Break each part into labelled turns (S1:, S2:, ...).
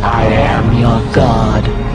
S1: I am your god.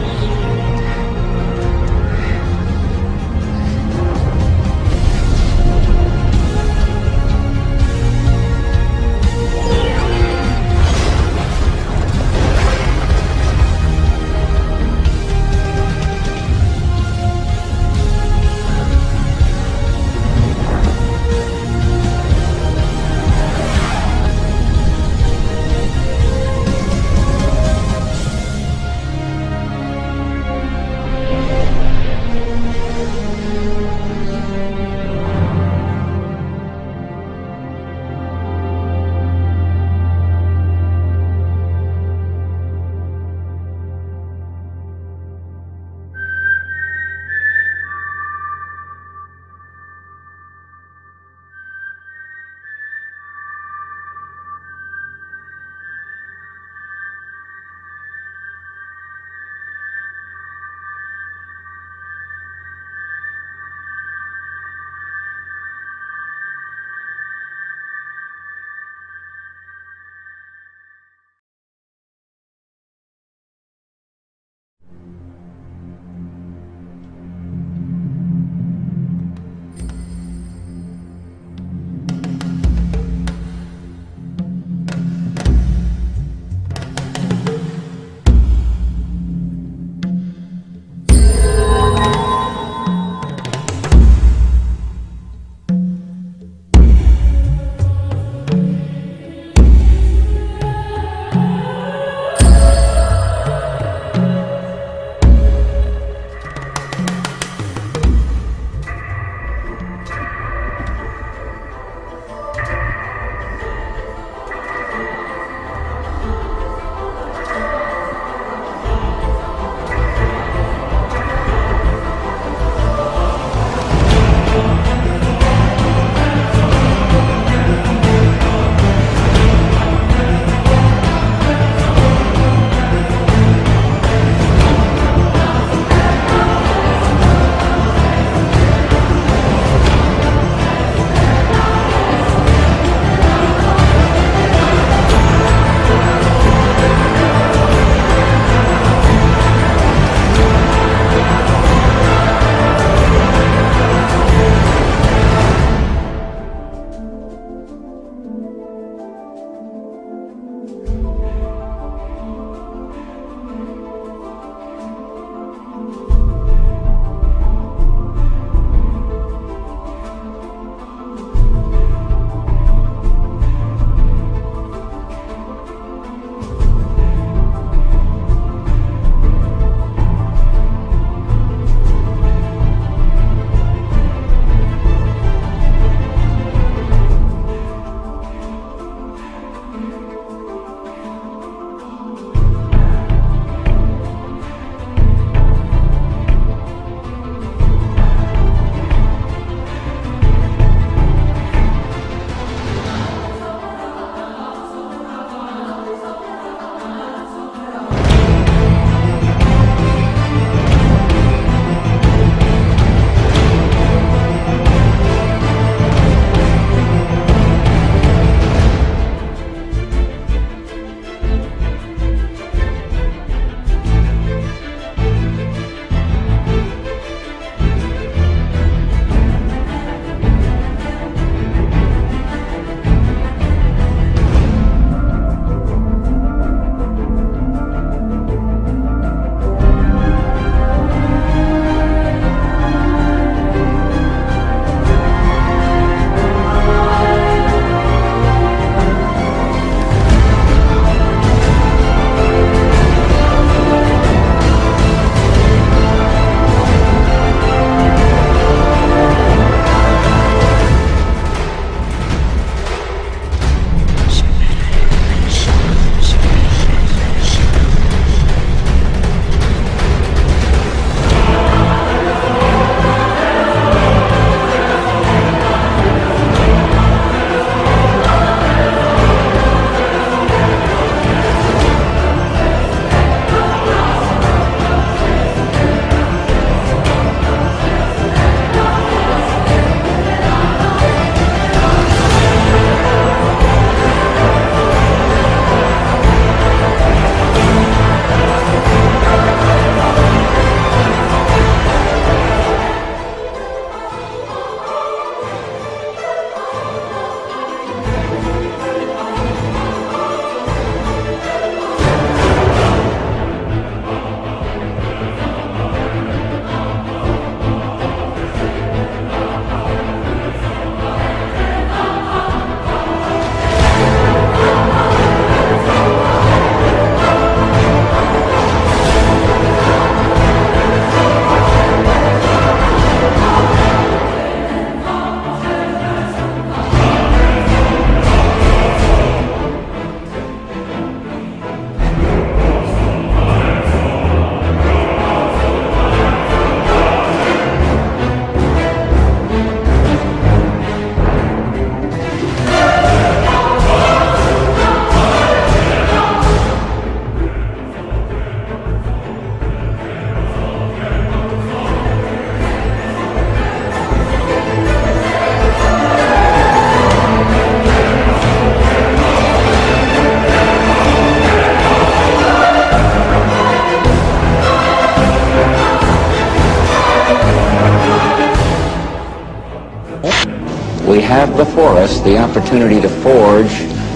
S2: have before us the opportunity to forge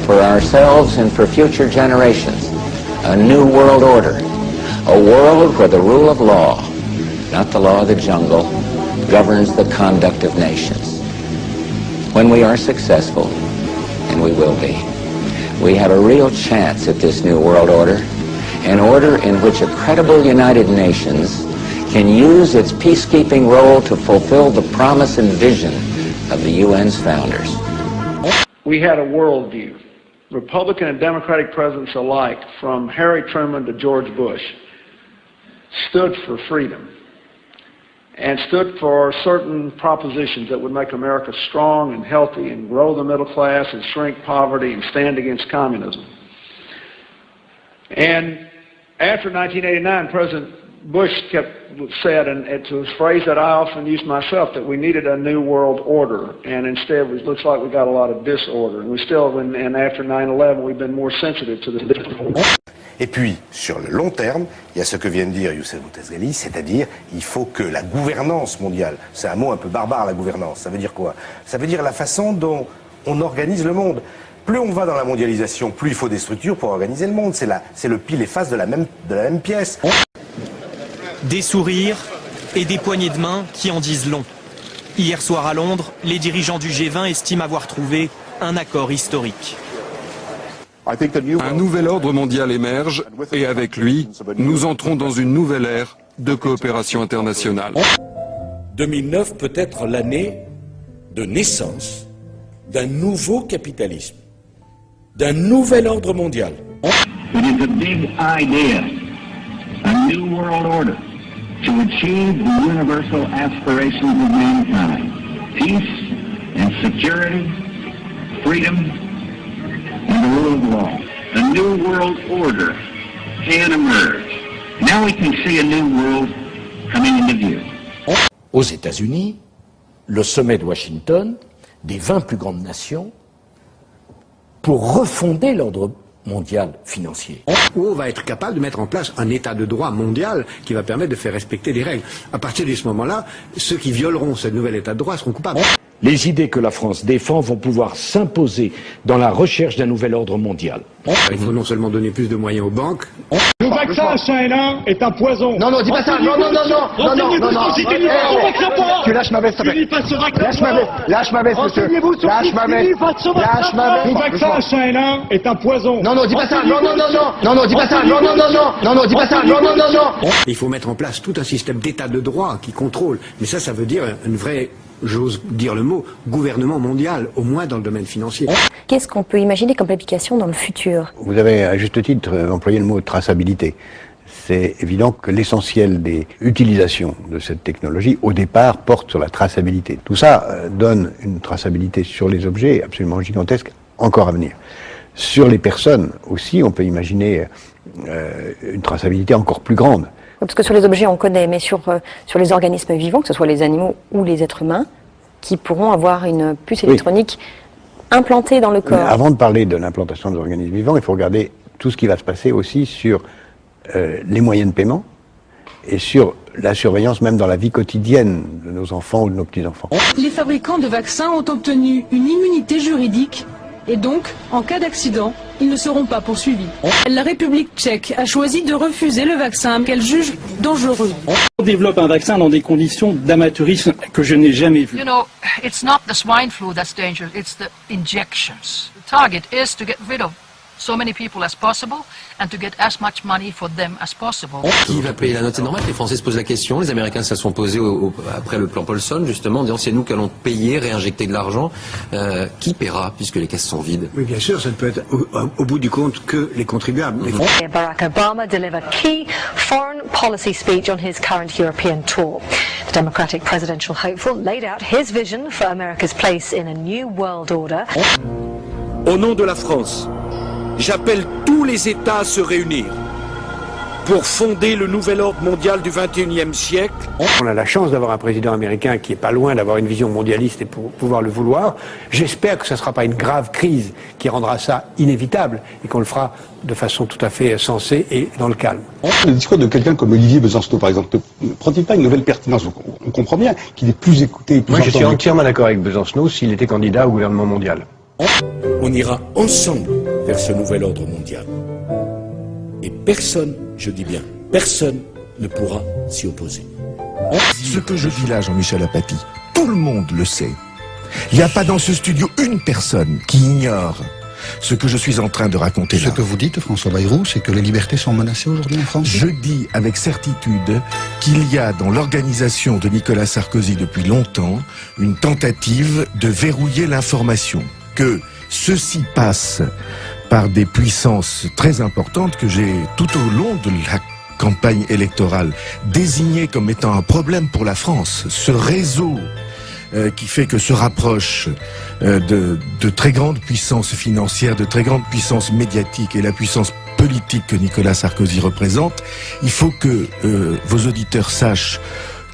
S2: for ourselves and for future generations a new world order, a world where the rule of law, not the law of the jungle, governs the conduct of nations. When we are successful, and we will be, we have a real chance at this new world order, an order in which a credible United Nations can use its peacekeeping role to fulfill the promise and vision of the UN's founders.
S3: We had a worldview. Republican and Democratic presidents alike, from Harry Truman to George Bush, stood for freedom and stood for certain propositions that would make America strong and healthy and grow the middle class and shrink poverty and stand against communism. And after 1989, President Bush said, and it was a phrase that I often use myself, that we needed a new world order, and instead it looks like we got a lot of disorder. And we still, and after 9/11, we've been more sensitive to the disorder.
S4: Et puis, sur le long terme, il y a ce que vient de dire Youssef Bouteflika, c'est-à-dire il faut que la gouvernance mondiale, c'est un mot un peu barbare la gouvernance, ça veut dire quoi? Ça veut dire la façon dont on organise le monde. Plus on va dans la mondialisation, plus il faut des structures pour organiser le monde. C'est le pile et face de la même pièce.
S5: Des sourires et des poignées de main qui en disent long. Hier soir à Londres, les dirigeants du G20 estiment avoir trouvé un accord historique.
S6: Un nouvel ordre mondial émerge et avec lui, nous entrons dans une nouvelle ère de coopération internationale.
S7: 2009 peut être l'année de naissance d'un nouveau capitalisme, d'un nouvel ordre mondial.
S8: It is a big idea, a new world order to achieve the universal aspirations of mankind, peace and security, freedom and the rule of law. A new world order can emerge. Now we can see a new world coming into view.
S9: Aux États-Unis, le sommet de Washington, des 20 plus grandes nations, pour refonder l'ordre mondial financier.
S10: Où on va être capable de mettre en place un état de droit mondial qui va permettre de faire respecter les règles. À partir de ce moment-là, ceux qui violeront ce nouvel état de droit seront coupables.
S9: Les idées que la France défend vont pouvoir s'imposer dans la recherche d'un nouvel ordre mondial.
S10: Il faut non seulement donner plus de moyens aux banques.
S11: Le vaccin H1N1 est un poison.
S12: Non, non, dis pas ça. Non, non, non, non, non, non, non, non. Tu lâches ma veste, s'il te plaît. Lâche ma veste, monsieur. Lâche ma veste. Lâche ma veste.
S11: Le vaccin H1N1 est un poison.
S12: Non, non, dis pas ça. Non, non, non, non. Non, non, dis pas ça. Non, non, non, non. Non, non, dis pas ça. Non, non, non, non.
S10: Il faut mettre en place tout un système d'état de droit qui contrôle. Mais ça veut dire une vraie, j'ose dire le mot, gouvernement mondial, au moins dans le domaine financier.
S13: Qu'est-ce qu'on peut imaginer comme application dans le futur?
S14: Vous avez à juste titre employé le mot traçabilité. C'est évident que l'essentiel des utilisations de cette technologie, au départ, porte sur la traçabilité. Tout ça donne une traçabilité sur les objets absolument gigantesque, encore à venir. Sur les personnes aussi, on peut imaginer une traçabilité encore plus grande.
S13: Parce que sur les objets, on connaît, mais sur les organismes vivants, que ce soit les animaux ou les êtres humains, qui pourront avoir une puce électronique implantée dans le corps.
S14: Mais avant de parler de l'implantation des organismes vivants, il faut regarder tout ce qui va se passer aussi sur les moyens de paiement et sur la surveillance même dans la vie quotidienne de nos enfants ou de nos petits-enfants.
S15: Les fabricants de vaccins ont obtenu une immunité juridique et donc, en cas d'accident, ils ne seront pas poursuivis. La République tchèque a choisi de refuser le vaccin qu'elle juge dangereux.
S16: On développe un vaccin dans des conditions d'amateurisme que je n'ai jamais vues.
S17: You know, it's not the swine flu that's dangerous, it's the injections. The target is to get rid of so many people as possible and to get as much money for them as possible.
S18: Qui va payer la note? C'est normal que les Français se posent la question. Les Américains se la sont posés après le plan Paulson, justement, en disant c'est nous qui allons payer, réinjecter de l'argent. Qui paiera, puisque les caisses sont vides?
S10: Oui, bien sûr, ça ne peut être au bout du compte que les contribuables.
S19: Barack Obama delivered key foreign policy speech on his current European tour. The Democratic presidential hopeful laid out his vision for America's place in a new world order.
S7: Au nom de la France, j'appelle tous les États à se réunir pour fonder le nouvel ordre mondial du XXIe siècle.
S10: On a la chance d'avoir un président américain qui est pas loin d'avoir une vision mondialiste et pour pouvoir le vouloir. J'espère que ce ne sera pas une grave crise qui rendra ça inévitable et qu'on le fera de façon tout à fait sensée et dans le calme.
S20: Le discours de quelqu'un comme Olivier Besancenot, par exemple, ne prend-il pas une nouvelle pertinence? On comprends bien qu'il est plus écouté et plus
S10: Moi, je suis
S20: entendu.
S10: entièrement d'accord avec Besancenot s'il était candidat au gouvernement mondial.
S9: On ira ensemble vers ce nouvel ordre mondial. Et personne, je dis bien, personne ne pourra s'y opposer.
S21: Ce que je dis là, Jean-Michel Apathy, tout le monde le sait. Il n'y a pas dans ce studio une personne qui ignore ce que je suis en train de raconter là.
S20: Ce que vous dites, François Bayrou, c'est que les libertés sont menacées aujourd'hui en France.
S21: Je dis avec certitude qu'il y a dans l'organisation de Nicolas Sarkozy depuis longtemps une tentative de verrouiller l'information, que ceci passe par des puissances très importantes que j'ai tout au long de la campagne électorale désignées comme étant un problème pour la France. Ce réseau qui fait que se rapprochent de très grandes puissances financières, de très grandes puissances médiatiques et la puissance politique que Nicolas Sarkozy représente, il faut que vos auditeurs sachent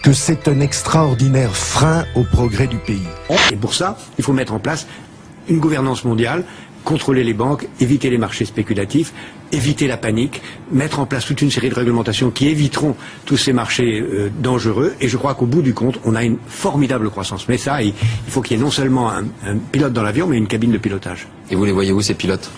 S21: que c'est un extraordinaire frein au progrès du pays.
S10: Et pour ça, il faut mettre en place une gouvernance mondiale, contrôler les banques, éviter les marchés spéculatifs, éviter la panique, mettre en place toute une série de réglementations qui éviteront tous ces marchés dangereux. Et je crois qu'au bout du compte, on a une formidable croissance. Mais ça, il faut qu'il y ait non seulement un pilote dans l'avion, mais une cabine de pilotage.
S18: Et vous les voyez où, ces pilotes?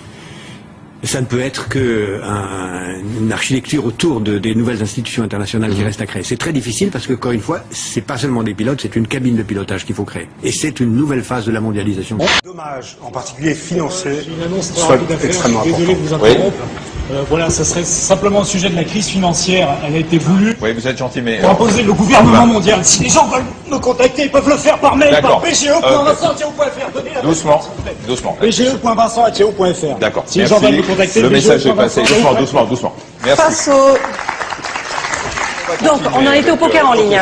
S10: Ça ne peut être qu'une architecture autour des nouvelles institutions internationales qui restent à créer. C'est très difficile parce que, encore une fois, c'est pas seulement des pilotes, c'est une cabine de pilotage qu'il faut créer. Et c'est une nouvelle phase de la mondialisation.
S20: Dommage, en particulier financier,
S11: Une annonce
S20: soit
S11: rapide à faire,
S20: extrêmement
S11: je suis désolé de vous
S20: important.
S11: interrompre. Voilà, ça serait simplement le sujet de la crise financière. Elle a été voulue
S22: Oui, vous êtes gentil, mais...
S11: pour imposer le gouvernement mondial. Si les gens veulent me contacter, ils peuvent le faire par mail, par bge.vincent@thio.fr.
S22: Doucement, doucement.
S11: bge.vincent@thio.fr.
S22: D'accord,
S11: Si les gens veulent me contacter,
S22: le message est passé.
S11: bge.vincent@thio.fr.
S22: Doucement, doucement, doucement. Merci.
S13: Face au... Donc, on en était au poker en ligne.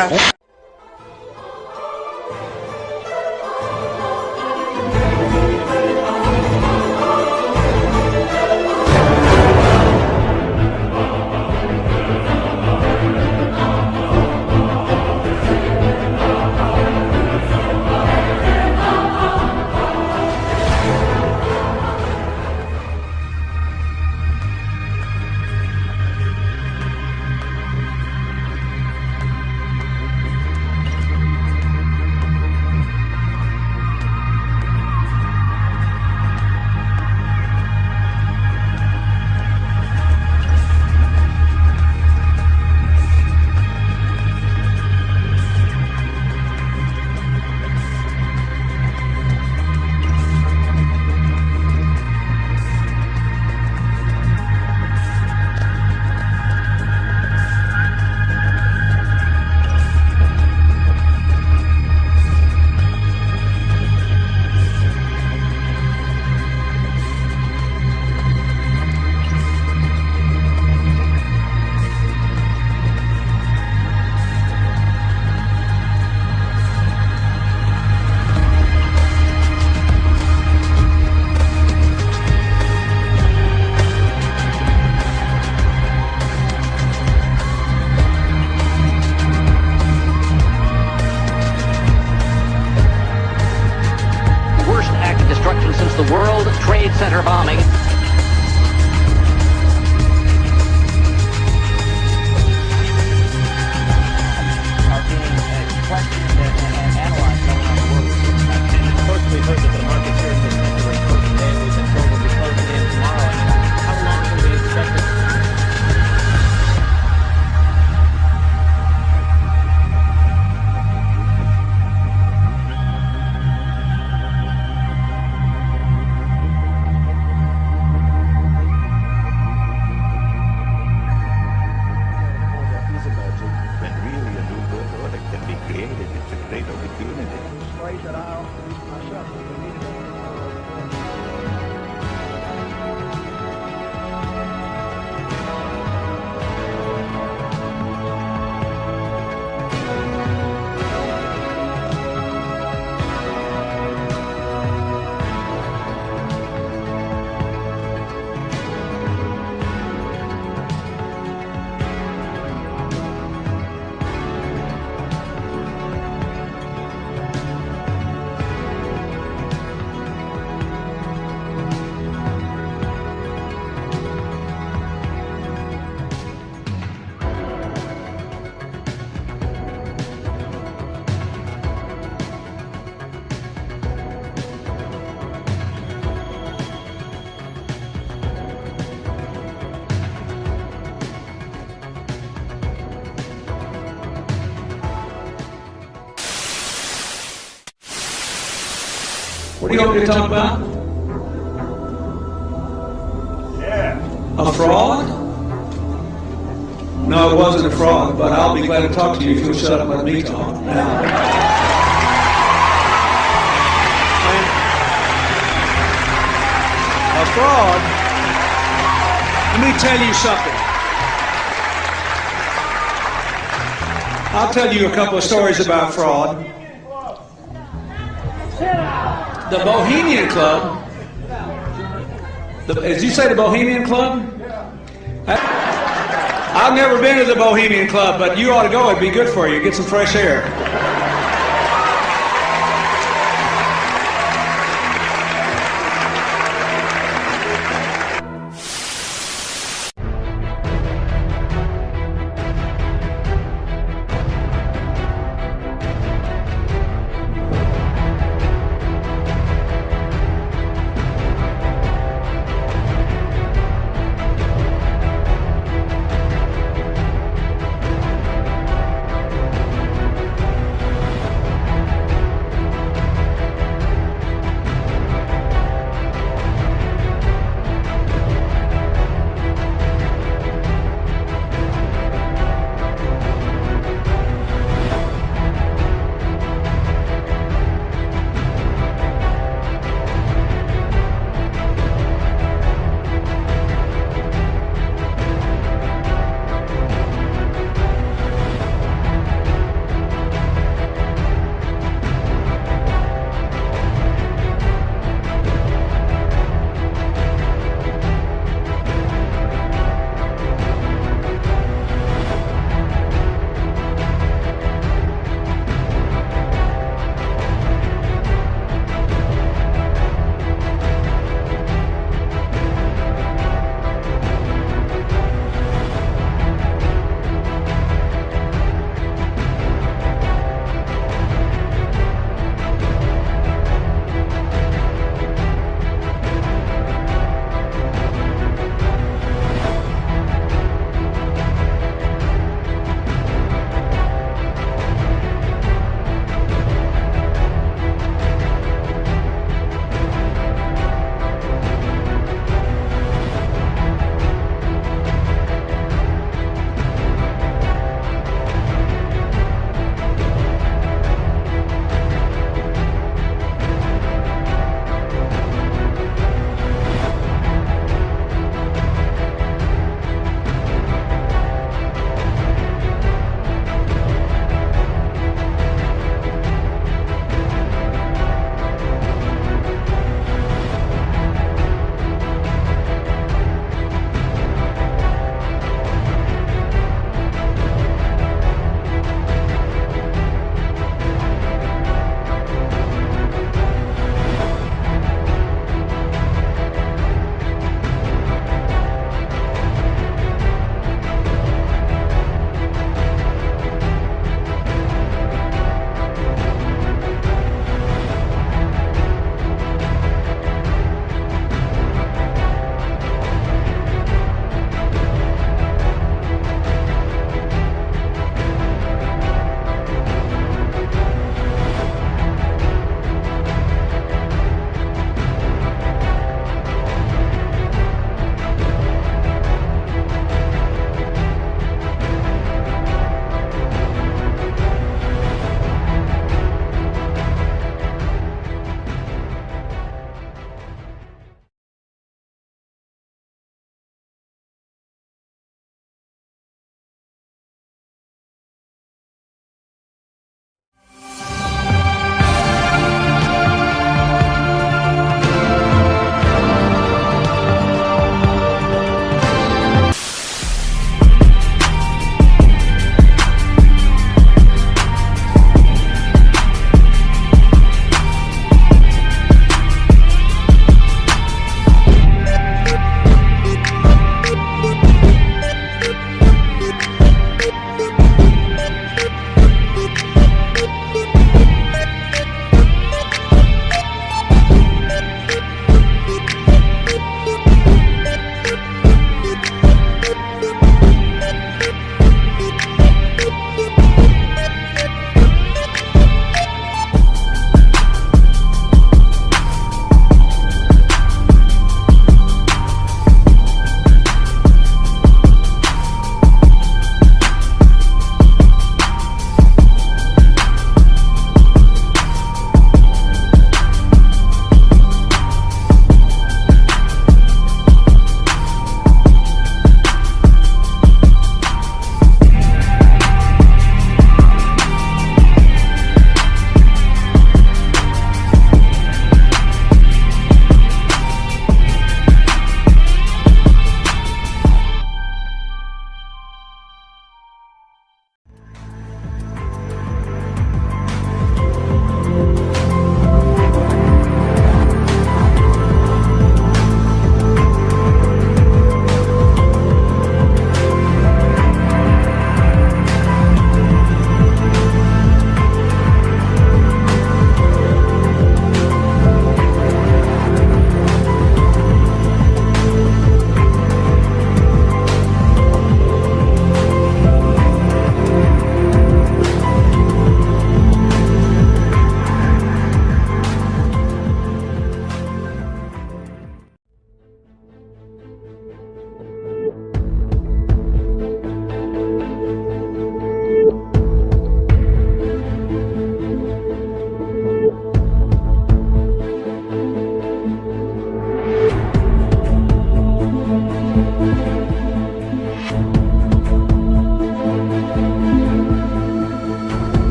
S11: What do you want me to talk about? Yeah. A fraud? No, it wasn't a fraud, but I'll be glad to talk to you if you'll shut up and let me talk. A fraud? Let me tell you something. I'll tell you a couple of stories about fraud. The Bohemian Club. Did you say the Bohemian Club? I've never been to the Bohemian Club, but you ought to go. It'd be good for you. Get some fresh air.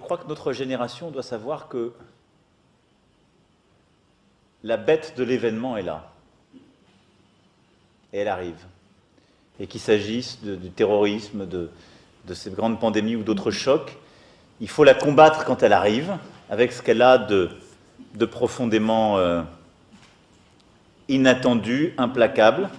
S1: crois que notre génération doit savoir que la bête de l'événement est là. Et elle arrive. Et qu'il s'agisse du terrorisme, de cette grande pandémie ou d'autres chocs, il faut la combattre quand elle arrive, avec ce qu'elle a de profondément inattendu, implacable.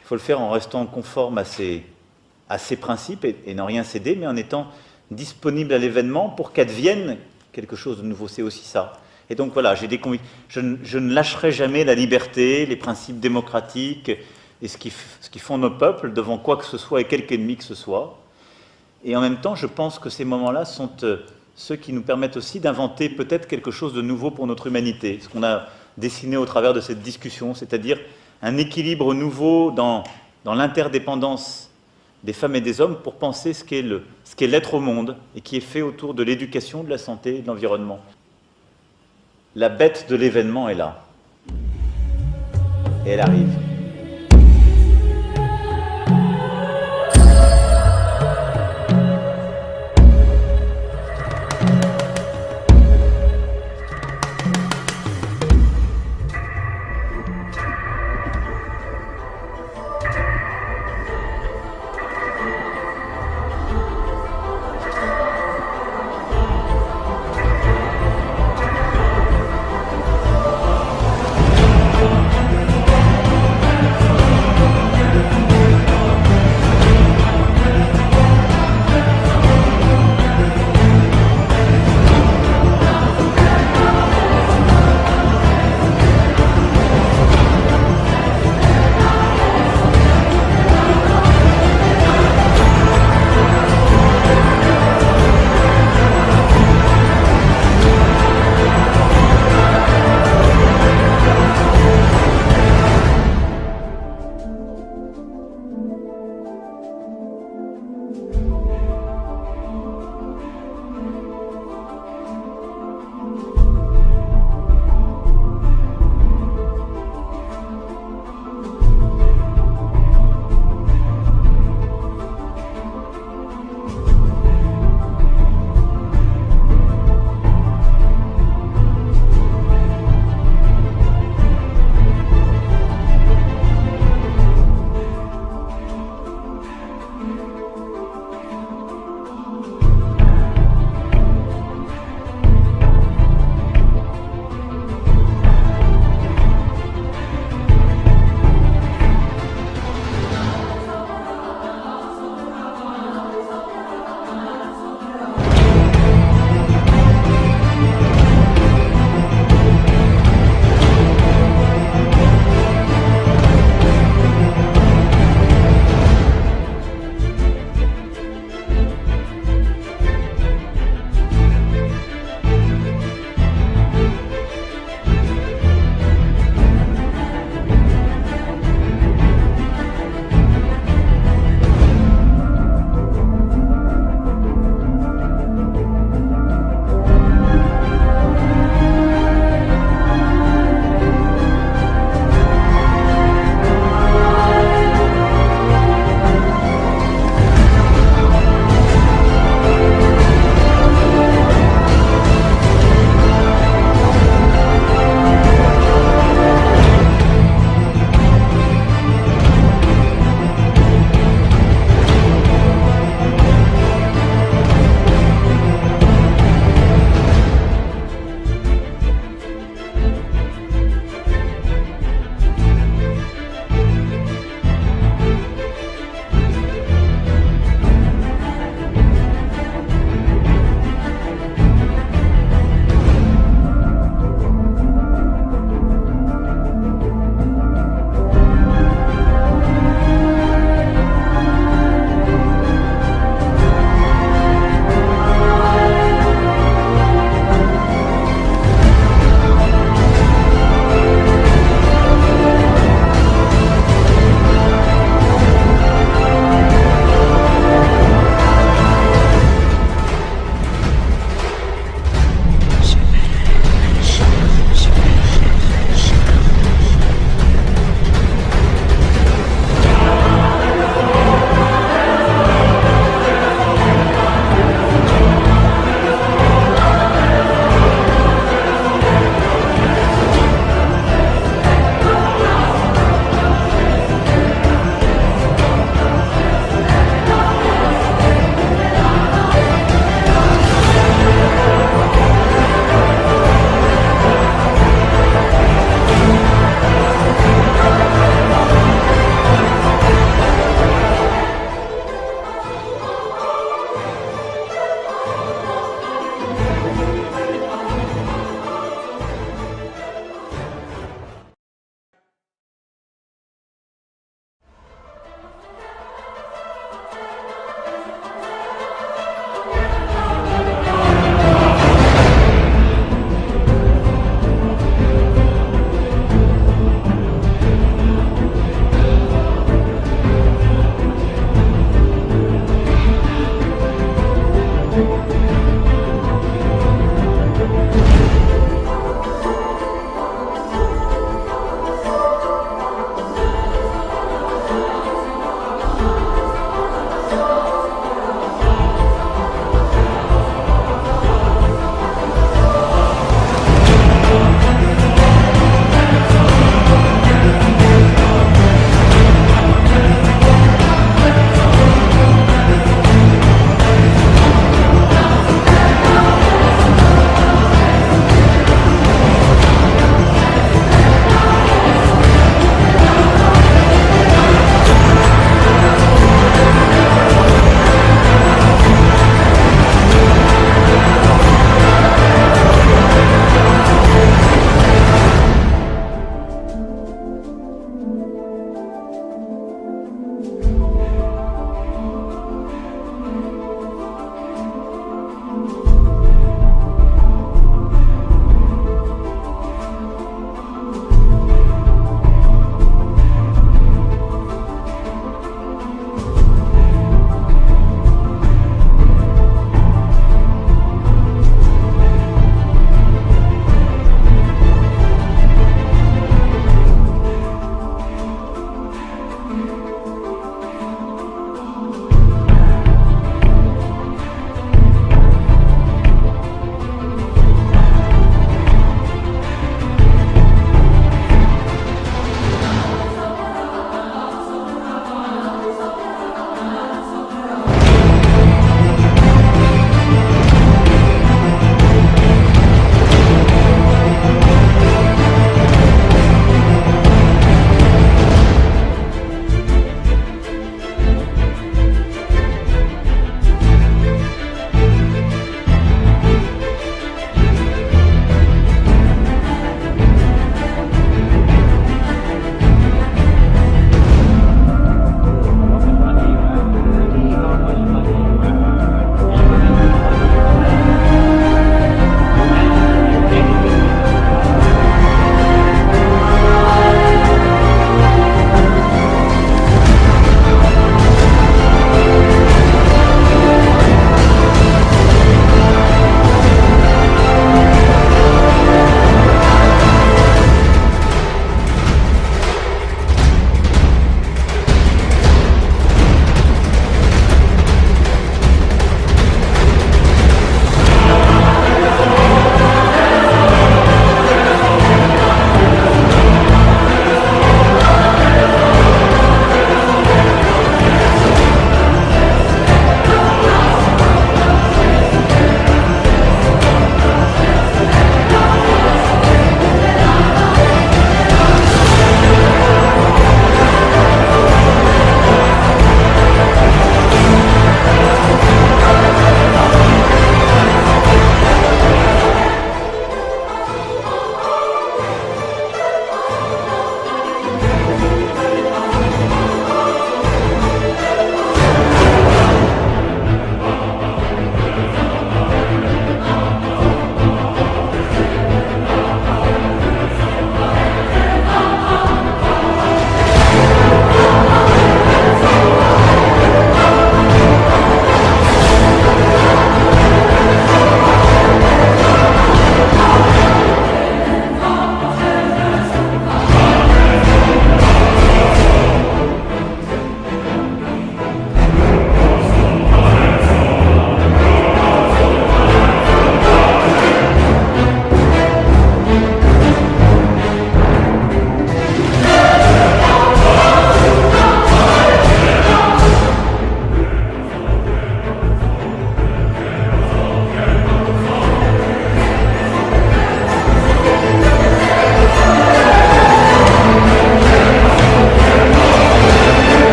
S1: Il faut le faire en restant conforme à ses principes et n'en rien céder, mais en étant disponible à l'événement pour qu'advienne quelque chose de nouveau. C'est aussi ça. Et donc voilà, j'ai des convictions. Je ne lâcherai jamais la liberté, les principes démocratiques et ce qui font nos peuples devant quoi que ce soit et quelque ennemi que ce soit. Et en même temps, je pense que ces moments-là sont ceux qui nous permettent aussi d'inventer peut-être quelque chose de nouveau pour notre humanité. Ce qu'on a dessiné au travers de cette discussion, c'est-à-dire un équilibre nouveau dans l'interdépendance des femmes et des hommes pour penser ce qu'est l'être au monde et qui est fait autour de l'éducation, de la santé et de l'environnement. La bête de l'événement est là. Et elle arrive.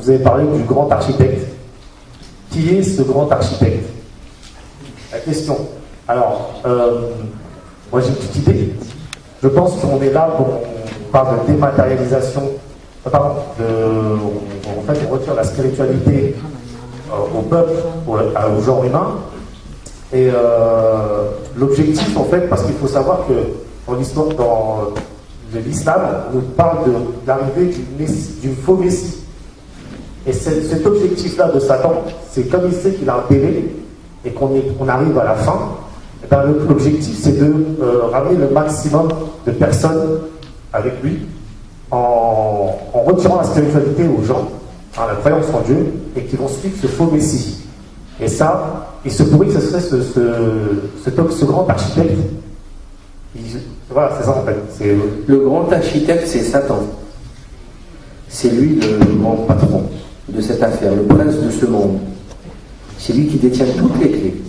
S2: Vous avez parlé du grand architecte. Qui est ce grand architecte? La question. Alors, moi j'ai une petite idée. Je pense qu'on est là pour on parle de dématérialisation. En fait, on retire la spiritualité au peuple, au genre humain. Et l'objectif, en fait, parce qu'il faut savoir que dans l'histoire, dans l'islam, on nous parle de l'arrivée du faux messie. Et cet objectif-là de Satan, c'est comme il sait qu'il a un délai et qu'on arrive à la fin, et ben l'objectif c'est de ramener le maximum de personnes avec lui en retirant la spiritualité aux gens, la croyance en Dieu, et qui vont suivre ce faux messie. Et ça, il se pourrait que ce serait ce grand architecte. Voilà, c'est ça en fait.
S3: Le grand architecte, c'est Satan. C'est lui le grand patron de cette affaire, le prince de ce monde. C'est lui qui détient toutes les clés.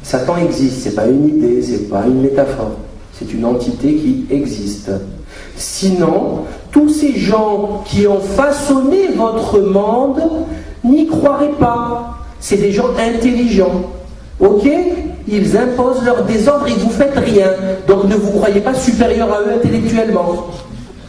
S3: Satan existe, c'est pas une idée, c'est pas une métaphore, c'est une entité qui existe. Sinon, tous ces gens qui ont façonné votre monde n'y croiraient pas. C'est des gens intelligents. Ok? Ils imposent leur désordre et vous faites rien. Donc ne vous croyez pas supérieur à eux intellectuellement.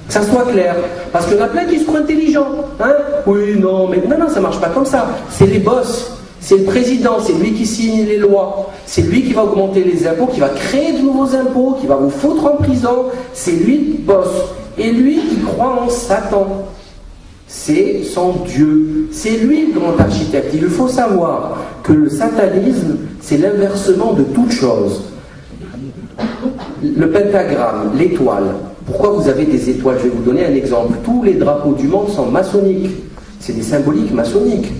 S3: Que ça soit clair. Parce qu'il y en a plein qui se croient intelligents. Hein? Oui, non, mais non, ça marche pas comme ça. C'est les boss. C'est le président, c'est lui qui signe les lois, c'est lui qui va augmenter les impôts, qui va créer de nouveaux impôts, qui va vous foutre en prison, c'est lui le boss. Et lui, il croit en Satan. C'est son Dieu. C'est lui le grand architecte. Il faut savoir que le satanisme, c'est l'inversement de toute chose. Le pentagramme, l'étoile. Pourquoi vous avez des étoiles? Je vais vous donner un exemple. Tous les drapeaux du monde sont maçonniques. C'est des symboliques maçonniques.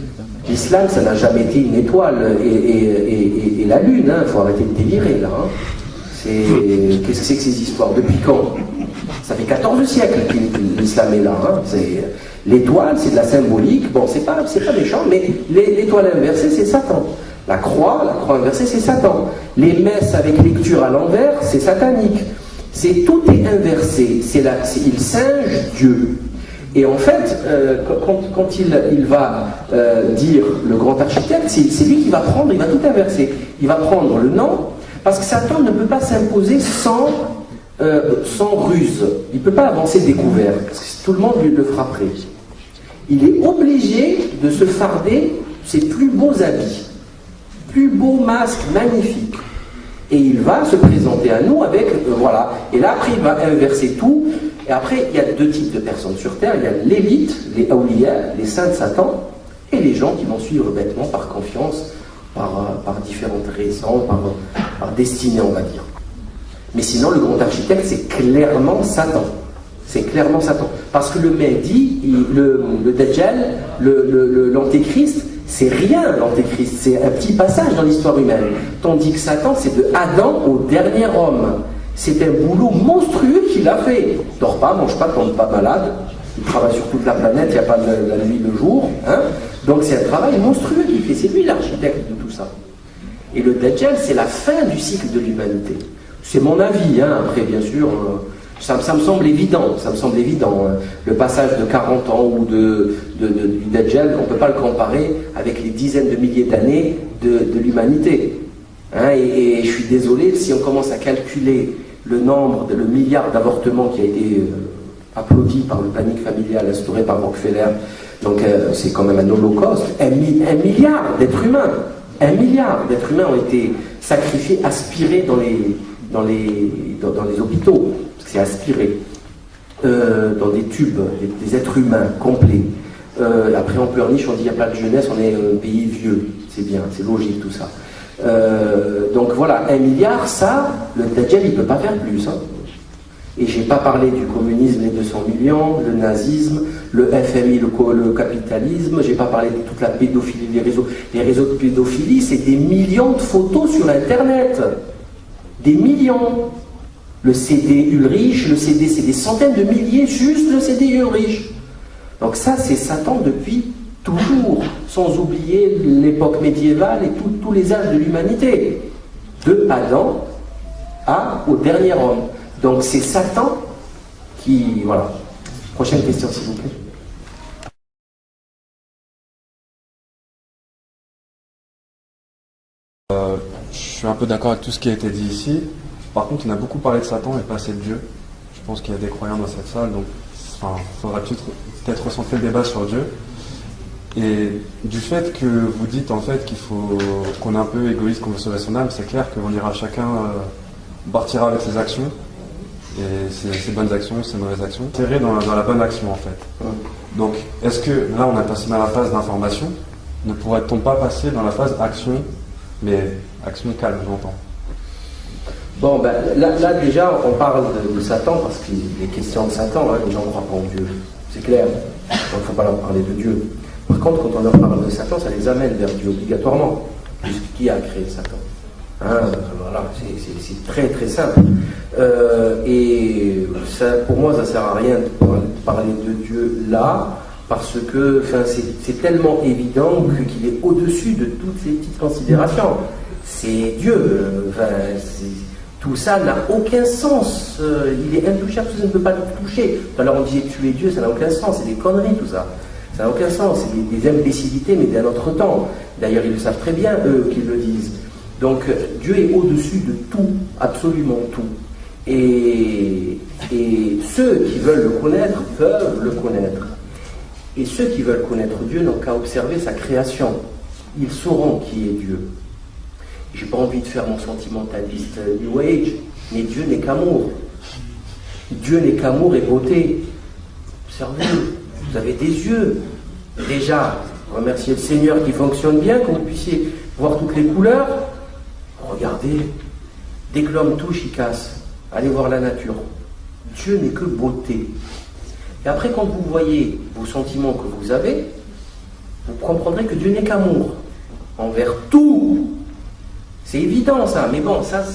S3: L'islam, ça n'a jamais été une étoile et la lune, il faut arrêter de délirer là. Qu'est-ce que c'est que ces histoires? Depuis quand? Ça fait 14 siècles que l'islam est là. L'étoile, c'est de la symbolique, bon, c'est pas méchant, mais l'étoile inversée, c'est Satan. La croix inversée, c'est Satan. Les messes avec lecture à l'envers, c'est satanique. Tout est inversé, il singe Dieu. Et en fait, quand il va dire le grand architecte, c'est lui qui va prendre, il va tout inverser. Il va prendre le nom, parce que Satan ne peut pas s'imposer sans ruse. Il ne peut pas avancer découvert, parce que tout le monde le frapperait. Il est obligé de se farder ses plus beaux habits, plus beaux masques magnifiques. Et il va se présenter à nous avec, voilà. Et là, après, il va inverser tout. Et après, il y a deux types de personnes sur Terre. Il y a l'élite, les awliya, les saints de Satan, et les gens qui vont suivre bêtement par confiance, par différentes raisons, par destinée, on va dire. Mais sinon, le grand architecte, c'est clairement Satan. C'est clairement Satan. Parce que le Mahdi, le Dajjal, l'Antéchrist, c'est rien l'Antéchrist. C'est un petit passage dans l'histoire humaine. Tandis que Satan, c'est de Adam au dernier homme. C'est un boulot monstrueux qu'il a fait. Il ne dort pas, mange pas, tombe pas malade. Il travaille sur toute la planète, il n'y a pas la nuit, le jour. Donc c'est un travail monstrueux qu'il fait. C'est lui l'architecte de tout ça. Et le Dajjal, c'est la fin du cycle de l'humanité. C'est mon avis, après bien sûr, ça me semble évident. Le passage de 40 ans ou du Dajjal, on ne peut pas le comparer avec les dizaines de milliers d'années de l'humanité. Et je suis désolé, si on commence à calculer le milliard d'avortements qui a été applaudi par le panique familial instauré par Rockefeller, donc c'est quand même un holocauste, un milliard d'êtres humains ont été sacrifiés, aspirés dans les hôpitaux, parce que c'est aspiré, dans des tubes, des êtres humains complets. Après on pleurniche, on dit il n'y a pas de jeunesse, on est un pays vieux, c'est bien, c'est logique tout ça. Donc voilà, 1 milliard, ça, le Dajjal il ne peut pas faire plus. Et j'ai pas parlé du communisme, les 200 millions, le nazisme, le FMI, le capitalisme, j'ai pas parlé de toute la pédophilie, les réseaux de pédophilie, c'est des millions de photos sur Internet. Des millions. Le CD Ulrich, le CD, c'est des centaines de milliers, juste le CD Ulrich. Donc ça, c'est Satan depuis toujours, sans oublier l'époque médiévale et tous les âges de l'humanité, de Adam au dernier homme. Donc c'est Satan qui... Voilà. Prochaine question, s'il vous plaît.
S4: Je suis un peu d'accord avec tout ce qui a été dit ici. Par contre, on a beaucoup parlé de Satan et pas assez de Dieu. Je pense qu'il y a des croyants dans cette salle, donc il faudra peut-être recentrer le débat sur Dieu. Et du fait que vous dites en fait qu'on est un peu égoïste, qu'on veut sauver son âme, c'est clair qu'on ira chacun partira avec ses actions, et ses bonnes actions, ses mauvaises actions, serré dans la bonne action en fait. Donc est-ce que là on a passé dans la phase d'information, ne pourrait-on pas passer dans la phase action, mais action calme, j'entends?
S3: Bon, ben, là déjà, on parle de Satan parce qu'il est question de Satan, hein, les gens ne croient pas en Dieu, c'est clair, donc il ne faut pas leur parler de Dieu. Par contre, quand on leur parle de Satan, ça les amène vers Dieu obligatoirement, puisque qui a créé Satan, hein, voilà, c'est très très simple. Et ça, pour moi, ça ne sert à rien de parler de Dieu là, parce que c'est tellement évident qu'il est au-dessus de toutes ces petites considérations. C'est Dieu, tout ça n'a aucun sens, il est intouchable, ça ne peut pas le toucher. Tout à l'heure on disait tuer Dieu, ça n'a aucun sens, c'est des conneries tout ça. Ça n'a aucun sens, c'est des imbécilités, mais d'un autre temps. D'ailleurs, ils le savent très bien, eux, qu'ils le disent. Donc, Dieu est au-dessus de tout, absolument tout. Et ceux qui veulent le connaître peuvent le connaître. Et ceux qui veulent connaître Dieu n'ont qu'à observer sa création. Ils sauront qui est Dieu. J'ai pas envie de faire mon sentimentaliste New Age, mais Dieu n'est qu'amour. Dieu n'est qu'amour et beauté. Observez. Vous avez des yeux. Déjà, remerciez le Seigneur qui fonctionne bien, que vous puissiez voir toutes les couleurs. Regardez, dès que l'homme touche, il casse. Allez voir la nature. Dieu n'est que beauté. Et après, quand vous voyez vos sentiments que vous avez, vous comprendrez que Dieu n'est qu'amour. Envers tout. C'est évident ça, mais bon, ça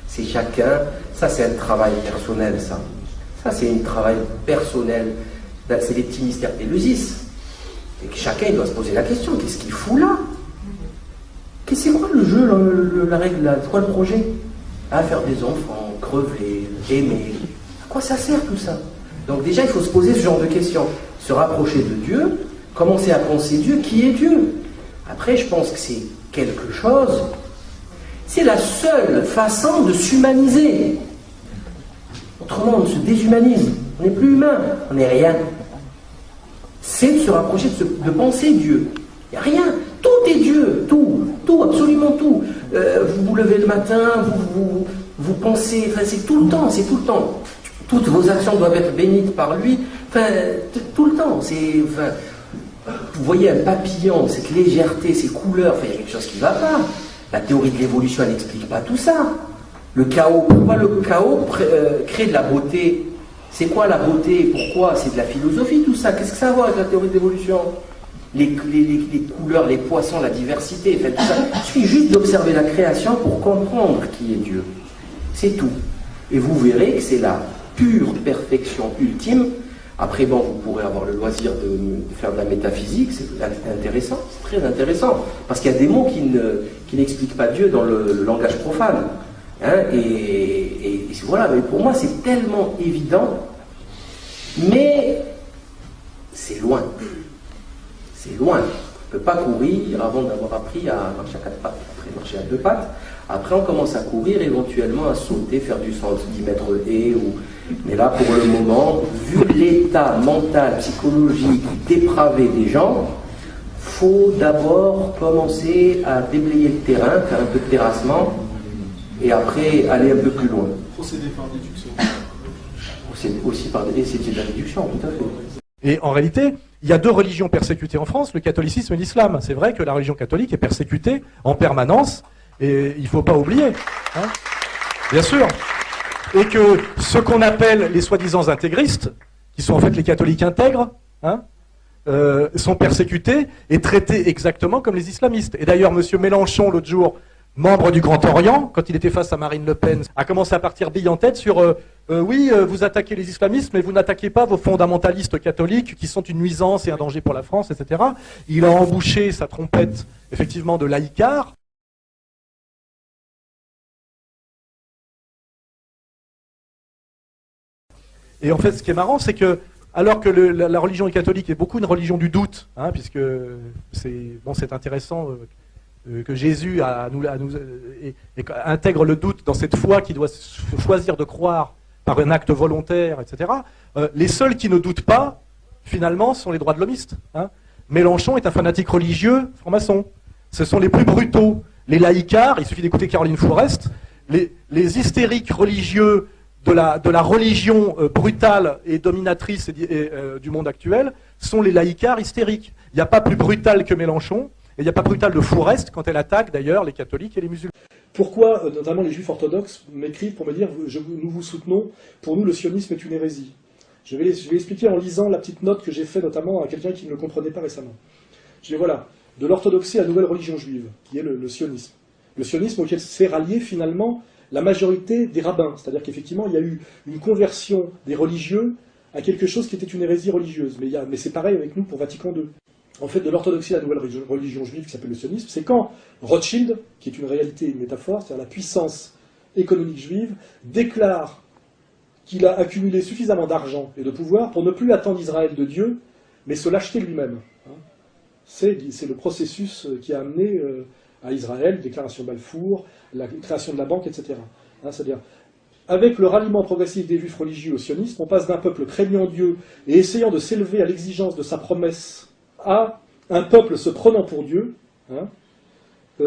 S3: c'est chacun. Ça c'est un travail personnel, ça. Ça c'est un travail personnel. C'est les petits mystères d'Éleusis. Et que chacun il doit se poser la question, qu'est-ce qu'il fout là? C'est quoi le jeu, la règle là? C'est quoi le projet? À faire des enfants, crever, aimer. À quoi ça sert tout ça? Donc déjà il faut se poser ce genre de questions. Se rapprocher de Dieu, commencer à penser Dieu, qui est Dieu? Après je pense que c'est quelque chose, c'est la seule façon de s'humaniser. Autrement on se déshumanise. On n'est plus humain, on n'est rien. C'est de se rapprocher, de penser Dieu. Il n'y a rien. Tout est Dieu. Tout, absolument tout. Vous vous levez le matin, vous pensez, c'est tout le temps, c'est tout le temps. Toutes vos actions doivent être bénites par lui. Tout le temps. Vous voyez un papillon, cette légèreté, ces couleurs, il y a quelque chose qui ne va pas. La théorie de l'évolution, elle n'explique pas tout ça. Le chaos, pourquoi le chaos crée de la beauté? C'est quoi la beauté? Pourquoi? C'est de la philosophie tout ça. Qu'est-ce que ça a à voir avec la théorie de l'évolution? Les couleurs, les poissons, la diversité, tout ça. Il suffit juste d'observer la création pour comprendre qui est Dieu. C'est tout. Et vous verrez que c'est la pure perfection ultime. Après, bon, vous pourrez avoir le loisir de faire de la métaphysique, c'est intéressant, c'est très intéressant. Parce qu'il y a des mots qui n'expliquent pas Dieu dans le langage profane. Hein, et voilà, mais pour moi c'est tellement évident, mais c'est loin. C'est loin. On ne peut pas courir avant d'avoir appris à marcher à 4 pattes, après marcher à 2 pattes. Après on commence à courir, éventuellement à sauter, faire du 110 mètres haies. Mais là pour le moment, vu l'état mental, psychologique, dépravé des gens, faut d'abord commencer à déblayer le terrain, faire un peu de terrassement, et après aller un peu plus loin.
S5: Procéder par déduction.
S3: Aussi par c'est de la déduction, tout à fait.
S5: Et en réalité, il y a 2 religions persécutées en France, le catholicisme et l'islam. C'est vrai que la religion catholique est persécutée en permanence, et il ne faut pas oublier, hein, bien sûr. Et que ce qu'on appelle les soi-disant intégristes, qui sont en fait les catholiques intègres, hein, sont persécutés et traités exactement comme les islamistes. Et d'ailleurs, M. Mélenchon, l'autre jour, membre du Grand Orient, quand il était face à Marine Le Pen, a commencé à partir bille en tête sur oui, vous attaquez les islamistes, mais vous n'attaquez pas vos fondamentalistes catholiques qui sont une nuisance et un danger pour la France, etc. Il a embouché sa trompette, effectivement, de laïcard. Et en fait, ce qui est marrant, c'est que, alors que la religion catholique est beaucoup une religion du doute, hein, puisque c'est intéressant que Jésus intègre le doute dans cette foi qui doit choisir de croire par un acte volontaire, etc. Les seuls qui ne doutent pas, finalement, sont les droits de l'homiste. Hein. Mélenchon est un fanatique religieux franc-maçon. Ce sont les plus brutaux. Les laïcards, il suffit d'écouter Caroline Fourest, les hystériques religieux de la religion brutale et dominatrice du monde actuel sont les laïcards hystériques. Il n'y a pas plus brutal que Mélenchon, et il n'y a pas brutal de Fourest quand elle attaque d'ailleurs les catholiques et les musulmans. Pourquoi, notamment les juifs orthodoxes, m'écrivent pour me dire « nous vous soutenons, pour nous le sionisme est une hérésie ». Je vais expliquer en lisant la petite note que j'ai faite notamment à quelqu'un qui ne le comprenait pas récemment. Je dis voilà, de l'orthodoxie à la nouvelle religion juive, qui est le sionisme. Le sionisme auquel s'est rallié finalement la majorité des rabbins, c'est-à-dire qu'effectivement il y a eu une conversion des religieux à quelque chose qui était une hérésie religieuse. Mais c'est pareil avec nous pour Vatican II. En fait, de l'orthodoxie à la nouvelle religion juive qui s'appelle le sionisme, c'est quand Rothschild, qui est une réalité, une métaphore, c'est-à-dire la puissance économique juive, déclare qu'il a accumulé suffisamment d'argent et de pouvoir pour ne plus attendre Israël de Dieu, mais se l'acheter lui-même. C'est le processus qui a amené à Israël, déclaration Balfour, la création de la banque, etc. C'est-à-dire, avec le ralliement progressif des juifs religieux au sionisme, on passe d'un peuple craignant Dieu et essayant de s'élever à l'exigence de sa promesse à un peuple se prenant pour Dieu,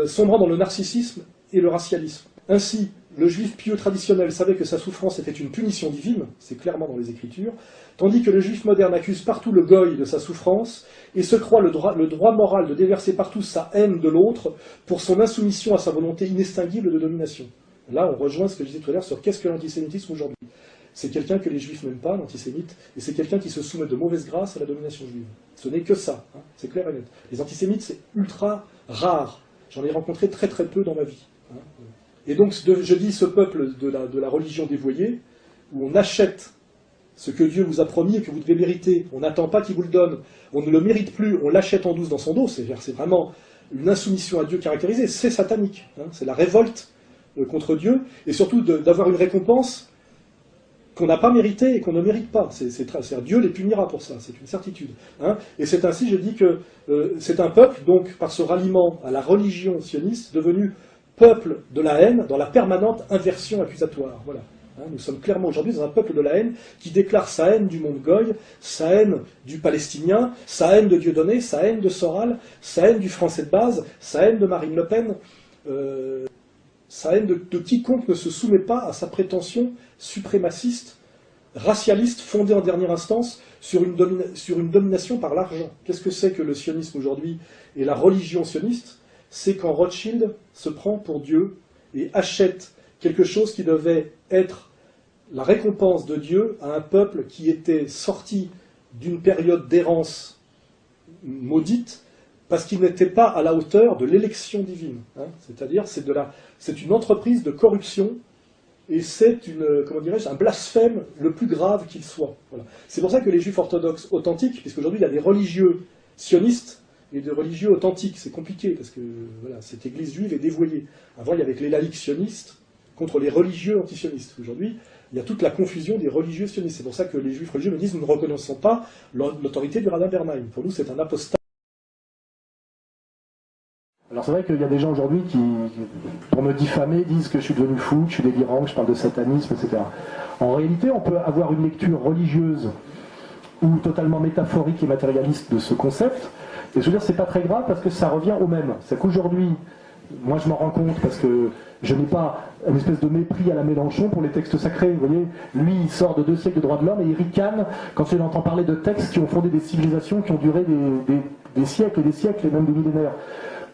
S5: sombrant dans le narcissisme et le racialisme. Ainsi, le juif pieux traditionnel savait que sa souffrance était une punition divine, c'est clairement dans les Écritures, tandis que le juif moderne accuse partout le goy de sa souffrance et se croit le droit moral de déverser partout sa haine de l'autre pour son insoumission à sa volonté inextinguible de domination. Là, on rejoint ce que je disais tout à l'heure sur qu'est-ce que l'antisémitisme aujourd'hui. C'est quelqu'un que les juifs n'aiment pas, l'antisémite, et c'est quelqu'un qui se soumet de mauvaise grâce à la domination juive. Ce n'est que ça, c'est clair et net. Les antisémites, c'est ultra rare. J'en ai rencontré très très peu dans ma vie. Et donc, je dis ce peuple de la religion dévoyée, où on achète ce que Dieu vous a promis et que vous devez mériter. On n'attend pas qu'il vous le donne. On ne le mérite plus, on l'achète en douce dans son dos. C'est vraiment une insoumission à Dieu caractérisée. C'est satanique. C'est la révolte contre Dieu, et surtout d'avoir une récompense qu'on n'a pas méritée et qu'on ne mérite pas. Dieu les punira pour ça, c'est une certitude. Et c'est ainsi, je dis que c'est un peuple, donc, par ce ralliement à la religion sioniste, devenu peuple de la haine, dans la permanente inversion accusatoire. Voilà. Nous sommes clairement aujourd'hui dans un peuple de la haine qui déclare sa haine du monde goy, sa haine du palestinien, sa haine de Dieudonné, sa haine de Soral, sa haine du français de base, sa haine de Marine Le Pen, sa haine de quiconque ne se soumet pas à sa prétention suprémaciste, racialiste, fondée en dernière instance sur une domination par l'argent. Qu'est-ce que c'est que le sionisme aujourd'hui et la religion sioniste? C'est quand Rothschild se prend pour Dieu et achète quelque chose qui devait être la récompense de Dieu à un peuple qui était sorti d'une période d'errance maudite, parce qu'il n'était pas à la hauteur de l'élection divine. C'est-à-dire, c'est une entreprise de corruption, et c'est un blasphème le plus grave qu'il soit. Voilà. C'est pour ça que les juifs orthodoxes authentiques, puisqu'aujourd'hui il y a des religieux sionistes et des religieux authentiques, c'est compliqué, parce que voilà, cette église juive est dévoyée. Avant, il y avait les laïcs sionistes contre les religieux antisionistes. Aujourd'hui, il y a toute la confusion des religieux sionistes. C'est pour ça que les juifs religieux me disent, nous ne reconnaissons pas l'autorité du rabbin Bernheim. Pour nous, c'est un apostat.
S2: Alors c'est vrai qu'il y a des gens aujourd'hui qui, pour me diffamer, disent que je suis devenu fou, que je suis délirant, que je parle de satanisme, etc. En réalité, on peut avoir une lecture religieuse ou totalement métaphorique et matérialiste de ce concept, et je veux dire, c'est pas très grave parce que ça revient au même. C'est qu'aujourd'hui, moi je m'en rends compte parce que je n'ai pas une espèce de mépris à la Mélenchon pour les textes sacrés. Vous voyez, lui il sort de 2 siècles de droits de l'homme et il ricane quand il entend parler de textes qui ont fondé des civilisations qui ont duré des siècles et des siècles et même des millénaires.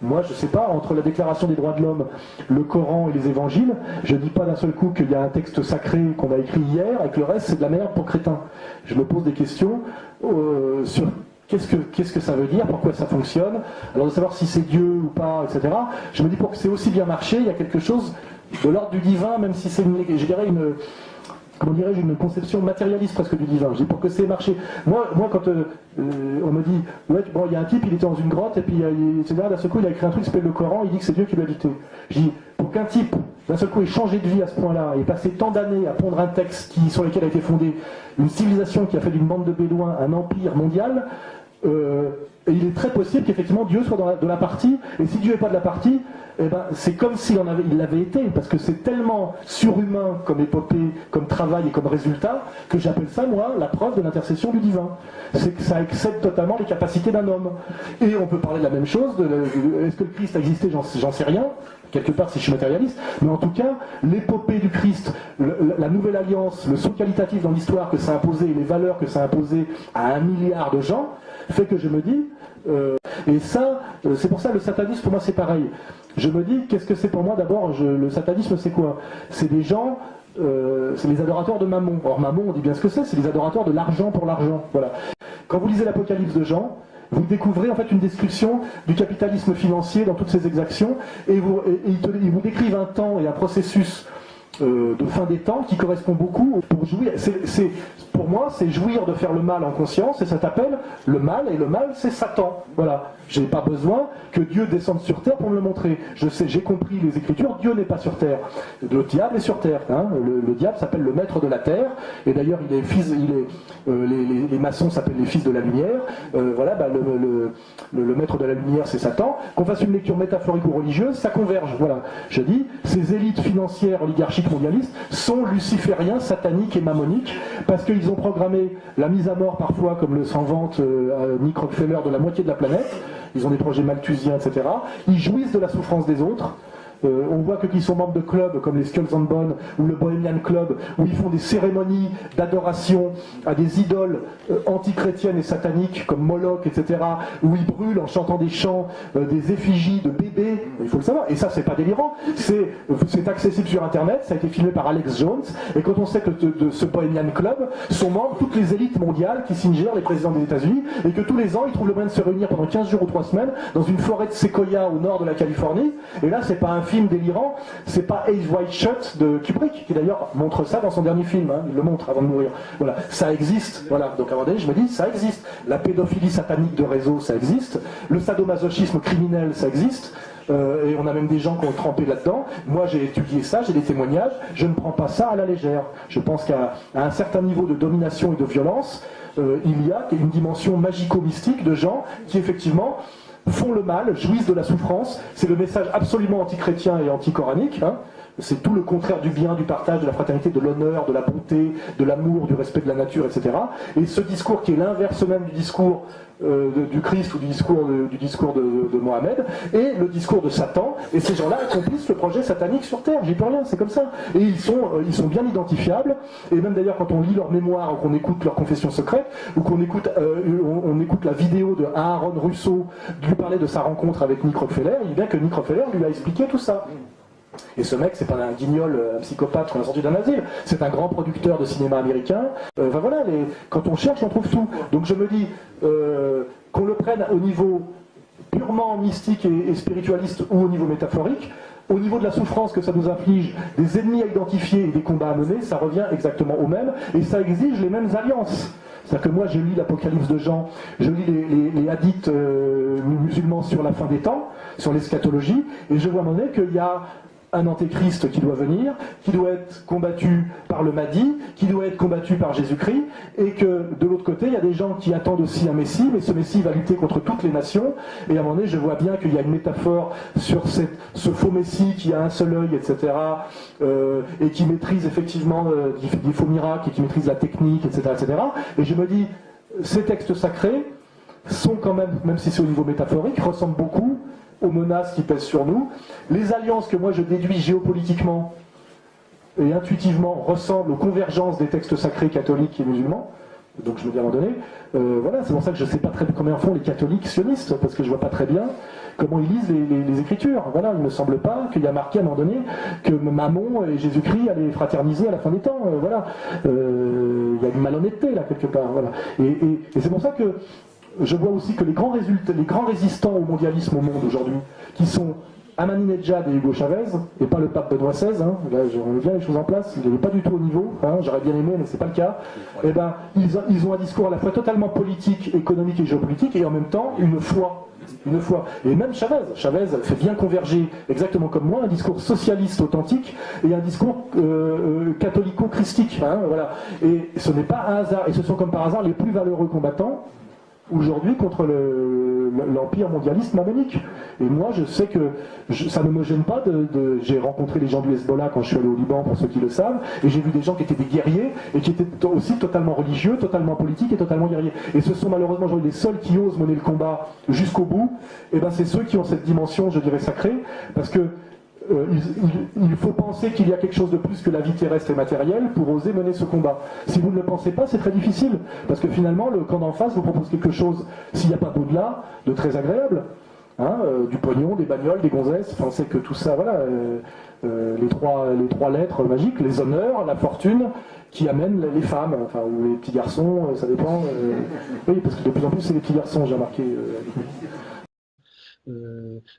S2: Moi, je ne sais pas, entre la déclaration des droits de l'homme, le Coran et les évangiles, je ne dis pas d'un seul coup qu'il y a un texte sacré qu'on a écrit hier et que le reste c'est de la merde pour crétins. Je me pose des questions sur qu'est-ce que ça veut dire, pourquoi ça fonctionne, alors de savoir si c'est Dieu ou pas, etc. Je me dis pour que c'est aussi bien marché, il y a quelque chose de l'ordre du divin, même si c'est je dirais une conception matérialiste presque du divin. Je dis pour que c'est marché. Moi quand on me dit, ouais, bon, il y a un type, il était dans une grotte, et puis d'un seul coup, il a écrit un truc qui s'appelle le Coran, il dit que c'est Dieu qui l'a dicté. Je dis, pour qu'un type, d'un seul coup, ait changé de vie à ce point-là, et passé tant d'années à pondre un texte sur lequel a été fondée une civilisation qui a fait d'une bande de bédouins un empire mondial,
S5: Et il est très possible qu'effectivement Dieu soit de la partie, et si Dieu n'est pas de la partie, eh ben, c'est comme s'il l'avait été, parce que c'est tellement surhumain comme épopée, comme travail et comme résultat, que j'appelle ça, moi, la preuve de l'intercession du divin. C'est que ça excède totalement les capacités d'un homme. Et on peut parler de la même chose, est-ce que le Christ a existé, j'en sais rien, quelque part si je suis matérialiste, mais en tout cas, l'épopée du Christ, la nouvelle alliance, le saut qualitatif dans l'histoire que ça a imposé, et les valeurs que ça a imposé à 1 milliard de gens, fait que je me dis, et ça, c'est pour ça le satanisme pour moi c'est pareil. Je me dis, qu'est-ce que c'est pour moi d'abord, le satanisme c'est quoi? C'est des gens, c'est les adorateurs de Mammon. Or Mammon, on dit bien ce que c'est les adorateurs de l'argent pour l'argent. Voilà. Quand vous lisez l'Apocalypse de Jean, vous découvrez en fait une description du capitalisme financier dans toutes ses exactions, et ils vous décrivent un temps et un processus de fin des temps qui correspond beaucoup pour jouir. Pour moi, c'est jouir de faire le mal en conscience, et ça s'appelle le mal, et le mal, c'est Satan. Voilà. J'ai pas besoin que Dieu descende sur terre pour me le montrer. Je sais, j'ai compris les Écritures, Dieu n'est pas sur terre. Le diable est sur terre. Hein. Le diable s'appelle le maître de la terre, et d'ailleurs, les maçons s'appellent les fils de la lumière. Voilà, bah, le maître de la lumière, c'est Satan. Qu'on fasse une lecture métaphorique ou religieuse, ça converge. Voilà. Je dis, ces élites financières, oligarchiques, mondialistes, sont lucifériens, sataniques et mammoniques, parce qu'ils ont programmé la mise à mort parfois, comme le s'en vante Nick Rockefeller, de la moitié de la planète. Ils ont des projets malthusiens, etc. Ils jouissent de la souffrance des autres. On voit qu'ils sont membres de clubs comme les Skulls and Bones ou le Bohemian Club, où ils font des cérémonies d'adoration à des idoles antichrétiennes et sataniques comme Moloch, etc. Où ils brûlent en chantant des chants des effigies de bébés. Il faut le savoir. Et ça, c'est pas délirant. C'est accessible sur Internet. Ça a été filmé par Alex Jones. Et quand on sait que de ce Bohemian Club sont membres toutes les élites mondiales qui signent les présidents des États-Unis, et que tous les ans, ils trouvent le moyen de se réunir pendant 15 jours ou 3 semaines dans une forêt de séquoia au nord de la Californie. Et là, c'est pas un film délirant, c'est pas Eyes Wide Shut de Kubrick, qui d'ailleurs montre ça dans son dernier film, hein, il le montre avant de mourir. Voilà, ça existe. Voilà, donc à un moment donné, je me dis, ça existe. La pédophilie satanique de réseau, ça existe. Le sadomasochisme criminel, ça existe. Et on a même des gens qui ont trempé là-dedans. Moi, j'ai étudié ça, j'ai des témoignages. Je ne prends pas ça à la légère. Je pense qu'à un certain niveau de domination et de violence, il y a une dimension magico-mystique de gens qui, effectivement, font le mal, jouissent de la souffrance. C'est le message absolument antichrétien et anticoranique. Hein. C'est tout le contraire du bien, du partage, de la fraternité, de l'honneur, de la bonté, de l'amour, du respect de la nature, etc. Et ce discours qui est l'inverse même du discours du Christ ou du discours de Mohamed, et le discours de Satan, et ces gens-là accomplissent le projet satanique sur Terre. J'y peux rien, c'est comme ça. Et ils sont bien identifiables, et même d'ailleurs quand on lit leur mémoire, ou qu'on écoute leur confession secrète, ou qu'on écoute, on écoute la vidéo de Aaron Russo lui parler de sa rencontre avec Nick Rockefeller, il dit bien que Nick Rockefeller lui a expliqué tout ça. Et ce mec, c'est pas un guignol, un psychopathe qu'on a sorti d'un asile, c'est un grand producteur de cinéma américain. Enfin voilà, quand on cherche, on trouve tout. Donc je me dis, qu'on le prenne au niveau purement mystique et spiritualiste ou au niveau métaphorique, au niveau de la souffrance que ça nous inflige, des ennemis à identifier et des combats à mener, ça revient exactement au même, et ça exige les mêmes alliances. C'est-à-dire que moi, je lis l'Apocalypse de Jean, je lis les hadiths musulmans sur la fin des temps, sur l'eschatologie, et je vois à un moment donné qu'il y a un antéchrist qui doit venir, qui doit être combattu par le Mahdi, qui doit être combattu par Jésus-Christ, et que de l'autre côté, il y a des gens qui attendent aussi un Messie, mais ce Messie va lutter contre toutes les nations, et à un moment donné, je vois bien qu'il y a une métaphore sur ce faux Messie qui a un seul œil, etc., et qui maîtrise effectivement des faux miracles, et qui maîtrise la technique, etc., etc., et je me dis, ces textes sacrés sont quand même si c'est au niveau métaphorique, ressemblent beaucoup aux menaces qui pèsent sur nous. Les alliances que moi je déduis géopolitiquement et intuitivement ressemblent aux convergences des textes sacrés catholiques et musulmans. Donc je me dis à un moment donné, voilà, c'est pour ça que je ne sais pas très bien comment font les catholiques sionistes, parce que je ne vois pas très bien comment ils lisent les Écritures. Voilà, il ne me semble pas qu'il y a marqué à un moment donné que Mammon et Jésus-Christ allaient fraterniser à la fin des temps. Voilà, il y a une malhonnêteté là quelque part. Voilà. Et c'est pour ça que je vois aussi que les grands résistants au mondialisme au monde aujourd'hui, qui sont Ahmadinejad et Hugo Chavez, et pas le pape Benoît XVI, hein, là je remets bien les choses en place, il n'est pas du tout au niveau, hein, j'aurais bien aimé mais c'est pas le cas, et ben ils ont un discours à la fois totalement politique, économique et géopolitique, et en même temps une foi. Et même Chavez fait bien converger, exactement comme moi, un discours socialiste authentique et un discours catholico-christique. Hein, voilà. Et ce n'est pas un hasard, et ce sont comme par hasard les plus valeureux combattants
S2: aujourd'hui contre l'empire mondialiste maçonnique. Et moi, je sais que ça ne me gêne pas j'ai rencontré les gens du Hezbollah quand je suis allé au Liban, pour ceux qui le savent, et j'ai vu des gens qui étaient des guerriers, et qui étaient aussi totalement religieux, totalement politiques et totalement guerriers. Et ce sont malheureusement les seuls qui osent mener le combat jusqu'au bout, et ben c'est ceux qui ont cette dimension, je dirais, sacrée, parce que il faut penser qu'il y a quelque chose de plus que la vie terrestre et matérielle pour oser mener ce combat. Si vous ne le pensez pas, c'est très difficile, parce que finalement, le camp d'en face vous propose quelque chose, s'il n'y a pas d'au-delà, de très agréable, hein, du pognon, des bagnoles, des gonzesses, enfin, on sait que tout ça, voilà, les trois lettres magiques, les honneurs, la fortune, qui amènent les femmes, enfin, ou les petits garçons, ça dépend. Oui, parce que de plus en plus, c'est les petits garçons, j'ai remarqué.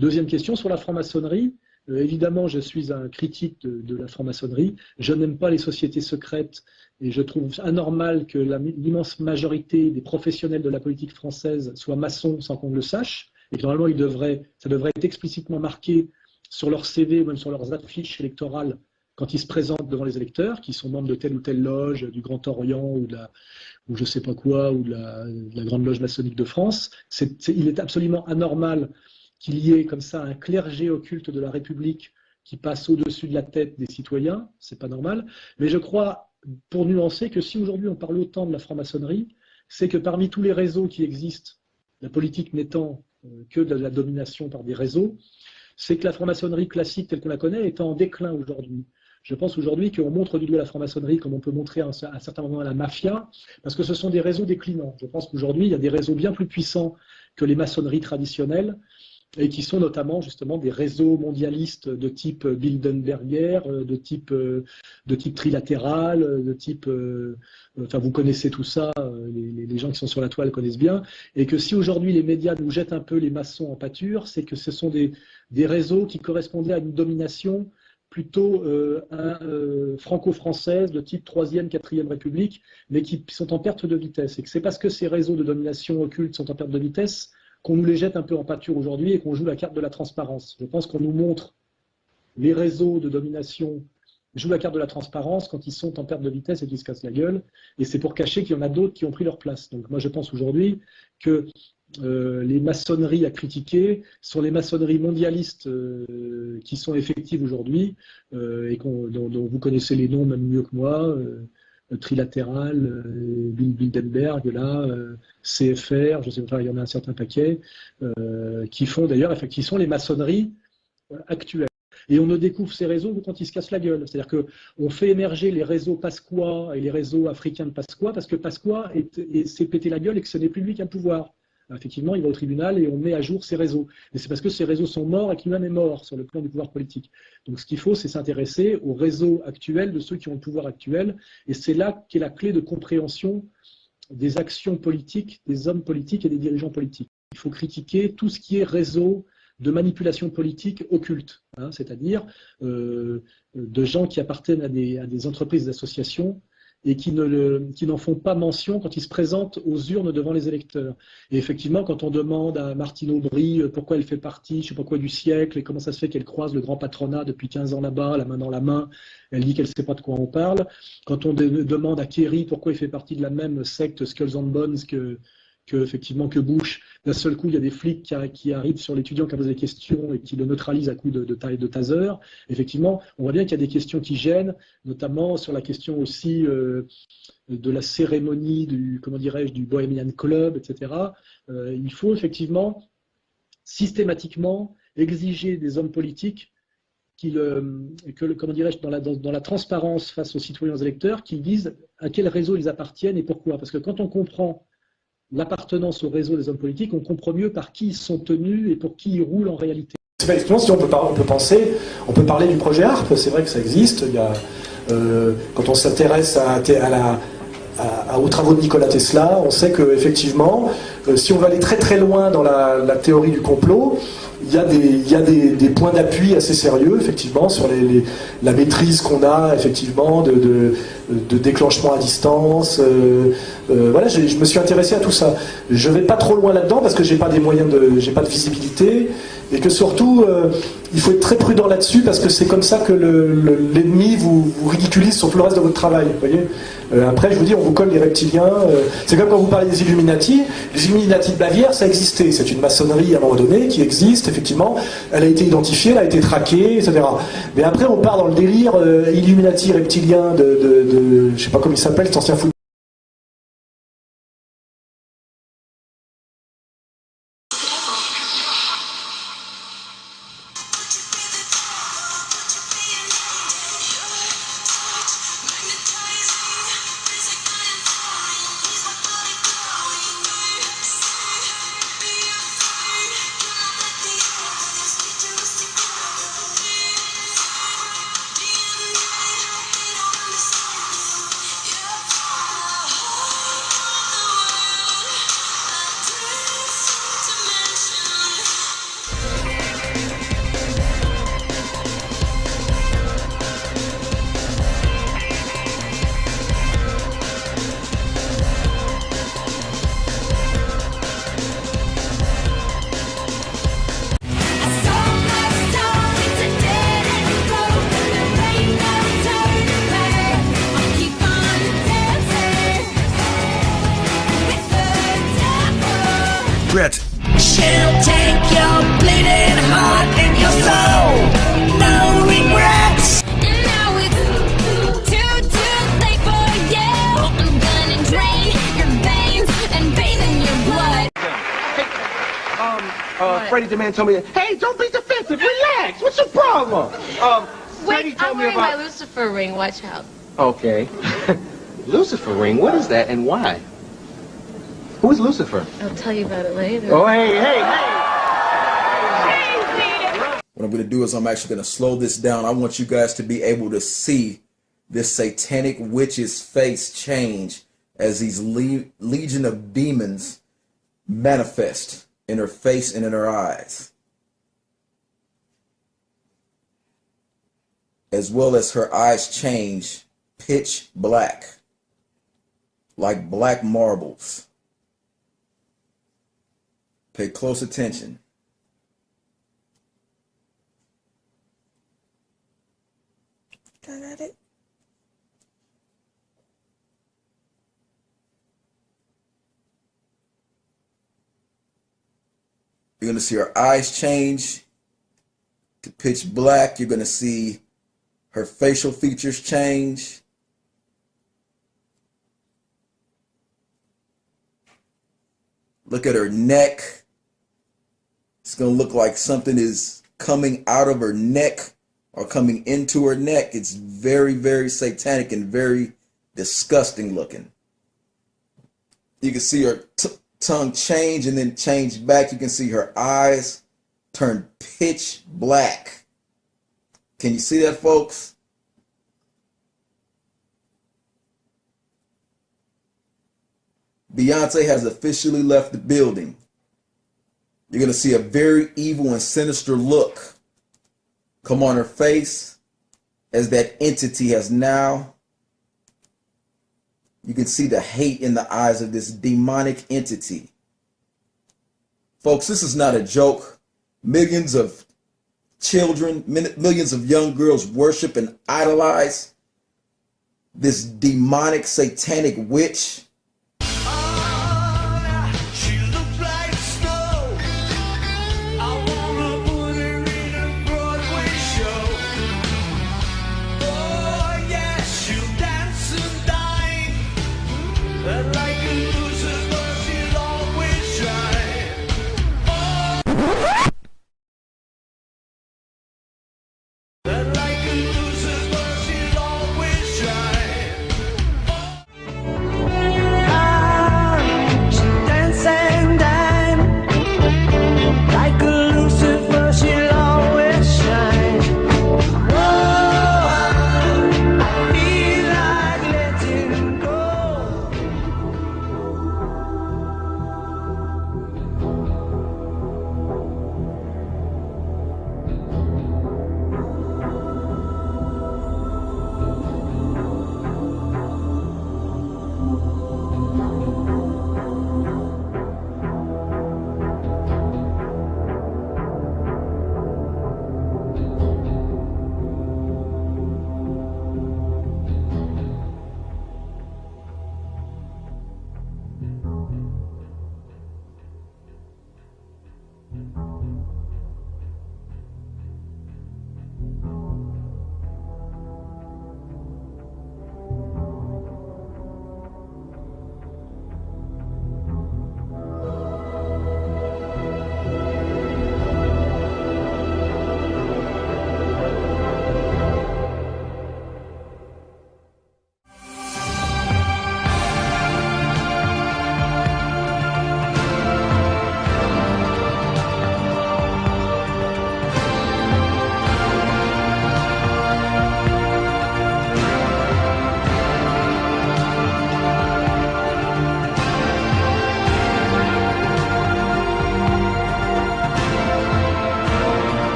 S5: Deuxième question sur la franc-maçonnerie. Évidemment, je suis un critique de la franc-maçonnerie. Je n'aime pas les sociétés secrètes et je trouve anormal que l'immense majorité des professionnels de la politique française soient maçons sans qu'on le sache. Et que normalement, ça devrait être explicitement marqué sur leur CV ou même sur leurs affiches électorales quand ils se présentent devant les électeurs, qui sont membres de telle ou telle loge, du Grand Orient ou je ne sais pas quoi, ou de la Grande Loge maçonnique de France. Il est absolument anormal qu'il y ait comme ça un clergé occulte de la République qui passe au-dessus de la tête des citoyens, c'est pas normal. Mais je crois, pour nuancer, que si aujourd'hui on parle autant de la franc-maçonnerie, c'est que parmi tous les réseaux qui existent, la politique n'étant que de la domination par des réseaux, c'est que la franc-maçonnerie classique telle qu'on la connaît est en déclin aujourd'hui. Je pense aujourd'hui qu'on montre du doigt la franc-maçonnerie comme on peut montrer à un certain moment la mafia, parce que ce sont des réseaux déclinants. Je pense qu'aujourd'hui, il y a des réseaux bien plus puissants que les maçonneries traditionnelles, et qui sont notamment justement des réseaux mondialistes de type Bilderberger, de type trilatéral, de type... enfin, vous connaissez tout ça, les gens qui sont sur la toile connaissent bien, et que si aujourd'hui les médias nous jettent un peu les maçons en pâture, c'est que ce sont des réseaux qui correspondaient à une domination plutôt franco-française de type 3e, 4e République, mais qui sont en perte de vitesse. Et que c'est parce que ces réseaux de domination occulte sont en perte de vitesse qu'on nous les jette un peu en pâture aujourd'hui et qu'on joue la carte de la transparence. Je pense qu'on nous montre les réseaux de domination jouent la carte de la transparence quand ils sont en perte de vitesse et qu'ils se cassent la gueule, et c'est pour cacher qu'il y en a d'autres qui ont pris leur place. Donc moi je pense aujourd'hui que les maçonneries à critiquer sont les maçonneries mondialistes qui sont effectives aujourd'hui, et dont vous connaissez les noms même mieux que moi, Trilatéral, Bilderberg, là, CFR, je sais pas, il y en a un certain paquet, qui font d'ailleurs, qui sont les maçonneries actuelles. Et on ne découvre ces réseaux que quand ils se cassent la gueule. C'est-à-dire qu'on fait émerger les réseaux Pasqua et les réseaux africains de Pasqua parce que Pasqua s'est pété la gueule et que ce n'est plus lui qui a le pouvoir. Effectivement, il va au tribunal et on met à jour ces réseaux. Et c'est parce que ces réseaux sont morts et qu'il lui-même est mort sur le plan du pouvoir politique. Donc ce qu'il faut, c'est s'intéresser aux réseaux actuels de ceux qui ont le pouvoir actuel. Et c'est là qu'est la clé de compréhension des actions politiques, des hommes politiques et des dirigeants politiques. Il faut critiquer tout ce qui est réseau de manipulation politique occulte, hein, c'est-à-dire de gens qui appartiennent à des entreprises, des associations, et qui n'en font pas mention quand ils se présentent aux urnes devant les électeurs. Et effectivement, quand on demande à Martine Aubry pourquoi elle fait partie, je ne sais pas quoi, du siècle, et comment ça se fait qu'elle croise le grand patronat depuis 15 ans là-bas, la main dans la main, elle dit qu'elle ne sait pas de quoi on parle. Quand on demande à Kerry pourquoi il fait partie de la même secte Skulls and Bones effectivement que Bush, d'un seul coup il y a des flics qui arrivent sur l'étudiant qui a posé des questions et qui le neutralisent à coups de taser. Effectivement, on voit bien qu'il y a des questions qui gênent, notamment sur la question aussi de la cérémonie du Bohemian Club, etc. Il faut effectivement systématiquement exiger des hommes politiques dans la transparence face aux citoyens, aux électeurs, qu'ils disent à quel réseau ils appartiennent et pourquoi. Parce que quand on comprend l'appartenance au réseau des hommes politiques, on comprend mieux par qui ils sont tenus et pour qui ils roulent en réalité. Effectivement, si on peut parler du projet ARP, c'est vrai que ça existe. Il y a, quand on s'intéresse aux travaux de Nikola Tesla, on sait qu'effectivement, si on va aller très très loin dans la théorie du complot, il y a des points d'appui assez sérieux, effectivement, sur la maîtrise qu'on a, effectivement, déclenchement à distance. Voilà, je me suis intéressé à tout ça. Je vais pas trop loin là-dedans parce que j'ai pas des moyens j'ai pas de visibilité, et que surtout il faut être très prudent là-dessus parce que c'est comme ça que l'ennemi vous ridiculise sur tout le reste de votre travail. Vous voyez. Après, je vous dis, on vous colle les reptiliens. C'est comme quand vous parlez des Illuminati. Les Illuminati de Bavière, ça existait. C'est une maçonnerie à un moment donné qui existe, effectivement. Elle a été identifiée, elle a été traquée, etc. Mais après, on part dans le délire Illuminati reptilien je sais pas comment il s'appelle, cet ancien footballeur.
S11: She'll take your bleeding heart and your soul. No regrets. And now it's too late for you. I'm gonna drain your veins and bathe in your blood.
S12: Freddie the man told me, hey, don't be defensive, relax. What's your problem? Freddie
S6: Wait,
S12: told
S6: I'm
S12: me
S6: wearing
S12: about.
S6: my Lucifer ring. Watch out.
S12: Okay. Lucifer ring, what is that and why? Who is Lucifer?
S6: I'll tell you about it later.
S12: Oh, hey.
S8: What I'm going to do is I'm actually going to slow this down. I want you guys to be able to see this satanic witch's face change as these legion of demons manifest in her face and in her eyes, as well as her eyes change pitch black, like black marbles. Pay close attention. Got it? You're going to see her eyes change to pitch black. You're going to see her facial features change. Look at her neck. It's going to look like something is coming out of her neck or coming into her neck. It's very, very satanic and very disgusting looking. You can see her tongue change and then change back. You can see her eyes turn pitch black. Can you see that, folks? Beyonce has officially left the building. You're going to see a very evil and sinister look come on her face as that entity has now. You can see the hate in the eyes of this demonic entity. Folks, this is not a joke. Millions of children, millions of young girls worship and idolize this demonic satanic witch.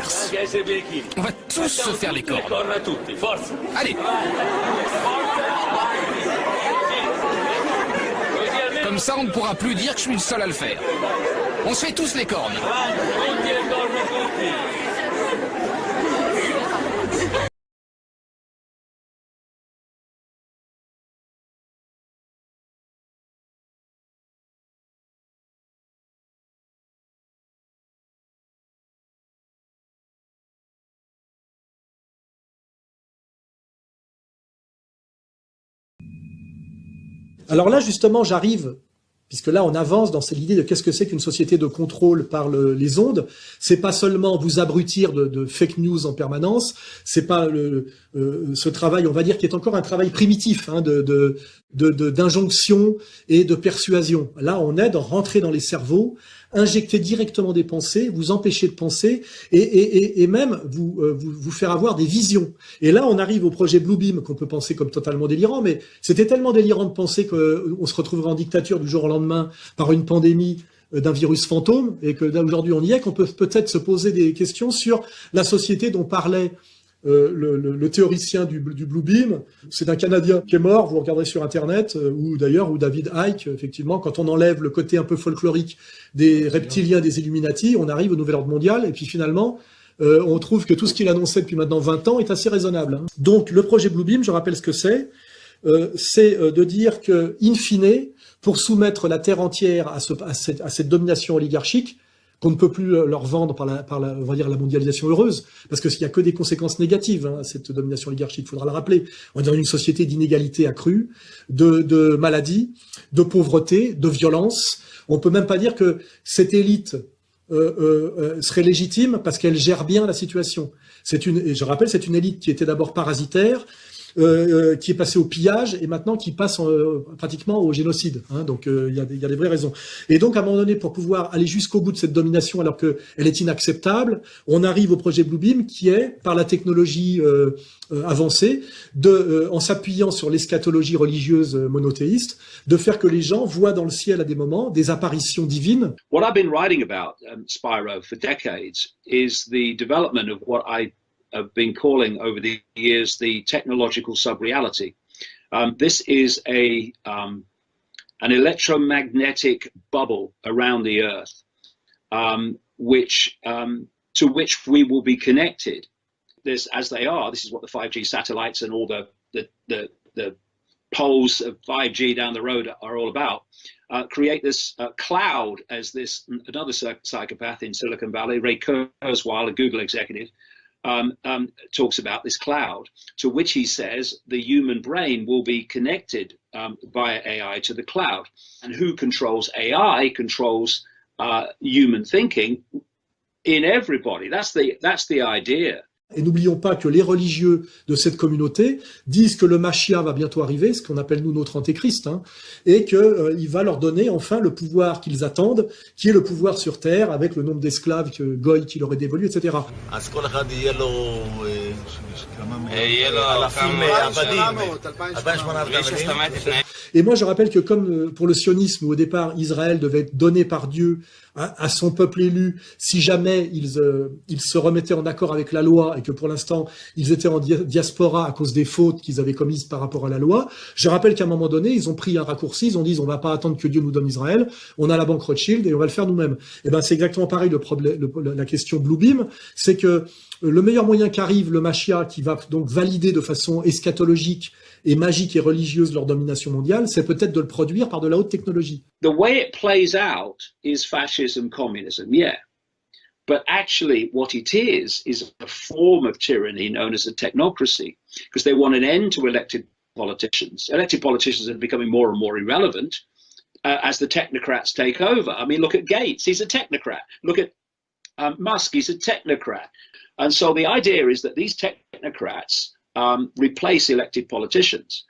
S14: l'inverse. On va tous se faire les cornes. Allez. Comme ça, on ne pourra plus dire que je suis le seul à le faire. On se fait tous les cornes.
S5: Alors là, justement, j'arrive, puisque là, on avance dans l'idée de qu'est-ce que c'est qu'une société de contrôle par les ondes. C'est pas seulement vous abrutir de fake news en permanence. C'est pas ce travail, on va dire, qui est encore un travail primitif, hein, d'injonction et de persuasion. Là, on est rentrer dans les cerveaux, injecter directement des pensées, vous empêcher de penser et même vous faire avoir des visions. Et là, on arrive au projet Bluebeam qu'on peut penser comme totalement délirant, mais c'était tellement délirant de penser qu'on se retrouverait en dictature du jour au lendemain par une pandémie d'un virus fantôme et que d'aujourd'hui on y est, qu'on peut peut-être se poser des questions sur la société dont parlait le théoricien du Bluebeam. C'est un Canadien qui est mort, vous regarderez sur Internet, ou David Icke, effectivement, quand on enlève le côté un peu folklorique des reptiliens, des Illuminati, on arrive au nouvel ordre mondial, et puis finalement, on trouve que tout ce qu'il annonçait depuis maintenant 20 ans est assez raisonnable. Hein. Donc le projet Bluebeam, je rappelle ce que c'est de dire que, in fine, pour soumettre la Terre entière à cette domination oligarchique, qu'on ne peut plus leur vendre par on va dire, la mondialisation heureuse, parce qu'il n'y a que des conséquences négatives, hein, à cette domination oligarchique, il faudra le rappeler. On est dans une société d'inégalité accrue, de maladies, de pauvreté, de violence. On peut même pas dire que cette élite serait légitime parce qu'elle gère bien la situation. Et je rappelle, c'est une élite qui était d'abord parasitaire, qui est passé au pillage et maintenant qui passe pratiquement au génocide. Hein, donc il y a des vraies raisons. Et donc à un moment donné, pour pouvoir aller jusqu'au bout de cette domination alors qu'elle est inacceptable, on arrive au projet Bluebeam qui est, par la technologie avancée, en s'appuyant sur l'eschatologie religieuse monothéiste, de faire que les gens voient dans le ciel à des moments des apparitions divines.
S15: What I've been writing about, Spyro, for decades is the development of what I have been calling over the years the technological sub-reality. This is an electromagnetic bubble around the Earth, to which we will be connected. This is what the 5G satellites and all the poles of 5G down the road are all about. Create this cloud, as another psychopath in Silicon Valley, Ray Kurzweil, a Google executive, talks about this cloud, to which he says the human brain will be connected via AI to the cloud. And who controls AI controls human thinking in everybody. That's the idea.
S5: Et n'oublions pas que les religieux de cette communauté disent que le Mashiach va bientôt arriver, ce qu'on appelle nous notre antéchrist, hein, et qu'il va leur donner enfin le pouvoir qu'ils attendent, qui est le pouvoir sur terre, avec le nombre d'esclaves que Goy qui leur est dévolu, etc. Et moi je rappelle que comme pour le sionisme, où au départ Israël devait être donné par Dieu à son peuple élu, si jamais ils se remettaient en accord avec la loi et que pour l'instant ils étaient en diaspora à cause des fautes qu'ils avaient commises par rapport à la loi, je rappelle qu'à un moment donné ils ont pris un raccourci, ils ont dit on va pas attendre que Dieu nous donne Israël, on a la banque Rothschild et on va le faire nous-mêmes. Et ben c'est exactement pareil la question Bluebeam, c'est que le meilleur moyen qu'arrive le Mashiach, qui va donc valider de façon eschatologique et magique et religieuse leur domination mondiale, c'est peut-être de le produire par de la haute technologie.
S15: The way it plays out is fascism, communism, yeah. But actually what it is a form of tyranny known as a technocracy, because they want an end to elected politicians. Elected politicians are becoming more and more irrelevant as the technocrats take over. I mean, look at Gates, he's a technocrat. Look at Musk, he's a technocrat. And so the idea is that these technocrats replace elected politicians,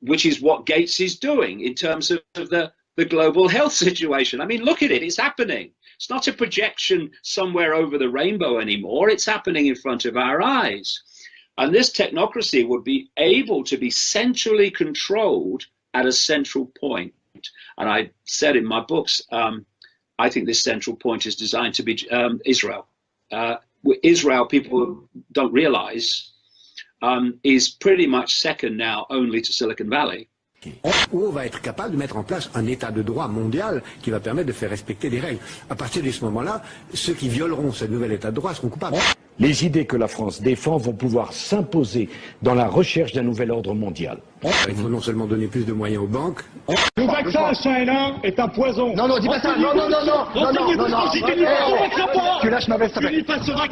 S15: which is what Gates is doing in terms of the global health situation. I mean, look at it, it's happening. It's not a projection somewhere over the rainbow anymore, it's happening in front of our eyes. And this technocracy would be able to be centrally controlled at a central point. And I said in my books, I think this central point is designed to be Israel. Israel, people don't realize, is pretty much second now only to Silicon Valley.
S10: Où on va être capable de mettre en place un état de droit mondial qui va permettre de faire respecter des règles. À partir de ce moment-là, ceux qui violeront ce nouvel état de droit seront coupables.
S9: Les idées que la France défend vont pouvoir s'imposer dans la recherche d'un nouvel ordre mondial.
S10: Il faut non seulement donner plus de moyens aux banques.
S12: Le vaccin H1N1 est un poison. Non, non, dis pas ça. Non, non, non, non, non, non, non, non. Tu lâches ma veste, s'il te plaît.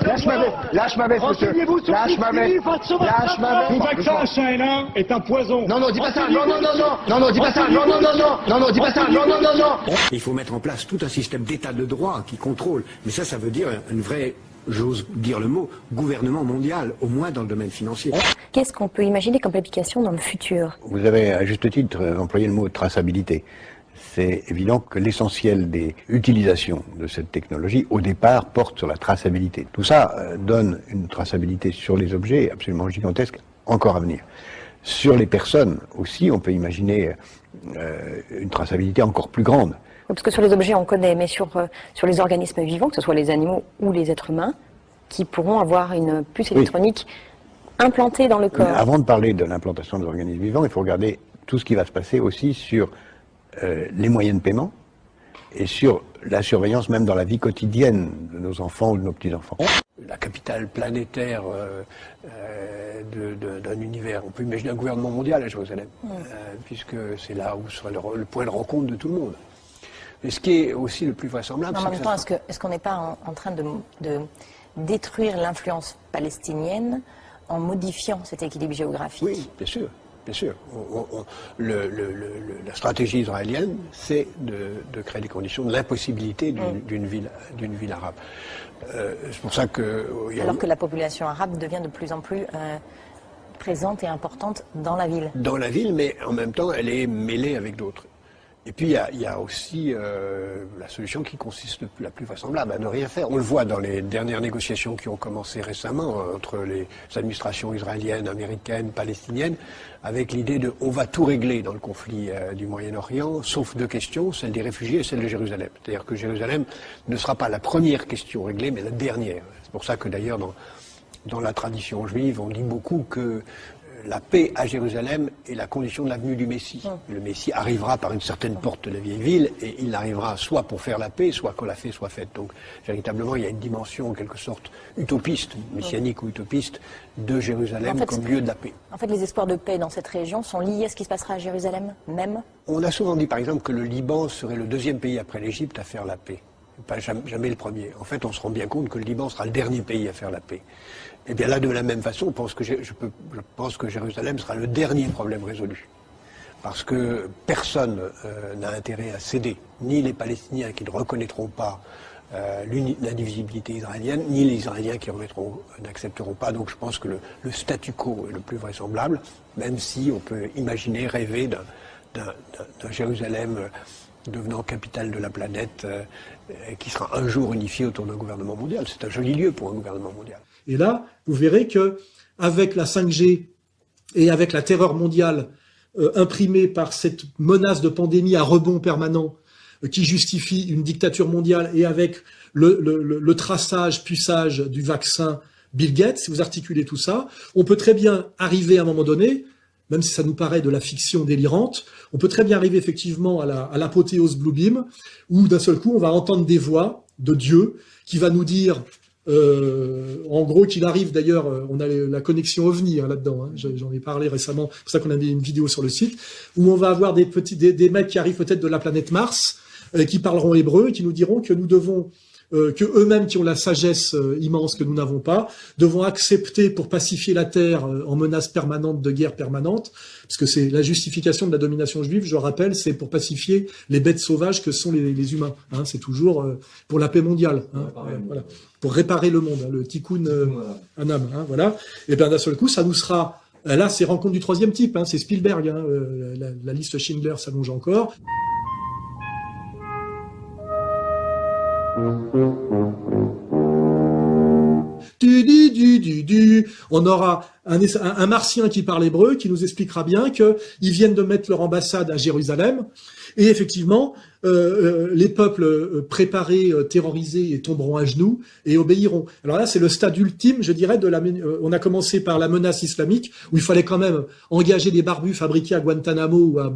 S12: Lâche ma veste, lâche ma veste, monsieur. Lâche ma veste, lâche ma veste. Le vaccin H1N1 est un poison. Non, non, dis pas ça. Non, non, non, non, non, non, dis pas ça. Non, non, non, non, non, non, dis pas ça. Non, non, non, non.
S10: Il faut mettre en place tout un système d'état de droit qui contrôle. Mais ça veut dire une vraie, j'ose dire le mot, gouvernement mondial, au moins dans le domaine financier.
S13: Qu'est-ce qu'on peut imaginer comme application dans le futur?
S16: Vous avez à juste titre employé le mot traçabilité. C'est évident que l'essentiel des utilisations de cette technologie, au départ, porte sur la traçabilité. Tout ça donne une traçabilité sur les objets absolument gigantesque, encore à venir. Sur les personnes aussi, on peut imaginer une traçabilité encore plus grande.
S13: Parce que sur les objets, on connaît, mais sur les organismes vivants, que ce soit les animaux ou les êtres humains, qui pourront avoir une puce électronique implantée dans le corps.
S16: Mais avant de parler de l'implantation des organismes vivants, il faut regarder tout ce qui va se passer aussi sur les moyens de paiement et sur la surveillance même dans la vie quotidienne de nos enfants ou de nos petits-enfants.
S10: La capitale planétaire d'un univers. On peut imaginer un gouvernement mondial à Jérusalem, puisque c'est là où serait le point de rencontre de tout le monde. Mais ce qui est aussi le plus vraisemblable,
S13: c'est en même temps, est-ce qu'on n'est pas en train de détruire l'influence palestinienne en modifiant cet équilibre géographique?
S10: Oui, bien sûr. Bien sûr. La stratégie israélienne, c'est de créer des conditions de l'impossibilité d'une ville arabe. C'est pour ça que...
S13: Alors que la population arabe devient de plus en plus présente et importante dans la ville.
S10: Dans la ville, mais en même temps, elle est mêlée avec d'autres. Et puis, il y a aussi la solution qui consiste la plus vraisemblable à ne rien faire. On le voit dans les dernières négociations qui ont commencé récemment entre les administrations israéliennes, américaines, palestiniennes, avec l'idée de on va tout régler dans le conflit du Moyen-Orient, sauf deux questions, celle des réfugiés et celle de Jérusalem. C'est-à-dire que Jérusalem ne sera pas la première question réglée, mais la dernière. C'est pour ça que d'ailleurs, dans la tradition juive, on dit beaucoup que la paix à Jérusalem est la condition de la venue du Messie. Le Messie arrivera par une certaine porte de la vieille ville et il arrivera soit pour faire la paix, soit quand la paix soit faite. Donc véritablement il y a une dimension en quelque sorte utopiste, messianique ou utopiste, de Jérusalem comme lieu de la paix.
S13: En fait les espoirs de paix dans cette région sont liés à ce qui se passera à Jérusalem même?
S10: On a souvent dit par exemple que le Liban serait le deuxième pays après l'Égypte à faire la paix. Pas jamais le premier. En fait on se rend bien compte que le Liban sera le dernier pays à faire la paix. Et bien là, de la même façon, je pense que Jérusalem sera le dernier problème résolu. Parce que personne n'a intérêt à céder, ni les Palestiniens qui ne reconnaîtront pas l'indivisibilité israélienne, ni les Israéliens qui n'accepteront pas. Donc je pense que le statu quo est le plus vraisemblable, même si on peut imaginer, rêver d'un Jérusalem devenant capitale de la planète, qui sera un jour unifié autour d'un gouvernement mondial. C'est un joli lieu pour un gouvernement mondial.
S5: Et là, vous verrez que avec la 5G et avec la terreur mondiale imprimée par cette menace de pandémie à rebond permanent qui justifie une dictature mondiale et avec le traçage, puçage du vaccin Bill Gates, si vous articulez tout ça, on peut très bien arriver à un moment donné, même si ça nous paraît de la fiction délirante, on peut très bien arriver effectivement à l'apothéose Blue Beam, où d'un seul coup on va entendre des voix de Dieu qui va nous dire... en gros, qu'il arrive d'ailleurs, on a la connexion OVNI là-dedans, j'en ai parlé récemment, c'est pour ça qu'on a mis une vidéo sur le site, où on va avoir des mecs qui arrivent peut-être de la planète Mars, qui parleront hébreu et qui nous diront que nous devons, que eux-mêmes qui ont la sagesse immense que nous n'avons pas, devons accepter pour pacifier la Terre en menace permanente de guerre permanente, parce que c'est la justification de la domination juive, je le rappelle, c'est pour pacifier les bêtes sauvages que sont les humains. C'est toujours pour la paix mondiale. Voilà. Pour réparer le monde, le tikkun anam, voilà. Et bien d'un seul coup, ça nous sera... Là, c'est rencontre du troisième type, c'est Spielberg, la liste Schindler s'allonge encore. On aura un martien qui parle hébreu, qui nous expliquera bien qu'ils viennent de mettre leur ambassade à Jérusalem, Et effectivement, les peuples préparés, terrorisés, et tomberont à genoux et obéiront. Alors là, c'est le stade ultime, je dirais, on a commencé par la menace islamique, où il fallait quand même engager des barbus fabriqués à Guantanamo ou à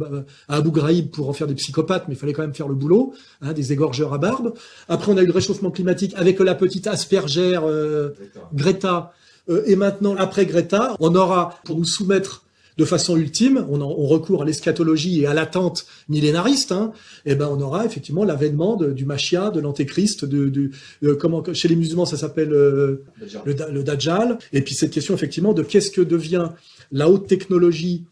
S5: Abu Ghraib pour en faire des psychopathes, mais il fallait quand même faire le boulot, des égorgeurs à barbe. Après, on a eu le réchauffement climatique avec la petite aspergère Greta. Et maintenant, après Greta, on aura, pour nous soumettre de façon ultime, on recourt à l'eschatologie et à l'attente millénariste, et ben on aura effectivement l'avènement du Machia, de l'Antéchrist, comment chez les musulmans ça s'appelle le Dajjal, et puis cette question effectivement de qu'est-ce que devient la haute technologie,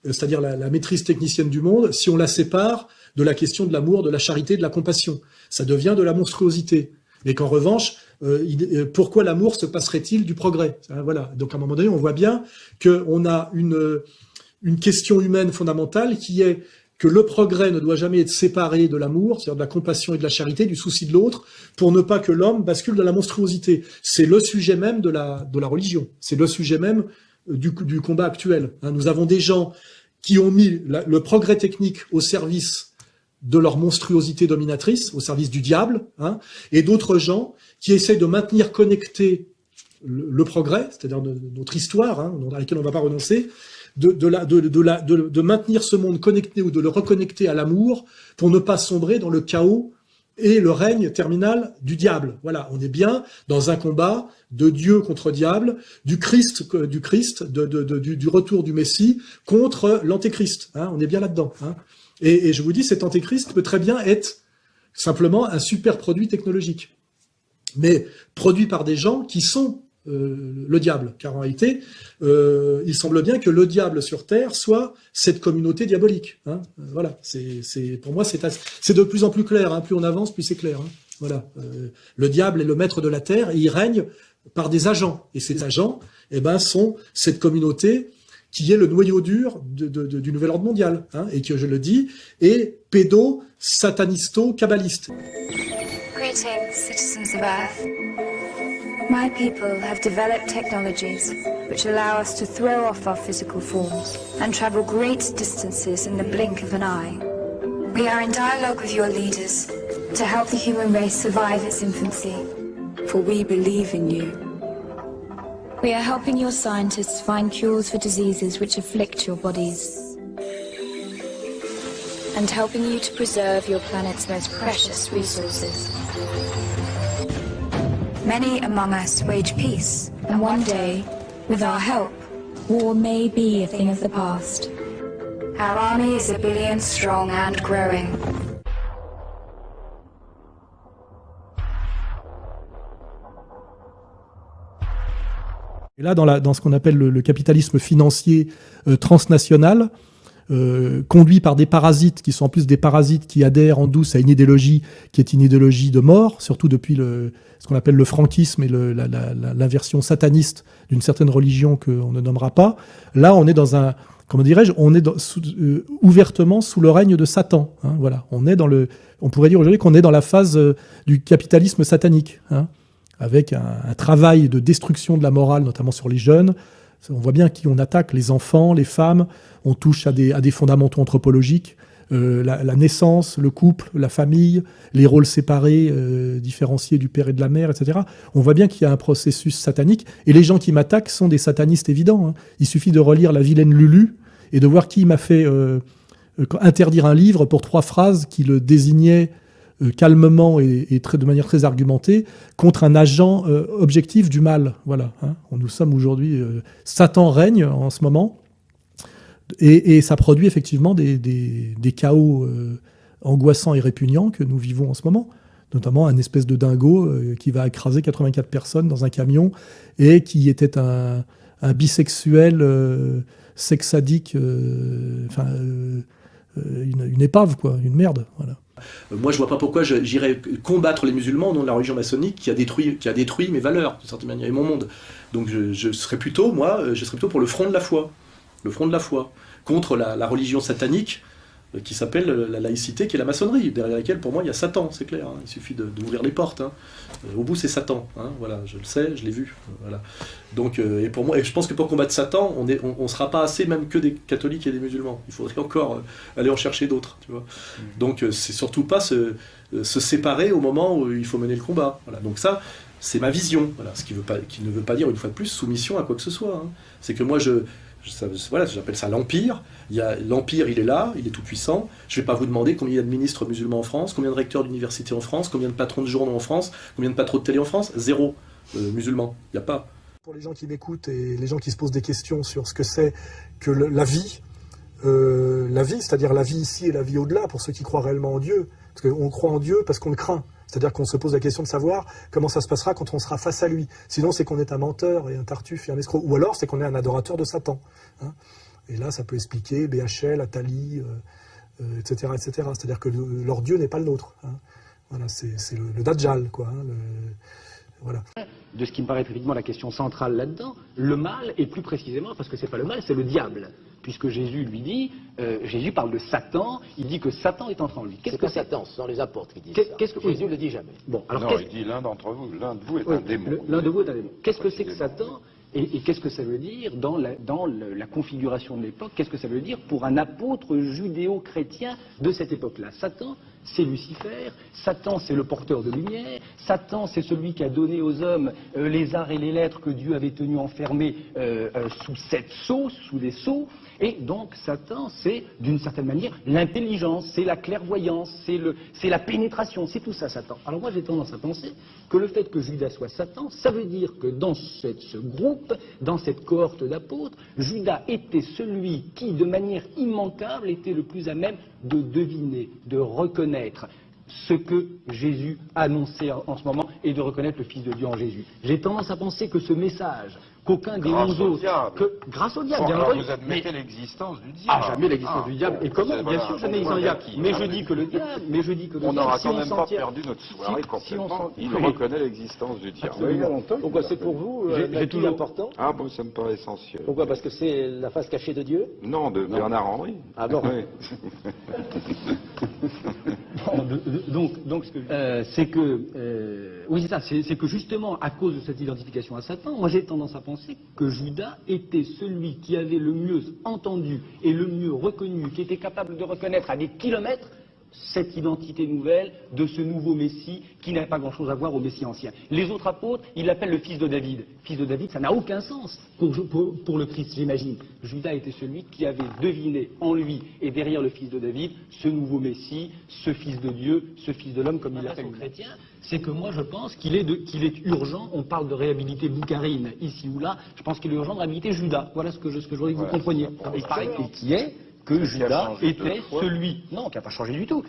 S5: c'est-à-dire la maîtrise technicienne du monde, si on la sépare de la question de l'amour, de la charité, de la compassion. Ça devient de la monstruosité. Mais qu'en revanche, pourquoi l'amour se passerait-il du progrès? Voilà. Donc à un moment donné, on voit bien qu'on a une question humaine fondamentale qui est que le progrès ne doit jamais être séparé de l'amour, c'est-à-dire de la compassion et de la charité, du souci de l'autre, pour ne pas que l'homme bascule dans la monstruosité. C'est le sujet même de la religion. C'est le sujet même du combat actuel. Nous avons des gens qui ont mis le progrès technique au service de leur monstruosité dominatrice, au service du diable, et d'autres gens qui essaient de maintenir connecté le progrès, c'est-à-dire notre histoire, dans laquelle on ne va pas renoncer, de maintenir ce monde connecté ou de le reconnecter à l'amour pour ne pas sombrer dans le chaos et le règne terminal du diable. Voilà, on est bien dans un combat de Dieu contre diable, du retour du Messie contre l'Antéchrist. On est bien là-dedans. Et je vous dis, cet antéchrist peut très bien être simplement un super produit technologique, mais produit par des gens qui sont le diable. Car en réalité, il semble bien que le diable sur Terre soit cette communauté diabolique. Voilà, pour moi, c'est de plus en plus clair. Plus on avance, plus c'est clair. Voilà, le diable est le maître de la Terre et il règne par des agents. Et ces agents, sont cette communauté qui est le noyau dur du nouvel ordre mondial, et que, je le dis, est pédo-satanisto-kabbaliste.
S17: Greetings, citizens of Earth. My people have developed technologies which allow us to throw off our physical forms and travel great distances in the blink of an eye. We are in dialogue with your leaders to help the human race survive its infancy, for we believe in you. We are helping your scientists find cures for diseases which afflict your bodies, and helping you to preserve your planet's most precious resources. Many among us wage peace, and one day, with our help, war may be a thing of the past. Our army is 1 billion strong and growing.
S5: Et là, dans ce qu'on appelle le capitalisme financier transnational, conduit par des parasites, qui sont en plus des parasites qui adhèrent en douce à une idéologie qui est une idéologie de mort, surtout depuis ce qu'on appelle le franquisme et l'inversion sataniste d'une certaine religion qu'on ne nommera pas. Là, on est dans un, comment dirais-je, on est ouvertement sous le règne de Satan. Voilà, on pourrait dire aujourd'hui qu'on est dans la phase du capitalisme satanique. Avec un travail de destruction de la morale, notamment sur les jeunes. On voit bien qu'on attaque les enfants, les femmes, on touche à des fondamentaux anthropologiques, la naissance, le couple, la famille, les rôles séparés, différenciés du père et de la mère, etc. On voit bien qu'il y a un processus satanique, et les gens qui m'attaquent sont des satanistes évidents. Il suffit de relire La vilaine Lulu et de voir qui m'a fait interdire un livre pour 3 phrases qui le désignaient calmement et de manière très argumentée contre un agent objectif du mal. Voilà. Nous sommes aujourd'hui... Satan règne en ce moment et ça produit effectivement des chaos angoissants et répugnants que nous vivons en ce moment. Notamment un espèce de dingo qui va écraser 84 personnes dans un camion et qui était un bisexuel sexadique, une épave, quoi, une merde. Voilà. Moi, je vois pas pourquoi j'irais combattre les musulmans au nom de la religion maçonnique qui a détruit mes valeurs, d'une certaine manière, et mon monde. Donc je serais plutôt pour le front de la foi. Le front de la foi. Contre la religion satanique qui s'appelle la laïcité, qui est la maçonnerie, derrière laquelle, pour moi, il y a Satan, c'est clair. Hein. Il suffit d'ouvrir les portes. Hein. Au bout, c'est Satan. Hein. Voilà, je le sais, je l'ai vu. Voilà. Donc, et pour moi, et je pense que pour combattre Satan, on sera pas assez même que des catholiques et des musulmans. Il faudrait encore aller en chercher d'autres. Tu vois. Donc, c'est surtout pas se séparer au moment où il faut mener le combat. Voilà. Donc ça, c'est ma vision. Voilà. Ce qui ne veut pas dire, une fois de plus, soumission à quoi que ce soit. Hein. C'est que moi, voilà, j'appelle ça l'Empire. L'Empire, il est là, il est tout puissant. Je ne vais pas vous demander combien il y a de ministres musulmans en France, combien de recteurs d'université en France, combien de patrons de journaux en France, combien de patrons de télé en France. 0 musulmans. Il n'y a pas.
S7: Pour les gens qui m'écoutent et les gens qui se posent des questions sur ce que c'est que la vie, c'est-à-dire la vie ici et la vie au-delà, pour ceux qui croient réellement en Dieu. Parce qu'on croit en Dieu parce qu'on le craint. C'est-à-dire qu'on se pose la question de savoir comment ça se passera quand on sera face à lui. Sinon, c'est qu'on est un menteur et un tartuffe et un escroc. Ou alors, c'est qu'on est un adorateur de Satan. Hein. Et là, ça peut expliquer BHL, Attali, etc., etc. C'est-à-dire que leur Dieu n'est pas le nôtre. Hein. Voilà, c'est le Dajjal, quoi. Hein, voilà.
S19: De ce qui me paraît effectivement la question centrale là-dedans, le mal, et plus précisément, parce que c'est pas le mal, c'est le diable. Puisque Jésus lui dit, Jésus parle de Satan, il dit que Satan est entré en lui. Qu'est-ce que Satan? Ce sont les apôtres qui disent ça. Qu'est-ce que Jésus ne le dit jamais. Bon, alors
S22: non, il dit l'un d'entre vous, l'un de vous est un démon.
S19: L'un de vous est un démon. Qu'est-ce que c'est que Satan? Et qu'est-ce que ça veut dire dans la configuration de l'époque? Qu'est-ce que ça veut dire pour un apôtre judéo-chrétien de cette époque-là? Satan, c'est Lucifer, Satan, c'est le porteur de lumière, Satan, c'est celui qui a donné aux hommes les arts et les lettres que Dieu avait tenus enfermés sous 7 sceaux, sous des sceaux. Et donc Satan, c'est d'une certaine manière l'intelligence, c'est la clairvoyance, c'est la pénétration, c'est tout ça Satan. Alors moi j'ai tendance à penser que le fait que Judas soit Satan, ça veut dire que dans ce groupe, dans cette cohorte d'apôtres, Judas était celui qui, de manière immanquable, était le plus à même de deviner, de reconnaître ce que Jésus annonçait en ce moment et de reconnaître le Fils de Dieu en Jésus. J'ai tendance à penser que ce message, qu'aucun des 11 autres... Grâce au diable,
S22: bon,
S19: bien
S22: alors
S19: entendu.
S22: vous admettez l'existence du diable.
S19: Ah, jamais l'existence du diable. Et comment? Bien sûr, jamais l'existence du diable. Mais je dis que le diable... Mais je dis que le
S22: on
S19: diable,
S22: n'aura
S19: si
S22: quand
S19: on
S22: même
S19: s'en
S22: pas
S19: tient-
S22: perdu notre soirée complètement. Il
S19: Oui.
S22: reconnaît l'existence du diable.
S19: Absolument.
S12: Pourquoi c'est pour vous
S19: J'ai toujours
S12: important?
S22: Ah bon, ça me paraît essentiel.
S12: Pourquoi? Parce que c'est la face cachée de Dieu?
S22: Non, de Bernard-Henri.
S12: Ah bon?
S22: Oui.
S19: Donc, c'est que, oui, c'est ça, c'est que justement, à cause de cette identification à Satan, moi j'ai tendance à penser que Judas était celui qui avait le mieux entendu et le mieux reconnu, qui était capable de reconnaître à des kilomètres cette identité nouvelle de ce nouveau Messie qui n'a pas grand-chose à voir au Messie ancien. Les autres apôtres, ils l'appellent le fils de David. Fils de David, ça n'a aucun sens pour le Christ, j'imagine. Judas était celui qui avait deviné en lui et derrière le fils de David ce nouveau Messie, ce fils de Dieu, ce fils de l'homme comme il l'appelle aux chrétiens. C'est que moi je pense qu'il est urgent, on parle de réhabiliter Boukarine ici ou là, je pense qu'il est urgent de réhabiliter Judas. Voilà ce que je voudrais que vous compreniez. Et qui est que Judas était celui, non, qui n'a pas changé du tout,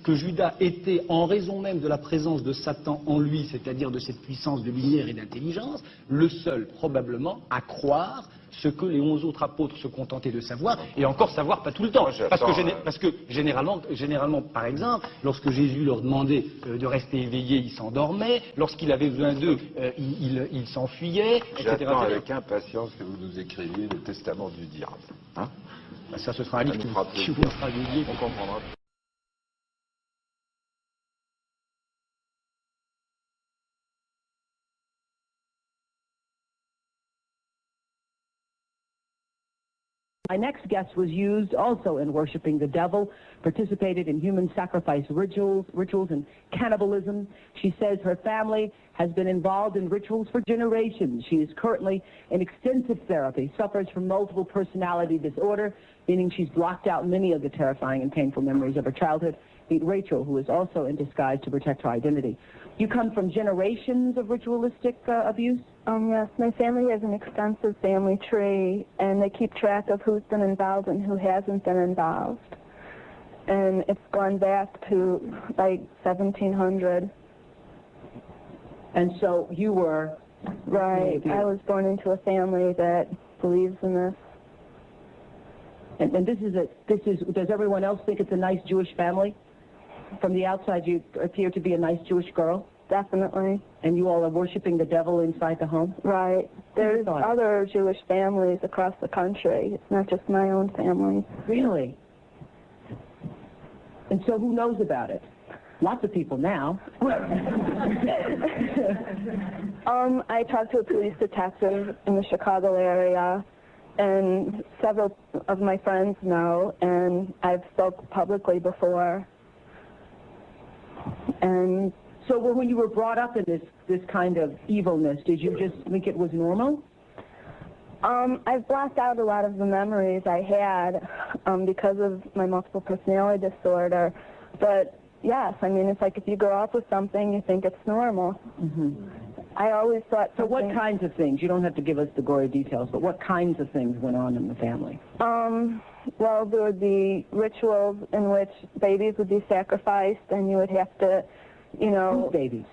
S19: que Judas était, en raison même de la présence de Satan en lui, c'est-à-dire de cette puissance de lumière et d'intelligence, le seul probablement à croire ce que les 11 autres apôtres se contentaient de savoir, et encore savoir pas tout le temps. Parce que généralement, par exemple, lorsque Jésus leur demandait de rester éveillés, ils s'endormaient, lorsqu'il avait besoin d'eux, ils s'enfuyaient, etc.
S22: J'attends avec impatience que vous nous écriviez le testament du diable. Hein?
S19: Ça, ce sera un livre qui vous sera dédié.
S22: On comprendra.
S23: My next guest was used also in worshiping the devil, participated in human sacrifice rituals and cannibalism. She says her family has been involved in rituals for generations. She is currently in extensive therapy, suffers from multiple personality disorder, meaning she's blocked out many of the terrifying and painful memories of her childhood. Meet Rachel, who is also in disguise to protect her identity. You come from generations of ritualistic abuse?
S24: Yes, my family has an extensive family tree, and they keep track of who's been involved and who hasn't been involved. And it's gone back to, like, 1700.
S23: And so you were...
S24: Right. I was born into a family that believes in this.
S23: And does everyone else think it's a nice Jewish family? From the outside, you appear to be a nice Jewish girl?
S24: Definitely.
S23: And you all are worshiping the devil inside the home?
S24: Right. There's other Jewish families across the country. It's not just my own family.
S23: Really? And so who knows about it? Lots of people now.
S24: I talked to a police detective in the Chicago area, and several of my friends know, and I've spoke publicly before. And
S23: so when you were brought up in this kind of evilness, did you just think it was normal?
S24: I've blocked out a lot of the memories I had because of my multiple personality disorder. But yes, I mean, it's like if you grow up with something, you think it's normal.
S23: Mm-hmm.
S24: I always thought
S23: So what kinds of things? You don't have to give us the gory details, but what kinds of things went on in the family?
S24: Well, there would be rituals in which babies would be sacrificed, and you would have to, you know...
S23: Whose babies?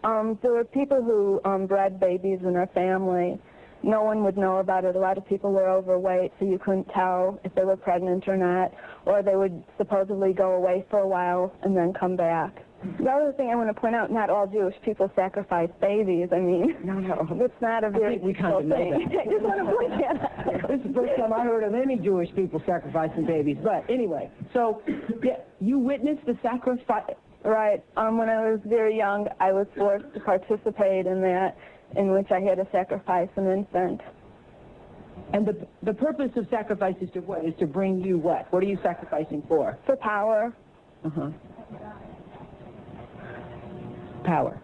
S24: There were people who bred babies in our family. No one would know about it. A lot of people were overweight, so you couldn't tell if they were pregnant or not, or they would supposedly go away for a while and then come back. The other thing I want to point out, not all Jewish people sacrifice babies. I mean,
S23: no,
S24: it's not a very
S23: I think we kind of know that.
S24: I just want to point that out.
S23: This is the first time I heard of any Jewish people sacrificing babies. But anyway, so yeah, you witnessed the sacrifice.
S24: Right. When I was very young, I was forced to participate in that, in which I had to sacrifice an infant.
S23: And the purpose of sacrifice is to what? Is to bring you what? What are you sacrificing for?
S24: For power.
S23: Uh-huh. Power.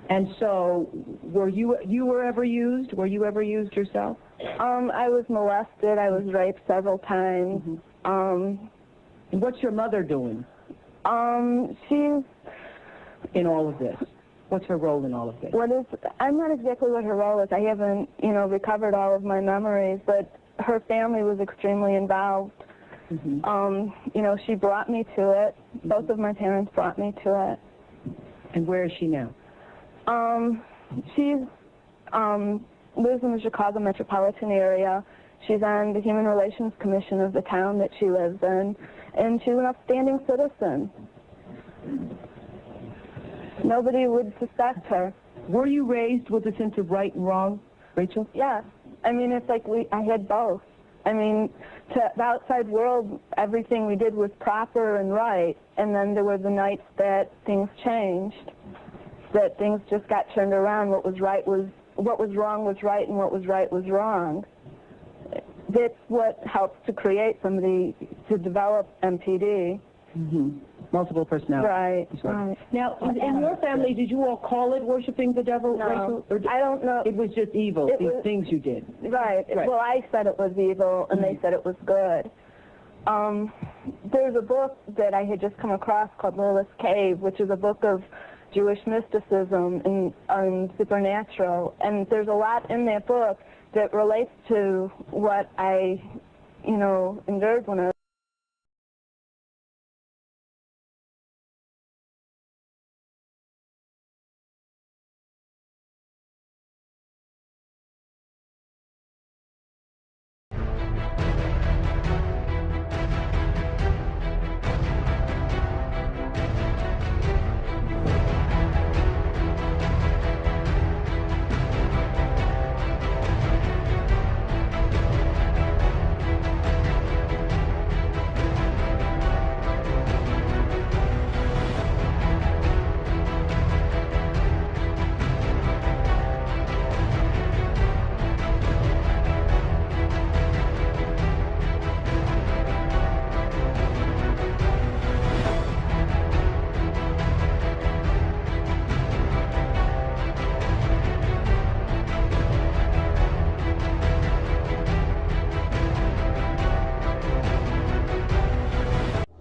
S23: And so, were you ever used? Were you ever used yourself?
S24: I was molested. I was raped several times.
S23: Mm-hmm. And what's your mother doing?
S24: She's
S23: in all of this. What's her role in all of this?
S24: I'm not exactly what her role is. I haven't, recovered all of my memories, but her family was extremely involved.
S23: Mm-hmm.
S24: She brought me to it. Both of my parents brought me to it.
S23: And where is she now?
S24: She lives in the Chicago metropolitan area. She's on the Human Relations Commission of the town that she lives in, and she's an upstanding citizen. Nobody would suspect her.
S23: Were you raised with a sense of right and wrong, Rachel?
S24: Yes. I mean, it's like I had both. I mean, to the outside world, everything we did was proper and right, and then there were the nights that things changed, that things just got turned around. What was wrong was right, and what was right was wrong. That's what helps to create somebody to develop MPD.
S23: Mm-hmm. Multiple personality.
S24: Right.
S23: Now, in your family, did you all call it worshiping the devil?
S24: No.
S23: Rachel?
S24: I don't know.
S23: It was just evil, these things you did.
S24: Right. Well, I said it was evil, and they said it was good. There's a book that I had just come across called Lilith's Cave, which is a book of Jewish mysticism and supernatural, and there's a lot in that book that relates to what I, endured when I was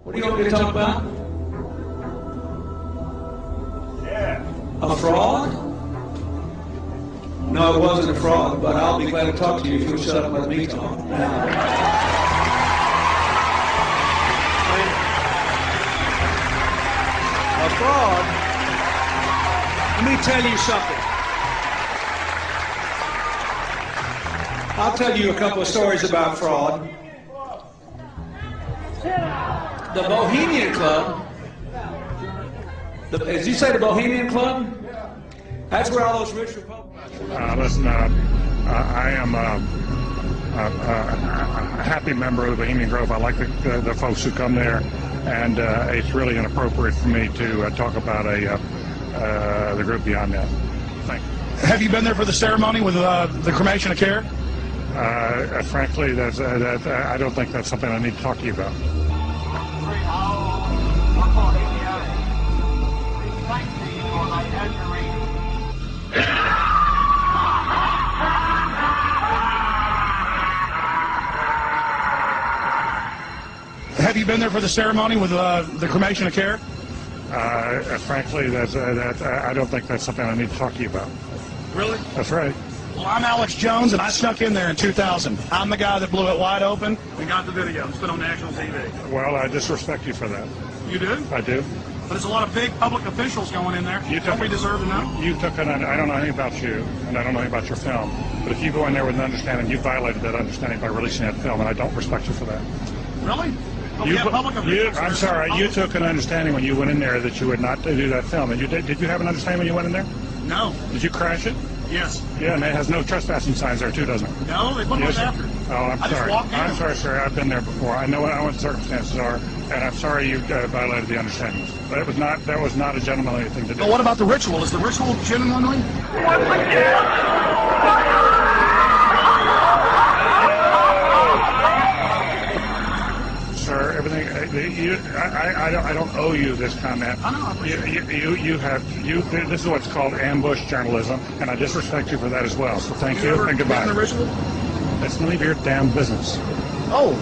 S1: What do you want me to talk about?
S12: Yeah.
S1: A fraud? No, it wasn't a fraud, but I'll be glad to talk to you if you'll shut up and let me talk. A fraud? Let me tell you something. I'll tell you a couple of stories about fraud. The Bohemian Club, as you say, the Bohemian Club, that's where all those rich Republicans...
S12: Listen, I am
S4: a happy member of the Bohemian Grove. I like the folks who come there, and it's really inappropriate for me to talk about the group beyond that. Thank you.
S1: Have you been there for the ceremony with the cremation of care?
S4: Frankly, I don't think that's something I need to talk to you about.
S1: Have you been there for the ceremony with the cremation of care?
S4: Frankly, I don't think that's something I need to talk to you about.
S1: Really?
S4: That's right.
S1: Well, I'm Alex Jones, and I snuck in there in 2000. I'm the guy that blew it wide open and got the video. It's been on national TV.
S4: Well, I disrespect you for that.
S1: You do?
S4: I do.
S1: But there's a lot of big public officials going in there. Don't we deserve to know?
S4: I don't know anything about you, and I don't know anything about your film. But if you go in there with an understanding, you violated that understanding by releasing that film, and I don't respect you for that.
S1: Really?
S4: I'm sorry. You took an understanding when you went in there that you would not do that film. And did you have an understanding when you went in there?
S1: No.
S4: Did you crash it?
S1: Yes.
S4: Yeah, and it has no trespassing signs there too, doesn't it?
S1: No, they put those after.
S4: Oh, I'm sorry. I'm sorry, sir. I've been there before. I know what the circumstances are, and I'm sorry you violated the understandings. But that was not a gentlemanly thing to do.
S1: Well, what about the ritual? Is the ritual gentlemanly?
S4: Sir, everything. I don't owe you this comment. This is what's called ambush journalism, and I disrespect you for that as well. So thank you and goodbye.
S1: The ritual?
S4: That's none of your damn business.
S1: Oh.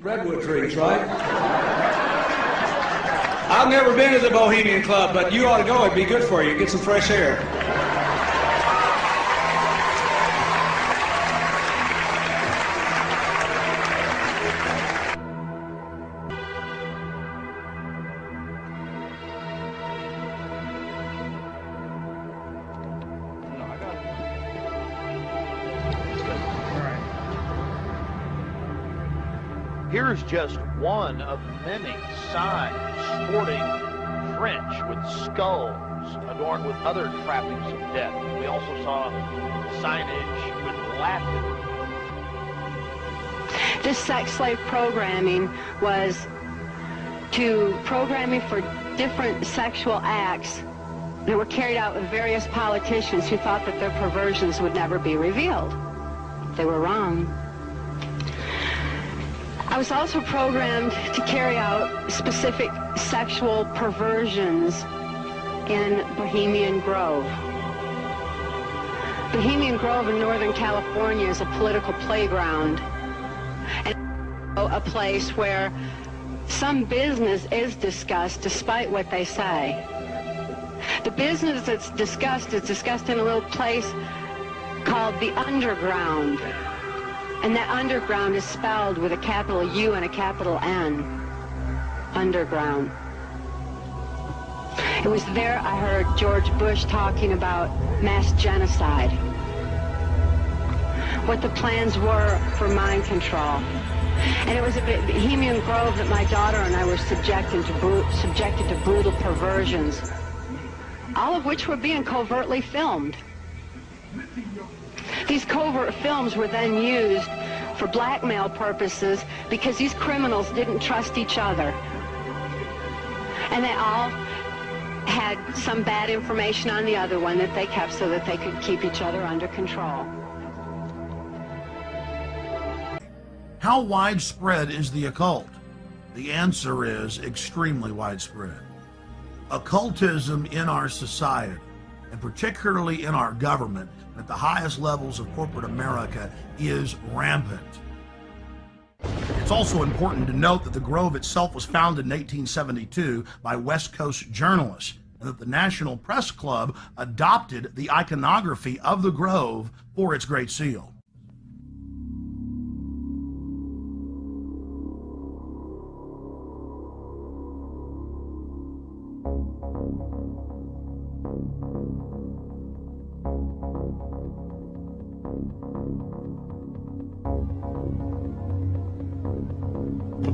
S18: Redwood trees, right? I've never been to the Bohemian Club, but you ought to go. It'd be good for you. Get some fresh air.
S20: Here's just one of many signs sporting French with skulls adorned with other trappings of death. We also saw signage with Latin.
S21: This sex slave programming was to programming for different sexual acts that were carried out with various politicians who thought that their perversions would never be revealed. They were wrong. I was also programmed to carry out specific sexual perversions in Bohemian Grove. Bohemian Grove in Northern California is a political playground and a place where some business is discussed despite what they say. The business that's discussed is discussed in a little place called the Underground. And that underground is spelled with a capital U and a capital N. Underground. It was there I heard George Bush talking about mass genocide. What the plans were for mind control. And it was a Bohemian Grove that my daughter and I were subjected to brutal perversions, all of which were being covertly filmed. These covert films were then used for blackmail purposes because these criminals didn't trust each other. And they all had some bad information on the other one that they kept so that they could keep each other under control.
S25: How widespread is the occult? The answer is extremely widespread. Occultism in our society, and particularly in our government, at the highest levels of corporate America, is rampant. It's also important to note that the Grove itself was founded in 1872 by West Coast journalists, and that the National Press Club adopted the iconography of the Grove for its Great Seal.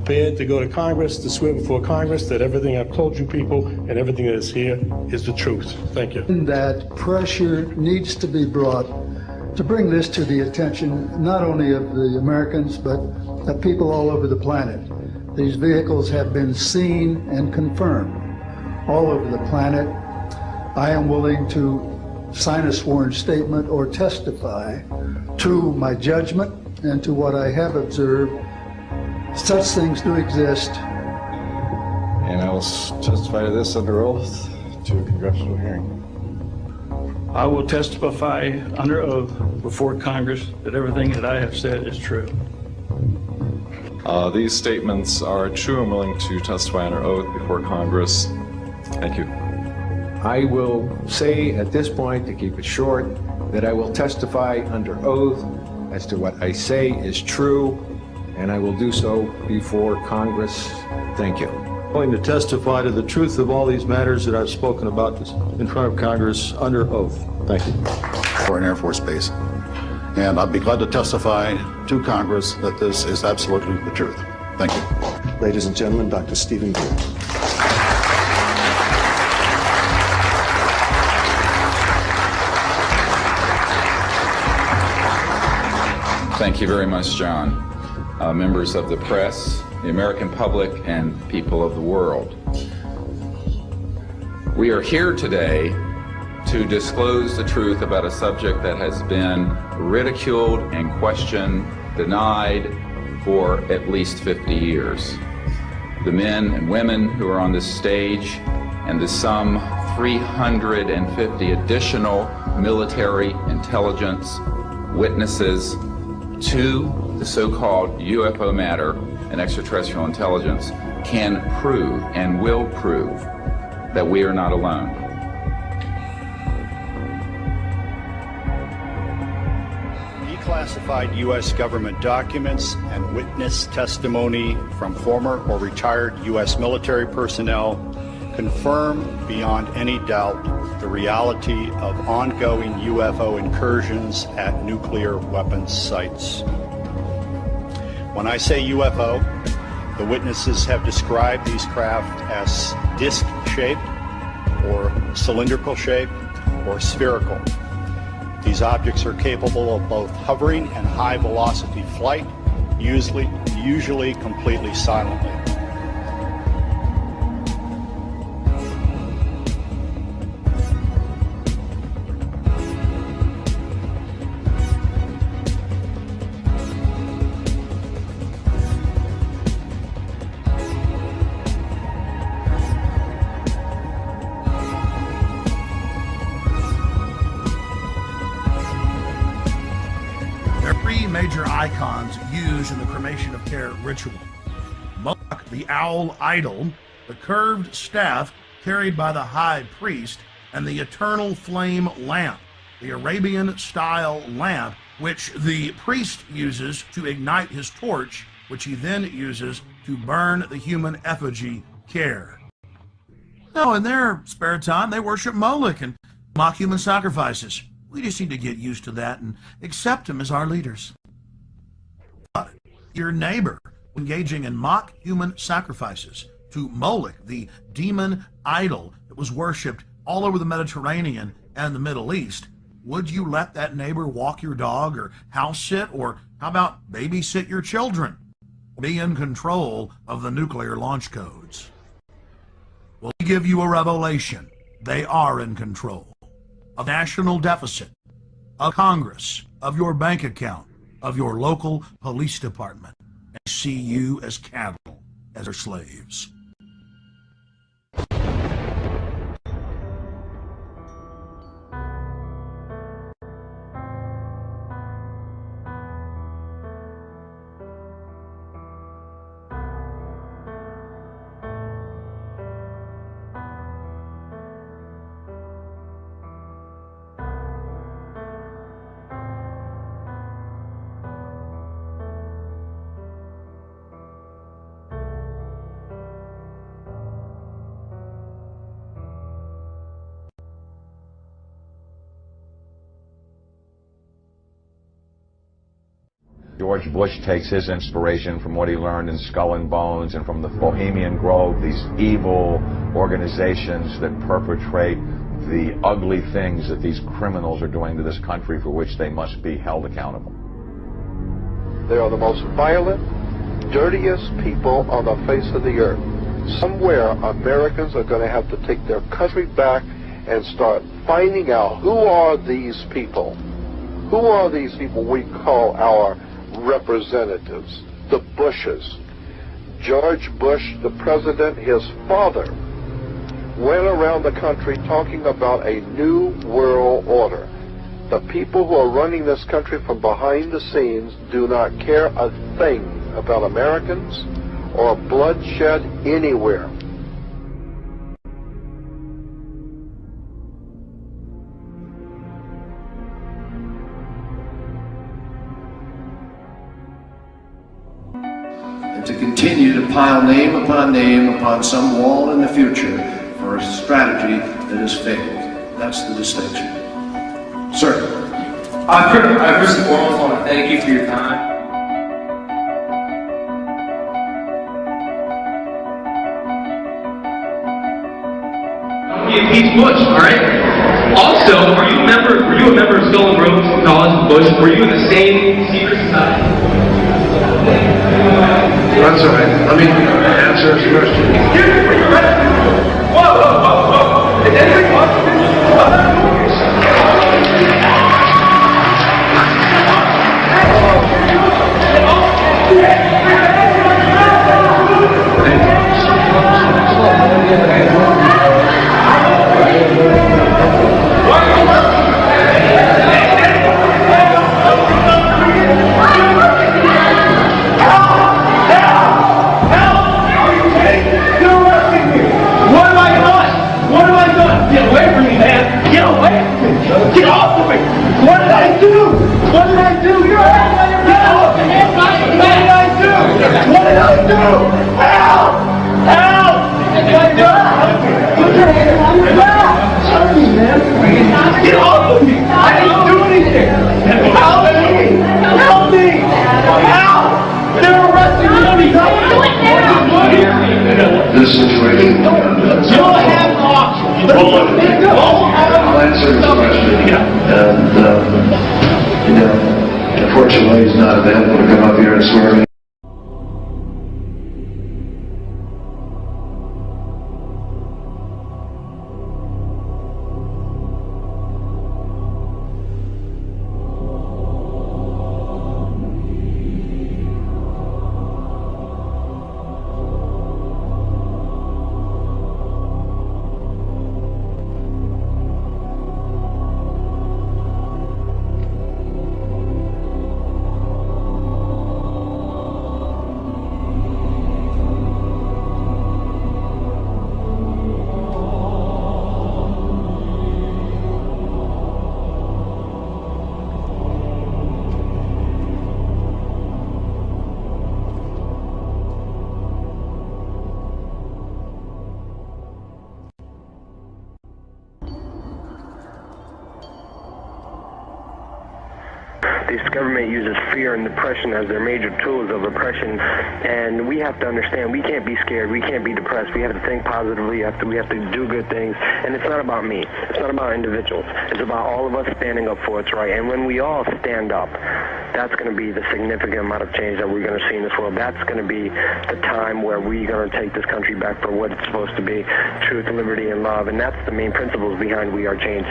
S2: prepared to go to Congress, to swear before Congress that everything I've told you people and everything that is here is the truth. Thank you.
S3: That pressure needs to be brought to bring this to the attention not only of the Americans, but of people all over the planet. These vehicles have been seen and confirmed all over the planet. I am willing to sign a sworn statement or testify to my judgment and to what I have observed. Such things do exist.
S6: And I will testify to this under oath to a congressional hearing.
S8: I will testify under oath before Congress that everything that I have said is true.
S6: These statements are true. I'm willing to testify under oath before Congress. Thank you.
S11: I will say at this point, to keep it short, that I will testify under oath as to what I say is true, and I will do so before Congress. Thank you.
S6: I'm willing to testify to the truth of all these matters that I've spoken about in front of Congress under oath. Thank you.
S26: For an Air Force base. And I'd be glad to testify to Congress that this is absolutely the truth. Thank you.
S6: Ladies and gentlemen, Dr. Stephen Gould.
S27: Thank you very much, John. Members of the press, the American public, and people of the world. We are here today to disclose the truth about a subject that has been ridiculed and questioned, denied for at least 50 years. The men and women who are on this stage and the some 350 additional military intelligence witnesses to the so-called UFO matter and extraterrestrial intelligence can prove and will prove that we are not alone.
S28: Declassified U.S. government documents and witness testimony from former or retired U.S. military personnel confirm beyond any doubt the reality of ongoing UFO incursions at nuclear weapons sites. When I say UFO, the witnesses have described these craft as disc-shaped or cylindrical shaped or spherical. These objects are capable of both hovering and high-velocity flight, usually completely silently.
S25: Major icons used in the cremation of care ritual. Moloch, the owl idol, the curved staff carried by the high priest, and the eternal flame lamp, the Arabian-style lamp, which the priest uses to ignite his torch, which he then uses to burn the human effigy care. So in their spare time, they worship Moloch and mock human sacrifices. We just need to get used to that and accept him as our leaders. Your neighbor engaging in mock human sacrifices to Moloch, the demon idol that was worshipped all over the Mediterranean and the Middle East, would you let that neighbor walk your dog or house sit, or how about babysit your children? Be in control of the nuclear launch codes. Well, we give you a revelation. They are in control of national deficit, of Congress, of your bank account, of your local police department, and see you as cattle, as their slaves.
S5: George Bush takes his inspiration from what he learned in Skull and Bones and from the Bohemian Grove, these evil organizations that perpetrate the ugly things that these criminals are doing to this country for which they must be held accountable.
S9: They are the most violent, dirtiest people on the face of the earth. Somewhere Americans are going to have to take their country back and start finding out who are these people. Who are these people we call our representatives? The Bushes. George Bush, the president, his father, went around the country talking about a new world order. The people who are running this country from behind the scenes do not care a thing about Americans or bloodshed anywhere.
S10: And to continue to pile name upon some wall in the future for a strategy that has failed. That's the distinction. Sir.
S18: I first and foremost want to thank you for your time. Impeach Bush, all right? Also, were you a member of Skull and Bones College with Bush? Were you in the same secret society?
S10: That's all right. Let me answer his question.
S18: Excuse me, were you arrested? Whoa. Is anybody watching this? Get off of me! What did I do? What did I do? Get off of me! What did I do? What did I do? Help! Help! Put your hand on your back! Hurt me, man! Get off of me! I didn't do anything! Help me! Help me! Help! They're arresting me!
S10: This situation.
S18: You don't have an option.
S10: I'll answer his question. And, unfortunately, he's not available to come up here and swear me.
S13: This government uses fear and depression as their major tools of oppression, and we have to understand we can't be scared, we can't be depressed, we have to think positively, we have to do good things, and it's not about me, it's not about individuals, it's about all of us standing up for what's right, and when we all stand up, that's going to be the significant amount of change that we're going to see in this world. That's going to be the time where we're going to take this country back for what it's supposed to be, truth, liberty, and love, and that's the main principles behind We Are Change,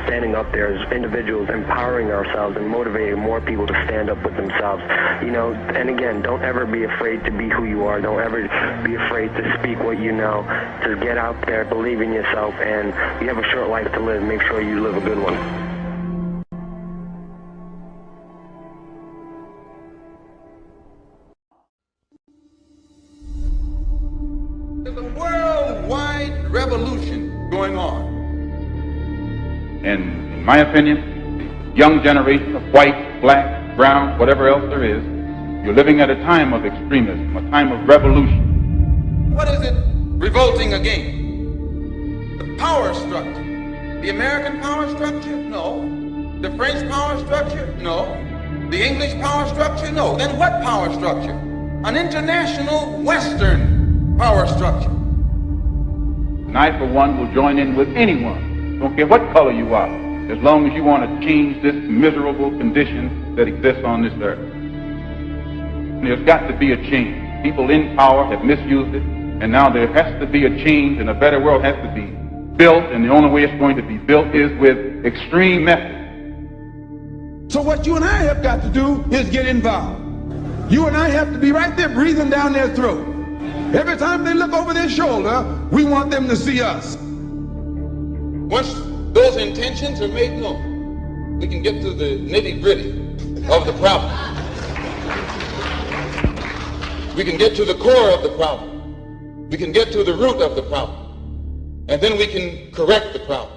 S13: standing up there as individuals, empowering ourselves and motivating more people to stand up with themselves. You know, and again, don't ever be afraid to be who you are. Don't ever be afraid to speak what you know. To get out there, believe in yourself, and you have a short life to live. Make sure you live a good one.
S14: There's a worldwide revolution going on.
S27: In my opinion, the young generation of white, black, brown, whatever else there is, you're living at a time of extremism, a time of revolution.
S14: What is it revolting against? The power structure. The American power structure? No. The French power structure? No. The English power structure? No. Then what power structure? An international Western power structure.
S7: And I, for one, will join in with anyone, don't care what color you are, as long as you want to change this miserable condition that exists on this earth. And there's got to be a change. People in power have misused it, and now there has to be a change, and a better world has to be built, and the only way it's going to be built is with extreme methods.
S15: So what you and I have got to do is get involved. You and I have to be right there breathing down their throat. Every time they look over their shoulder, we want them to see us.
S14: Once those intentions are made known, we can get to the nitty-gritty of the problem. We can get to the core of the problem. We can get to the root of the problem. And then we can correct the problem.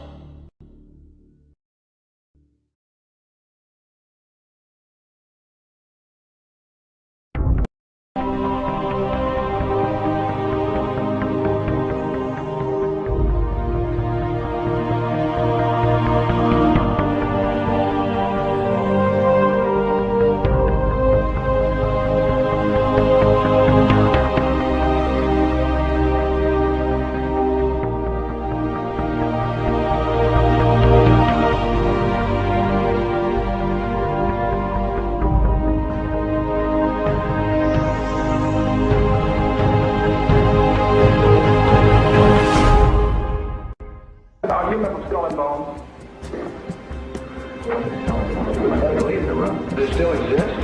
S16: It still exists.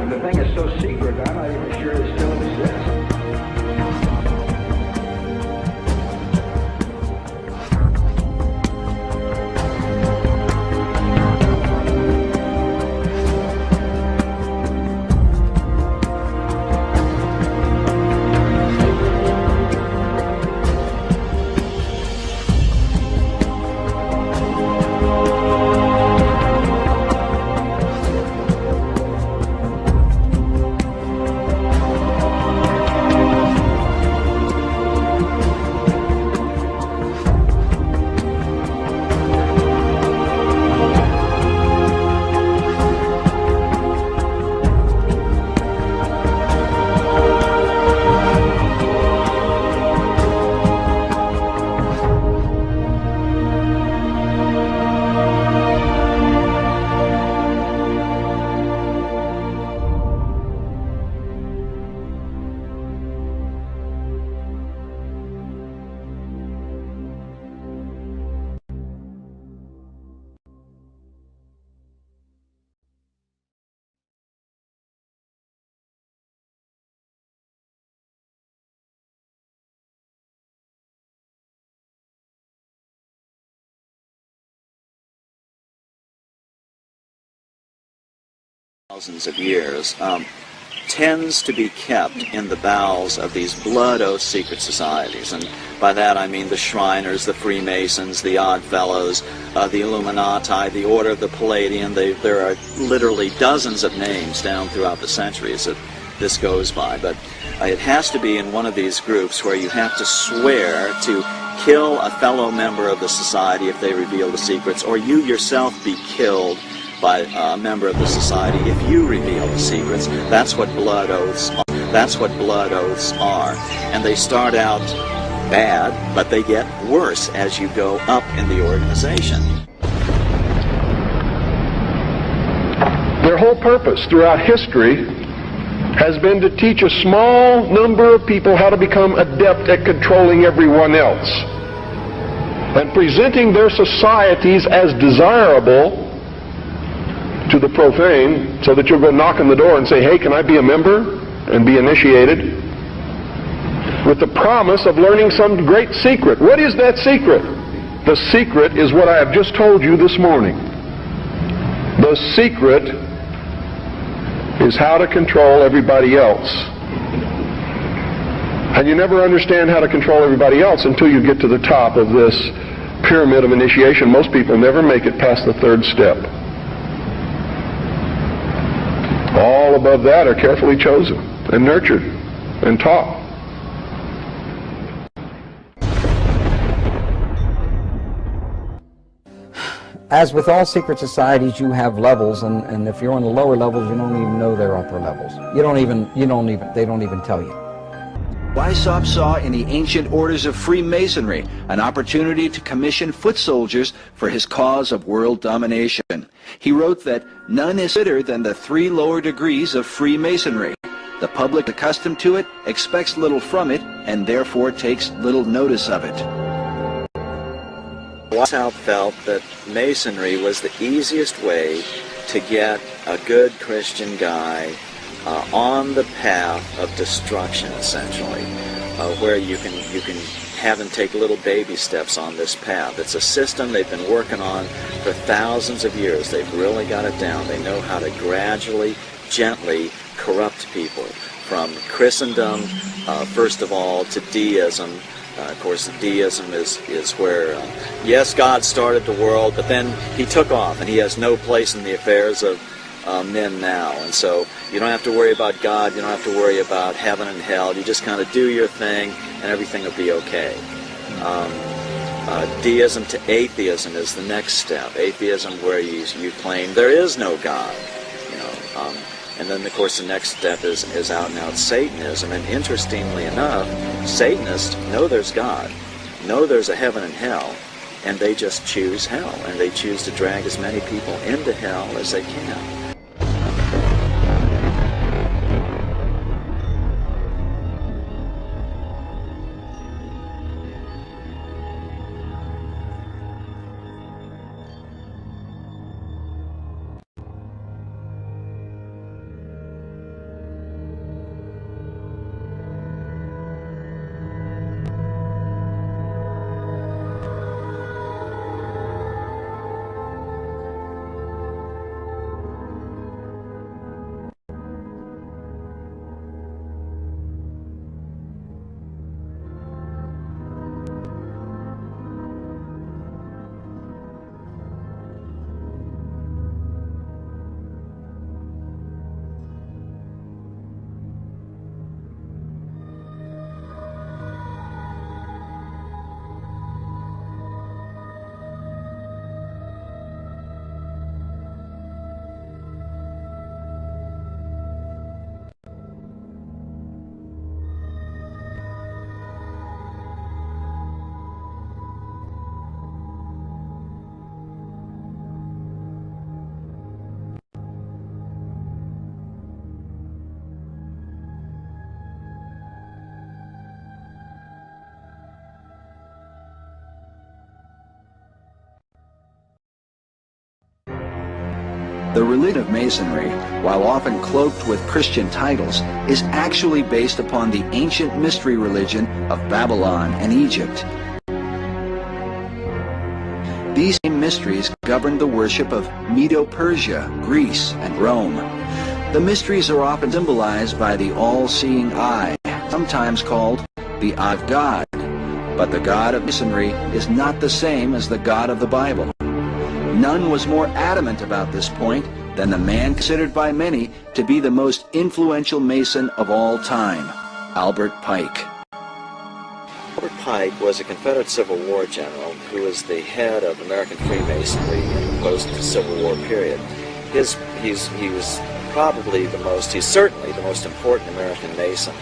S16: The thing is so secret, I'm not even sure it still exists.
S17: Thousands of years, tends to be kept in the bowels of these blood oath secret societies. And by that I mean the Shriners, the Freemasons, the Oddfellows, the Illuminati, the Order of the Palladian. There are literally dozens of names down throughout the centuries that this goes by. But it has to be in one of these groups where you have to swear to kill a fellow member of the society if they reveal the secrets, or you yourself be killed by a member of the society if you reveal the secrets. That's what blood oaths are. That's what blood oaths are. And they start out bad, but they get worse as you go up in the organization.
S9: Their whole purpose throughout history has been to teach a small number of people how to become adept at controlling everyone else and presenting their societies as desirable to the profane, so that you'll go knock on the door and say, hey, can I be a member and be initiated, with the promise of learning some great secret. What is that secret? The secret is what I have just told you this morning. The secret is how to control everybody else. And you never understand how to control everybody else until you get to the top of this pyramid of initiation. Most people never make it past the third step. All above that are carefully chosen and nurtured and taught.
S1: As with all secret societies, you have levels, and if you're on the lower levels, you don't even know there are upper levels. They don't even tell you.
S4: Weishaupt saw in the ancient orders of Freemasonry an opportunity to commission foot soldiers for his cause of world domination. He wrote that none is fitter than the 3 lower degrees of Freemasonry. The public accustomed to it expects little from it and therefore takes little notice of it.
S17: Weishaupt felt that Masonry was the easiest way to get a good Christian guy on the path of destruction, essentially, where you can have him take little baby steps on this path. It's a system they've been working on for thousands of years. They've really got it down. They know how to gradually, gently corrupt people from Christendom, first of all, to deism. Of course, deism is where, yes, God started the world, but then he took off, and he has no place in the affairs of men now. And so you don't have to worry about God, you don't have to worry about heaven and hell. You just kind of do your thing, and everything will be okay. Deism to atheism is the next step. Atheism, where you claim there is no God, and then, of course, the next step is out and out Satanism. And interestingly enough, Satanists know there's God, know there's a heaven and hell, and they just choose hell, and they choose to drag as many people into hell as they can.
S4: The religion of Masonry, while often cloaked with Christian titles, is actually based upon the ancient mystery religion of Babylon and Egypt. These same mysteries governed the worship of Medo-Persia, Greece, and Rome. The mysteries are often symbolized by the all-seeing eye, sometimes called the eye of God. But the God of Masonry is not the same as the God of the Bible. None was more adamant about this point than the man considered by many to be the most influential Mason of all time, Albert Pike.
S17: Albert Pike was a Confederate Civil War general who was the head of American Freemasonry in the post-Civil War period. He was probably he's certainly the most important American Mason.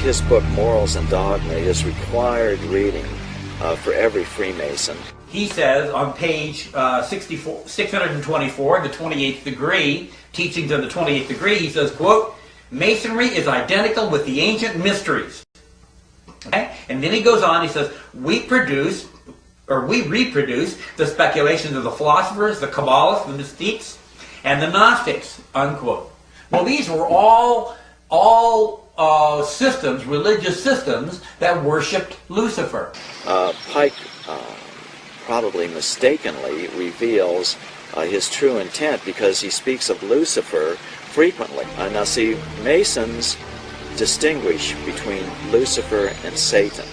S17: His book, Morals and Dogma, is required reading for every Freemason.
S12: He says on page 624, the 28th degree, Teachings of the 28th Degree, he says, quote, "Masonry is identical with the ancient mysteries." Okay? And then he goes on, he says, we reproduce the speculations of the philosophers, the Kabbalists, the mystics, and the Gnostics, unquote. Well, these were all systems, religious systems, that worshipped Lucifer.
S17: Pike probably mistakenly reveals his true intent because he speaks of Lucifer frequently. Now see, Masons distinguish between Lucifer and Satan.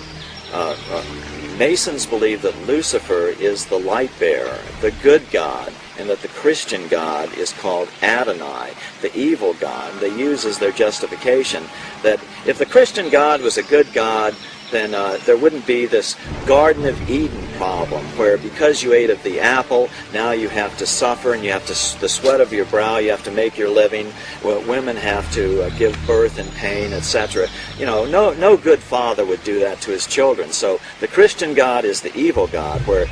S17: Masons believe that Lucifer is the light bearer, the good God, and that the Christian God is called Adonai, the evil God. They use as their justification that if the Christian God was a good God, then there wouldn't be this Garden of Eden problem, where because you ate of the apple, now you have to suffer and you have to, the sweat of your brow, you have to make your living. Well, women have to give birth in pain, etc. You know, no good father would do that to his children. So the Christian God is the evil God, where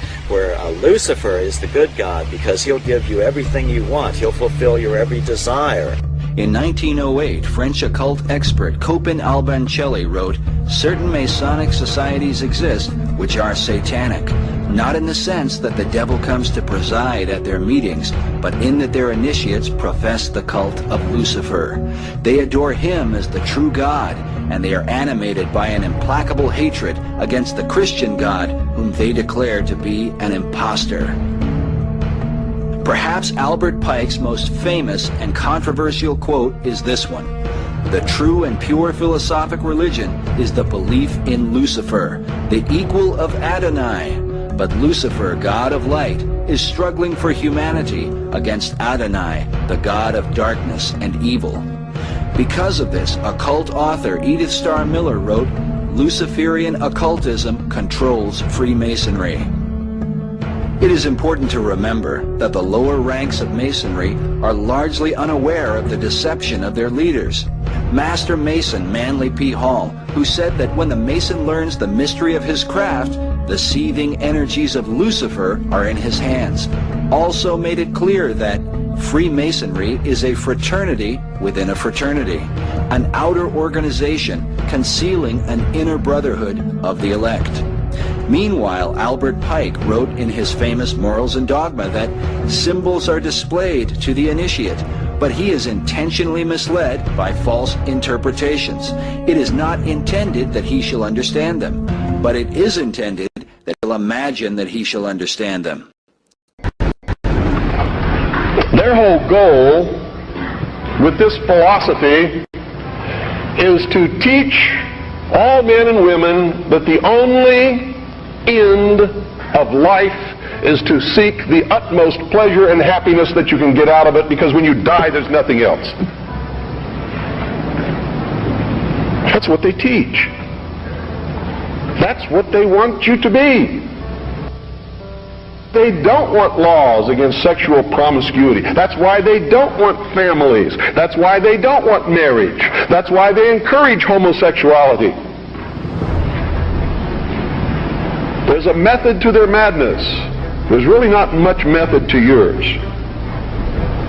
S17: Lucifer is the good God, because he'll give you everything you want. He'll fulfill your every desire.
S4: In 1908, French occult expert Copin Albancelli wrote, "Certain Masonic societies exist which are satanic, not in the sense that the devil comes to preside at their meetings, but in that their initiates profess the cult of Lucifer. They adore him as the true God, and they are animated by an implacable hatred against the Christian God, whom they declare to be an impostor." Perhaps Albert Pike's most famous and controversial quote is this one: "The true and pure philosophic religion is the belief in Lucifer, the equal of Adonai. But Lucifer, God of light, is struggling for humanity against Adonai, the God of darkness and evil." Because of this, occult author Edith Starr Miller wrote, "Luciferian occultism controls Freemasonry." It is important to remember that the lower ranks of Masonry are largely unaware of the deception of their leaders. Master Mason Manly P. Hall, who said that when the Mason learns the mystery of his craft, the seething energies of Lucifer are in his hands, also made it clear that Freemasonry is a fraternity within a fraternity, an outer organization concealing an inner brotherhood of the elect. Meanwhile, Albert Pike wrote in his famous Morals and Dogma that symbols are displayed to the initiate, but he is intentionally misled by false interpretations. It is not intended that he shall understand them, but it is intended that he'll imagine that he shall understand them.
S14: Their whole goal with this philosophy is to teach all men and women that the only end of life is to seek the utmost pleasure and happiness that you can get out of it, because when you die, there's nothing else. That's what they teach. That's what they want you to be. They don't want laws against sexual promiscuity. That's why they don't want families. That's why they don't want marriage. That's why they encourage homosexuality. There's a method to their madness. There's really not much method to yours,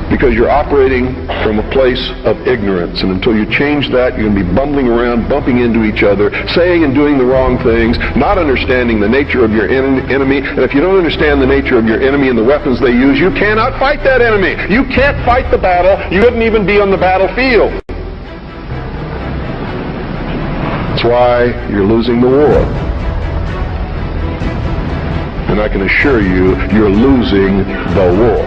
S14: because you're operating from a place of ignorance, and until you change that, you're going to be bumbling around, bumping into each other, saying and doing the wrong things, not understanding the nature of your enemy. And if you don't understand the nature of your enemy and the weapons they use, you cannot fight that enemy. You can't fight the battle. You wouldn't even be on the battlefield. That's why you're losing the war. And I can assure you, you're losing the war.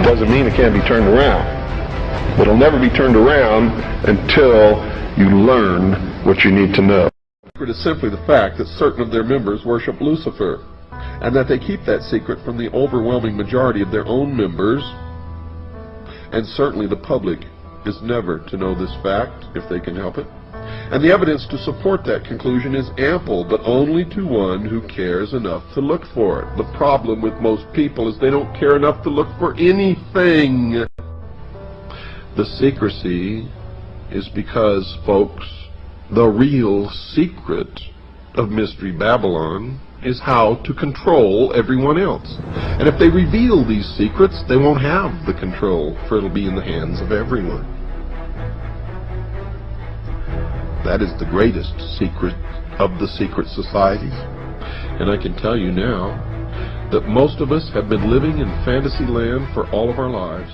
S14: Doesn't mean it can't be turned around. It'll never be turned around until you learn what you need to know.
S2: The secret is simply the fact that certain of their members worship Lucifer, and that they keep that secret from the overwhelming majority of their own members, and certainly the public is never to know this fact if they can help it. And the evidence to support that conclusion is ample, but only to one who cares enough to look for it. The problem with most people is they don't care enough to look for anything. The secrecy is because, folks, the real secret of Mystery Babylon is how to control everyone else. And if they reveal these secrets, they won't have the control, for it'll be in the hands of everyone. That is the greatest secret of the secret societies. And I can tell you now that most of us have been living in fantasy land for all of our lives.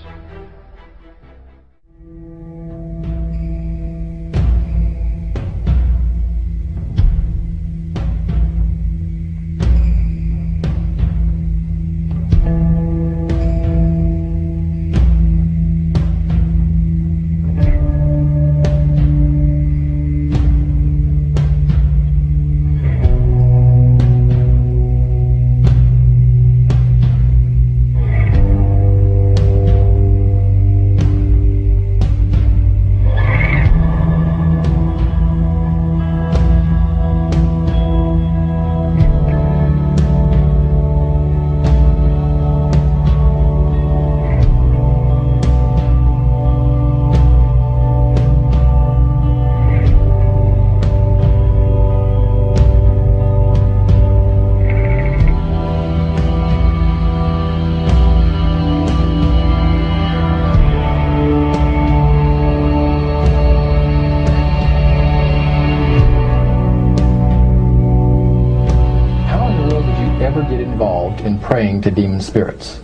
S3: praying to demon spirits?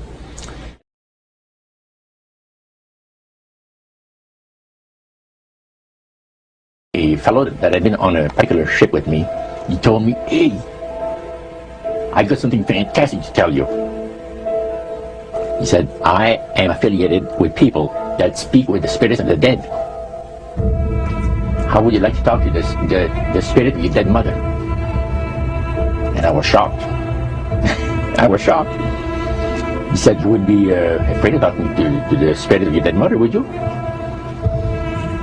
S8: A fellow that had been on a particular ship with me, he told me, "Hey, I got something fantastic to tell you." He said, "I am affiliated with people that speak with the spirits of the dead. How would you like to talk to the spirit of your dead mother?" And I was shocked. I was shocked. He said, "You would be afraid of talking to the spirit of your dead mother, would you?"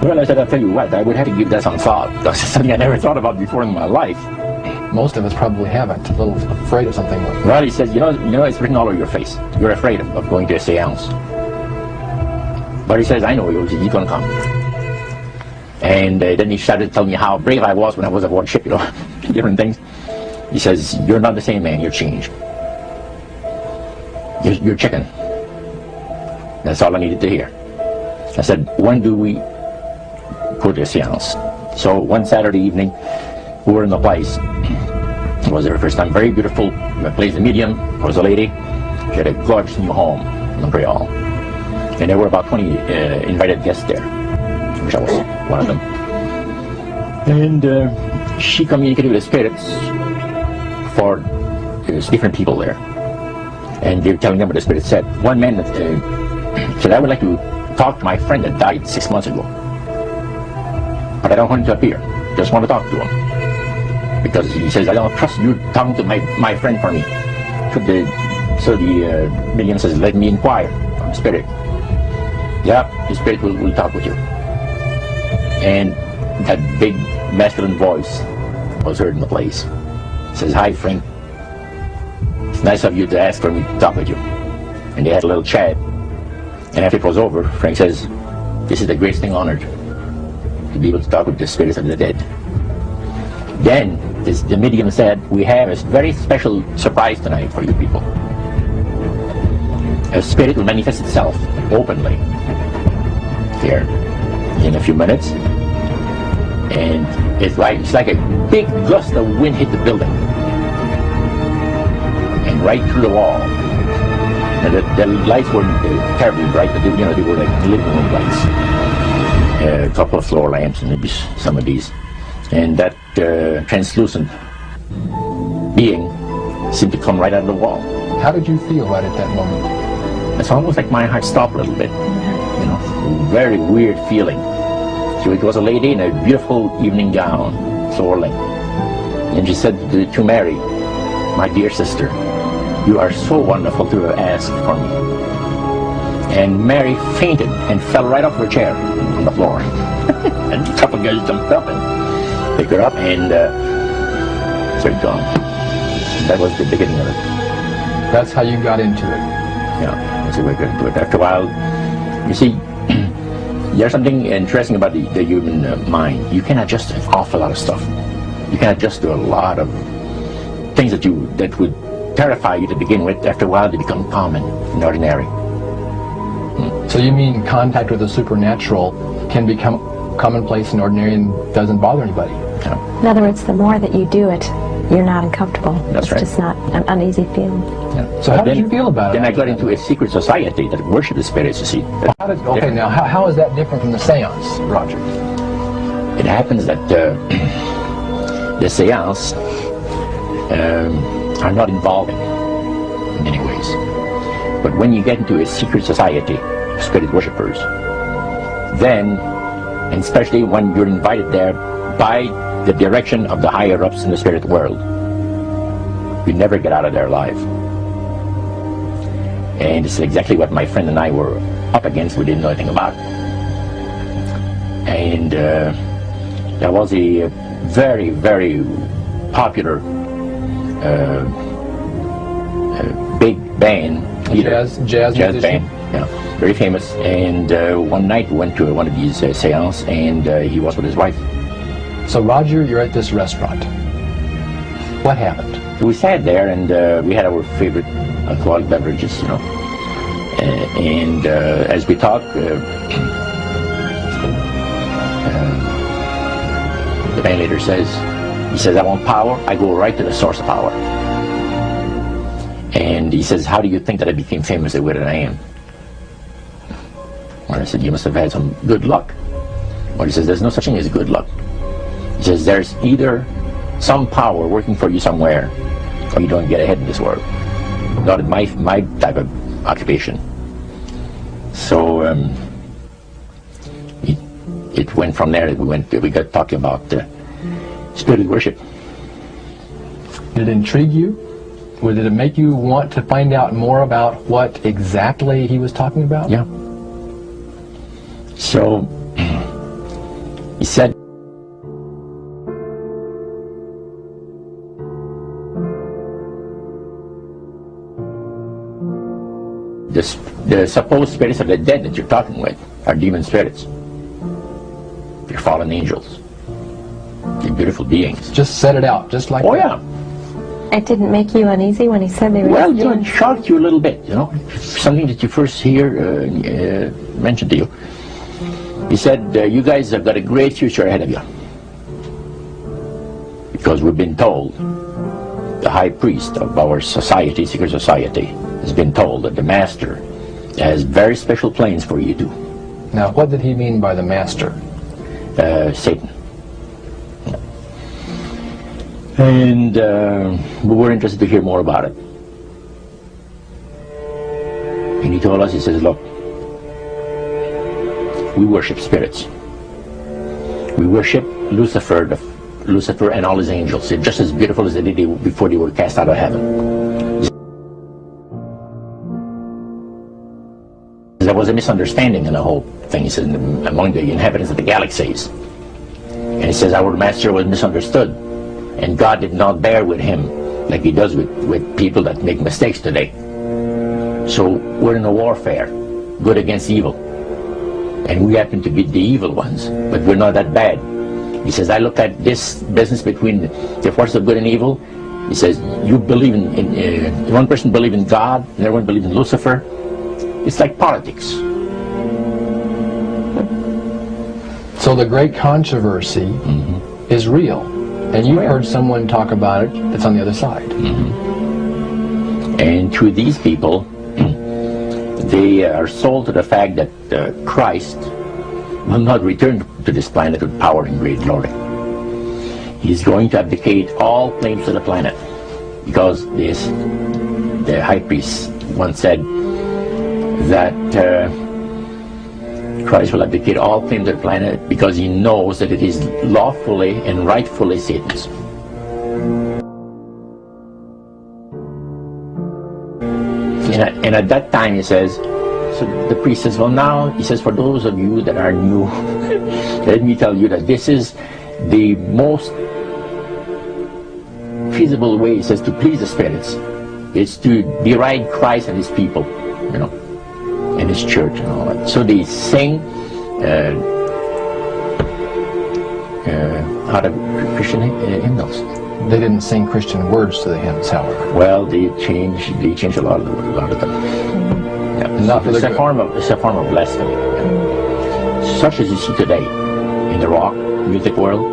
S8: Well, I said, "I'll tell you what, I would have to give that some thought, because it's something I never thought about before in my life."
S3: Most of us probably haven't. A little afraid of something like that.
S8: Well, he says, you know, it's written all over your face. You're afraid of going to a seance. But he says, "I know you're going to come." And then he started telling me how brave I was when I was aboard ship, you know, different things. He says, "You're not the same man, you're changed. You're chicken." That's all I needed to hear. I said, "When do we go to a seance?" So one Saturday evening, we were in the place. It was their first time. Very beautiful. Plays the medium. There was a lady. She had a gorgeous new home in Montreal. And there were about 20 invited guests there, which I was one of them. And she communicated with the spirits for different people there. And they were telling them what the spirit said. One man said, "I would like to talk to my friend that died 6 months ago. But I don't want him to appear. Just want to talk to him. Because," he says, "I don't trust you talking to my friend for me." So the medium says, "Let me inquire from the spirit." "Yeah, the spirit will talk with you." And that big masculine voice was heard in the place. It says, "Hi, Frank. It's nice of you to ask for me to talk with you." And they had a little chat. And after it was over, Frank says, "This is the greatest thing on earth, to be able to talk with the spirits of the dead." Then the medium said, "We have a very special surprise tonight for you people. A spirit will manifest itself openly here in a few minutes, and it's like a big gust of wind hit the building and right through the wall. And the lights weren't terribly bright, but they were like living room lights. A couple of floor lamps and maybe some of these. And that translucent being seemed to come right out of the wall."
S3: How did you feel right at that moment?
S8: It's almost like my heart stopped a little bit. You know, very weird feeling. So it was a lady in a beautiful evening gown, swirling. And she said to Mary, "My dear sister, you are so wonderful to have asked for me." And Mary fainted and fell right off her chair on the floor. And a couple of guys jumped up and picked her up, and so it's gone. That was the beginning of it.
S3: That's how you got into it.
S8: Yeah, that's the way I got into it. After a while, you see, there's something interesting about the human mind. You can adjust an awful lot of stuff. You can adjust to a lot of things that would terrify you to begin with. After a while, they become common and ordinary.
S3: So you mean contact with the supernatural can become commonplace and ordinary and doesn't bother anybody?
S8: Yeah.
S19: In other words, the more that you do it, you're not uncomfortable.
S8: That's right.
S19: It's just not an uneasy feeling.
S8: Yeah.
S3: So how did you feel about it?
S8: Then I got into a secret society that worshipped the spirits, you see.
S3: Now how is that different from the seance, Roger?
S8: It happens that the seance are not involving in many ways. But when you get into a secret society of spirit worshippers, then, and especially when you're invited there by the direction of the higher-ups in the spirit world, you never get out of there alive. And it's exactly what my friend and I were up against. We didn't know anything about. And there was a very, very popular big band leader,
S3: jazz
S8: band, yeah, very famous. And one night we went to one of these seances, and he was with his wife.
S3: So Roger, you're at this restaurant. What happened?
S8: We sat there, and we had our favorite alcoholic beverages, you know. And as we talked, the band leader says, he says, "I want power. I go right to the source of power." And he says, how do you think that I became famous the way that I am? Well, I said, you must have had some good luck. Well, he says, there's no such thing as good luck. He says, there's either some power working for you somewhere, or you don't get ahead in this world. Not in my type of occupation. So it went from there. We got talking about spirit worship.
S3: Did it intrigue you? Or did it make you want to find out more about what exactly he was talking about?
S8: Yeah. So he said, the supposed spirits of the dead that you're talking with are demon spirits. They're fallen angels. They're beautiful beings.
S3: Just set it out, just like that.
S8: Oh, yeah.
S19: It didn't make you uneasy when he said they were...
S8: Well, you know, it shocked you a little bit, you know. Something that you first hear mentioned to you. He said, you guys have got a great future ahead of you. Because we've been told, the high priest of our society, secret society, has been told that the master has very special plans for you too.
S3: Now, what did he mean by the master?
S8: Satan. And we were interested to hear more about it. And he told us, he says, look, we worship spirits. We worship Lucifer and all his angels. They're just as beautiful as they did before they were cast out of heaven. There was a misunderstanding in the whole thing, he says, among the inhabitants of the galaxies. And he says, our master was misunderstood. And God did not bear with him like he does with people that make mistakes today. So we're in a warfare, good against evil. And we happen to be the evil ones, but we're not that bad. He says, I look at this business between the forces of good and evil. He says, you believe in one person believes in God, and everyone believes in Lucifer. It's like politics.
S3: So the great controversy is real. And you heard someone talk about it that's on the other side.
S8: And to these people, they are sold to the fact that Christ will not return to this planet with power and great glory. He's going to abdicate all claims to the planet. Because the high priest once said that Christ will abdicate all claims to the planet because he knows that it is lawfully and rightfully Satan's. And at that time, he says, so the priest says, well now, he says, for those of you that are new, let me tell you that this is the most feasible way, he says, to please the spirits. It's to deride Christ and his people, you know, and his church and all that. So they sing out of Christian hymnals.
S3: They didn't sing Christian words to the hymns, however.
S8: Well, they changed a lot of them. Yeah. It's a form of blasphemy. Yeah. Such as you see today in the rock music world.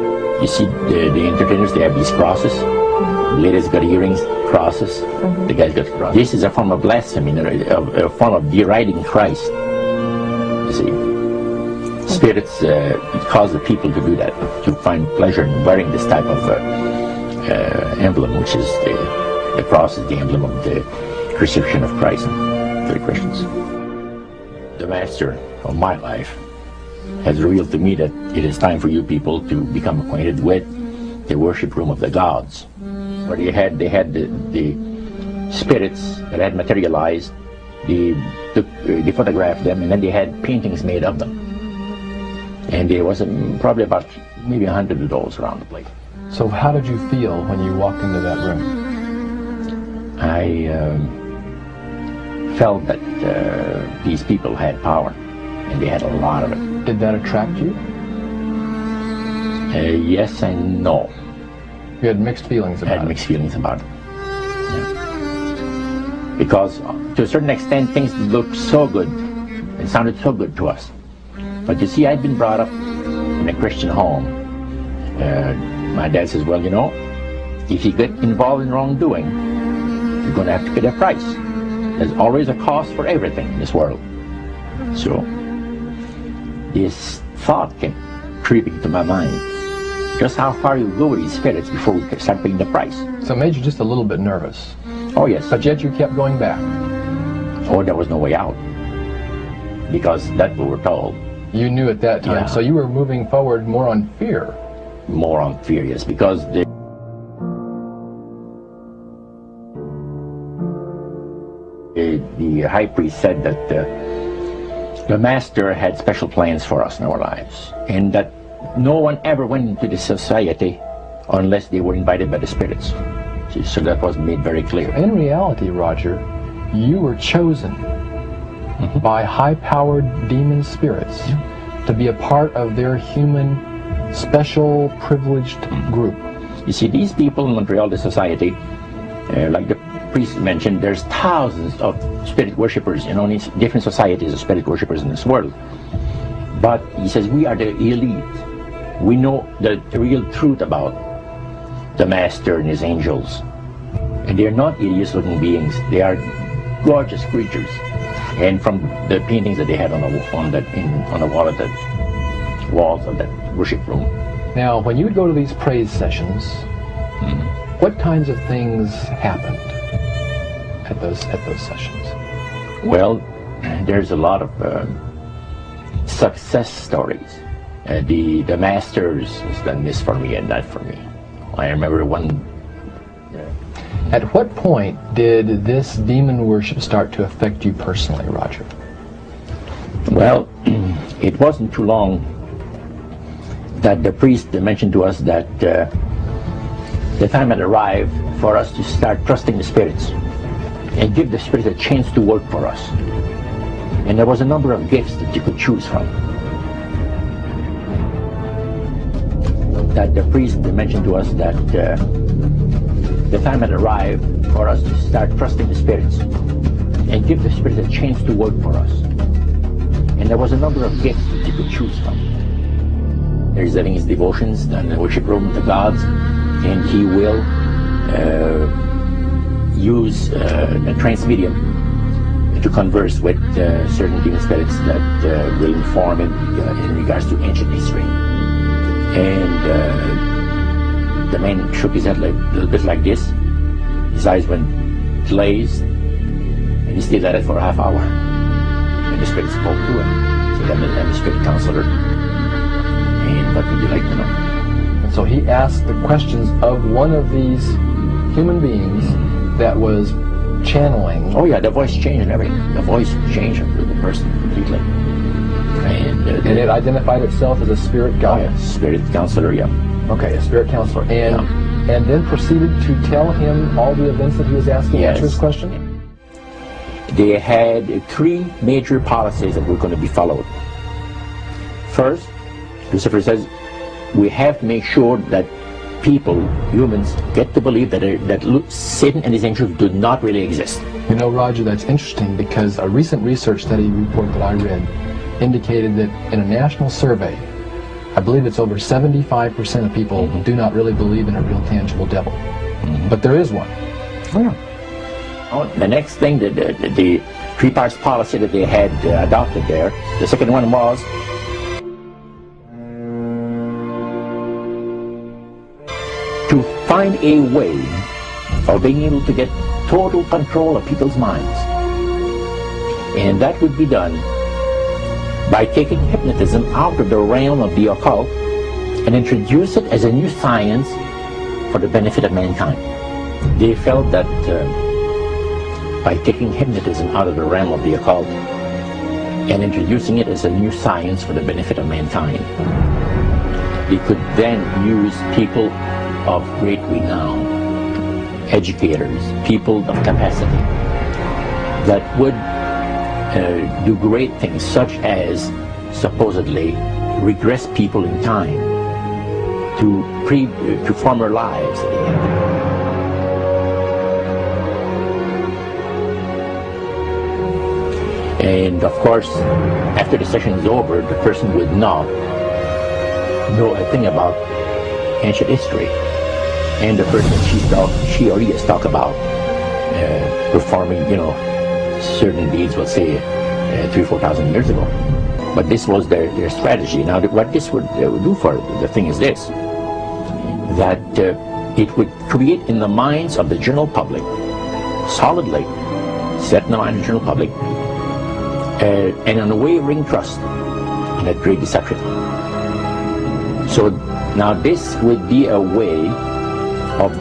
S8: You see the entertainers, they have these crosses. The ladies got earrings, crosses. The guys got crosses. This is a form of blasphemy, a form of deriding Christ. You see, spirits cause the people to do that, to find pleasure in wearing this type of emblem, which is the cross is the emblem of the crucifixion of Christ for the Christians. The master of my life has revealed to me that it is time for you people to become acquainted with the worship room of the gods, where they had the spirits that had materialized. They photographed them, and then they had paintings made of them. And there was probably about maybe 100 of those around the place.
S3: So how did you feel when you walked into that room?
S8: I felt that these people had power, and they had a lot of it.
S3: Did that attract you?
S8: Yes and no.
S3: You had mixed feelings about it?
S8: I had mixed feelings about it. Yeah. Because to a certain extent, things looked so good and sounded so good to us. But you see, I'd been brought up in a Christian home. My dad says, well, you know, if you get involved in wrongdoing, you're going to have to pay the price. There's always a cost for everything in this world. So this thought kept creeping to my mind. Just how far you go with these spirits before we start paying the price.
S3: So it made you just a little bit nervous.
S8: Oh yes.
S3: But yet you kept going back.
S8: Oh, there was no way out. Because that's what we're told.
S3: You knew at that time.
S8: Yeah.
S3: So you were moving forward more on fear.
S8: More on fear, yes. Because the high priest said that the master had special plans for us in our lives. And that no one ever went into the society unless they were invited by the spirits. So that was made very clear.
S3: In reality, Roger, you were chosen by high-powered demon spirits to be a part of their human, special, privileged group.
S8: You see, these people in Montreal, the society, like the priest mentioned, there's thousands of spirit worshippers in only different societies of spirit worshippers in this world. But he says we are the elite. We know the real truth about the Master and his angels. And they're not hideous-looking beings. They are gorgeous creatures. And from the paintings that they had on the wall of the walls of that worship room.
S3: Now, when you would go to these praise sessions, what kinds of things happened at those sessions?
S8: Well, there's a lot of success stories. The masters has done this for me and that for me. I remember one.
S3: At what point did this demon worship start to affect you personally, Roger?
S8: Well, it wasn't too long that the priest mentioned to us that the time had arrived for us to start trusting the spirits and give the spirits a chance to work for us. And there was a number of gifts that you could choose from. That the priest mentioned to us that the time had arrived for us to start trusting the spirits and give the spirits a chance to work for us. And there was a number of gifts that you could choose from. There's letting his devotions and the worship room of the gods, and he will use a trance medium to converse with certain demon spirits that will inform him in regards to ancient history. And the man shook his head a little bit like this. His eyes went glazed, and he stayed at it for a half hour. And the spirit spoke to him. So then the spirit counselor. And what would you like to know?
S3: And so he asked the questions of one of these human beings that was channeling.
S8: Oh yeah, the voice changed and everything. The voice changed with the person completely. And
S3: it identified itself as a spirit guide.
S8: Oh, yeah. Spirit counselor, yeah.
S3: Okay, a spirit counselor. And then proceeded to tell him all the events that he was asking,
S8: yes.
S3: Answer his question?
S8: They had 3 major policies that were going to be followed. First, Lucifer says, we have to make sure that people, humans, get to believe that Satan and his angels do not really exist.
S3: You know, Roger, that's interesting because a recent research study report that I read indicated that in a national survey, I believe it's over 75% of people do not really believe in a real tangible devil. But there is one.
S8: Oh, the next thing, the 3 parts policy that they had adopted there, the second one was to find a way of being able to get total control of people's minds. And that would be done by taking hypnotism out of the realm of the occult and introduce it as a new science for the benefit of mankind. They felt that by taking hypnotism out of the realm of the occult and introducing it as a new science for the benefit of mankind, they could then use people of great renown, educators, people of capacity, that would do great things, such as supposedly regress people in time to former lives that they had. And of course, after the session is over, the person would not know a thing about ancient history, and the person she or he has talked about performing, you know, certain deeds, let's say, 3,000 or 4,000 years ago. But this was their strategy. Now, what this would do for the thing is this, that it would create in the minds of the general public, solidly set in the mind of the general public, an unwavering trust in that great deception. So now this would be a way of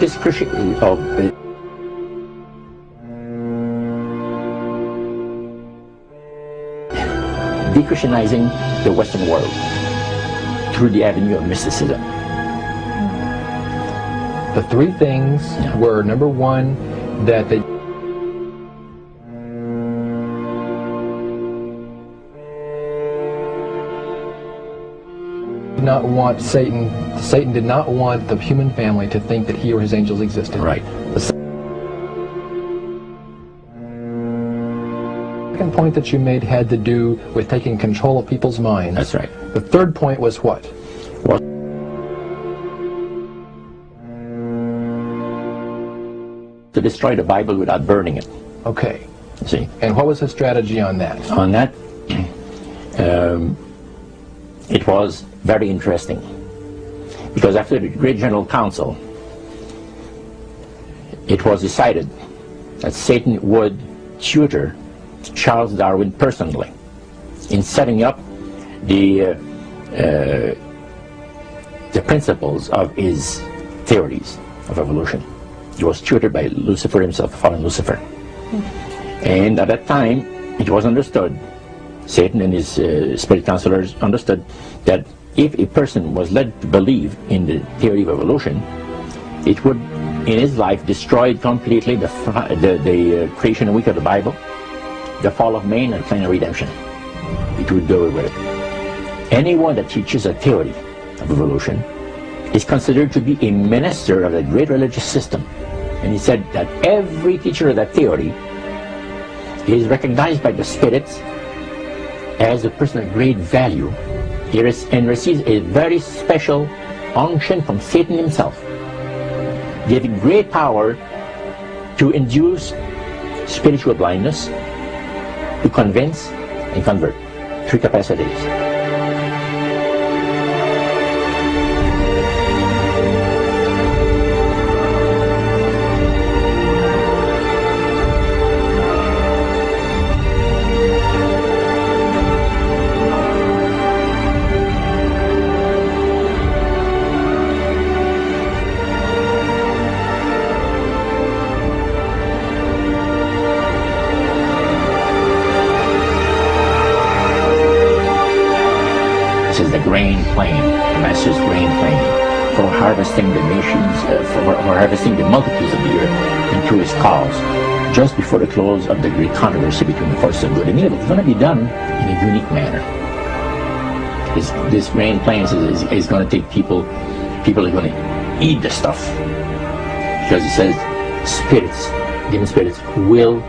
S8: de-Christianizing the Western world through the avenue of mysticism.
S3: The three things were, number one, that they did not want Satan did not want the human family to think that he or his angels existed.
S8: Right.
S3: The second point that you made had to do with taking control of people's minds.
S8: That's right.
S3: The third point was what?
S8: Well, to destroy the Bible without burning it.
S3: Okay.
S8: See.
S3: And what was his strategy on that?
S8: On that, it was very interesting, because after the Great General Council, it was decided that Satan would tutor Charles Darwin personally in setting up the principles of his theories of evolution. He was tutored by Lucifer himself, fallen Lucifer. And at that time, it was understood, Satan and his spirit counselors understood, that if a person was led to believe in the theory of evolution, it would, in his life, destroy completely the creation week of the Bible, the fall of man, and plan of redemption. It would do away with it. Anyone that teaches a theory of evolution is considered to be a minister of a great religious system. And he said that every teacher of that theory is recognized by the spirits as a person of great value, and receives a very special unction from Satan himself, giving great power to induce spiritual blindness, to convince and convert. Three capacities. Grain plane, the master's grain plane, for harvesting the nations, for harvesting the multitudes of the earth into his cause, just before the close of the great controversy between the forces of good and evil. It's going to be done in a unique manner. This grain plane is going to take people are going to eat the stuff, because it says spirits, demon spirits, will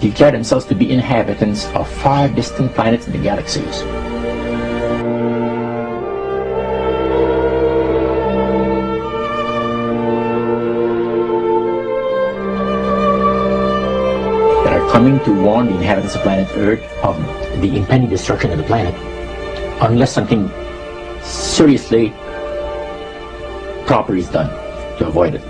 S8: declare themselves to be inhabitants of far distant planets in the galaxies. Coming to warn the inhabitants of planet Earth of the impending destruction of the planet, unless something seriously proper is done to avoid it.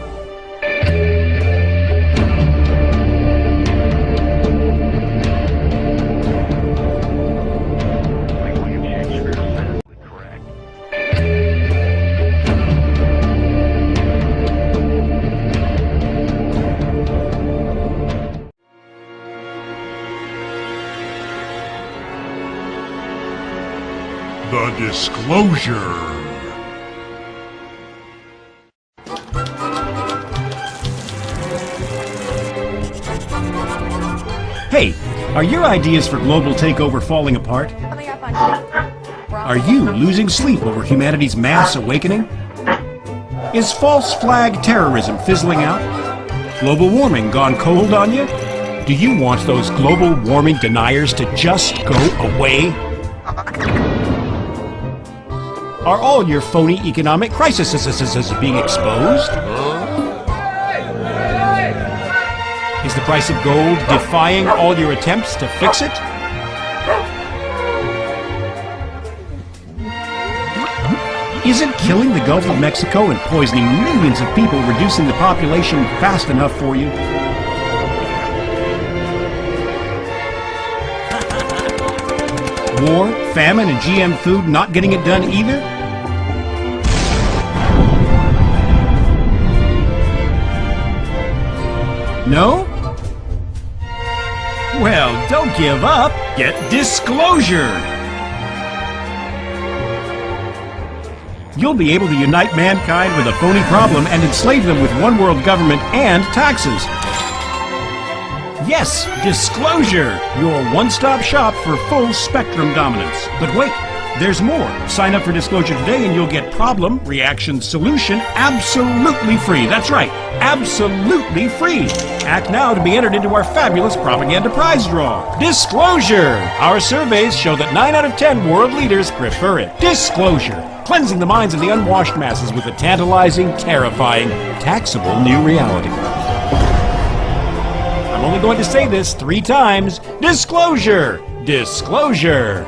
S6: The disclosure.
S11: Hey, are your ideas for global takeover falling apart? Are you losing sleep over humanity's mass awakening? Is false flag terrorism fizzling out? Global warming gone cold on you? Do you want those global warming deniers to just go away? Are all your phony economic crises being exposed? Is the price of gold defying all your attempts to fix it? Isn't killing the Gulf of Mexico and poisoning millions of people reducing the population fast enough for you? War, famine, and GM food not getting it done either? No? Well, don't give up. Get disclosure. You'll be able to unite mankind with a phony problem and enslave them with one world government and taxes. Yes, disclosure, your one-stop shop for full spectrum dominance. But wait, there's more. Sign up for Disclosure today and you'll get problem, reaction, solution absolutely free. That's right, absolutely free. Act now to be entered into our fabulous propaganda prize draw. Disclosure! Our surveys show that 9 out of 10 world leaders prefer it. Disclosure, cleansing the minds of the unwashed masses with a tantalizing, terrifying, taxable new reality. I'm only going to say this 3 times. Disclosure! Disclosure!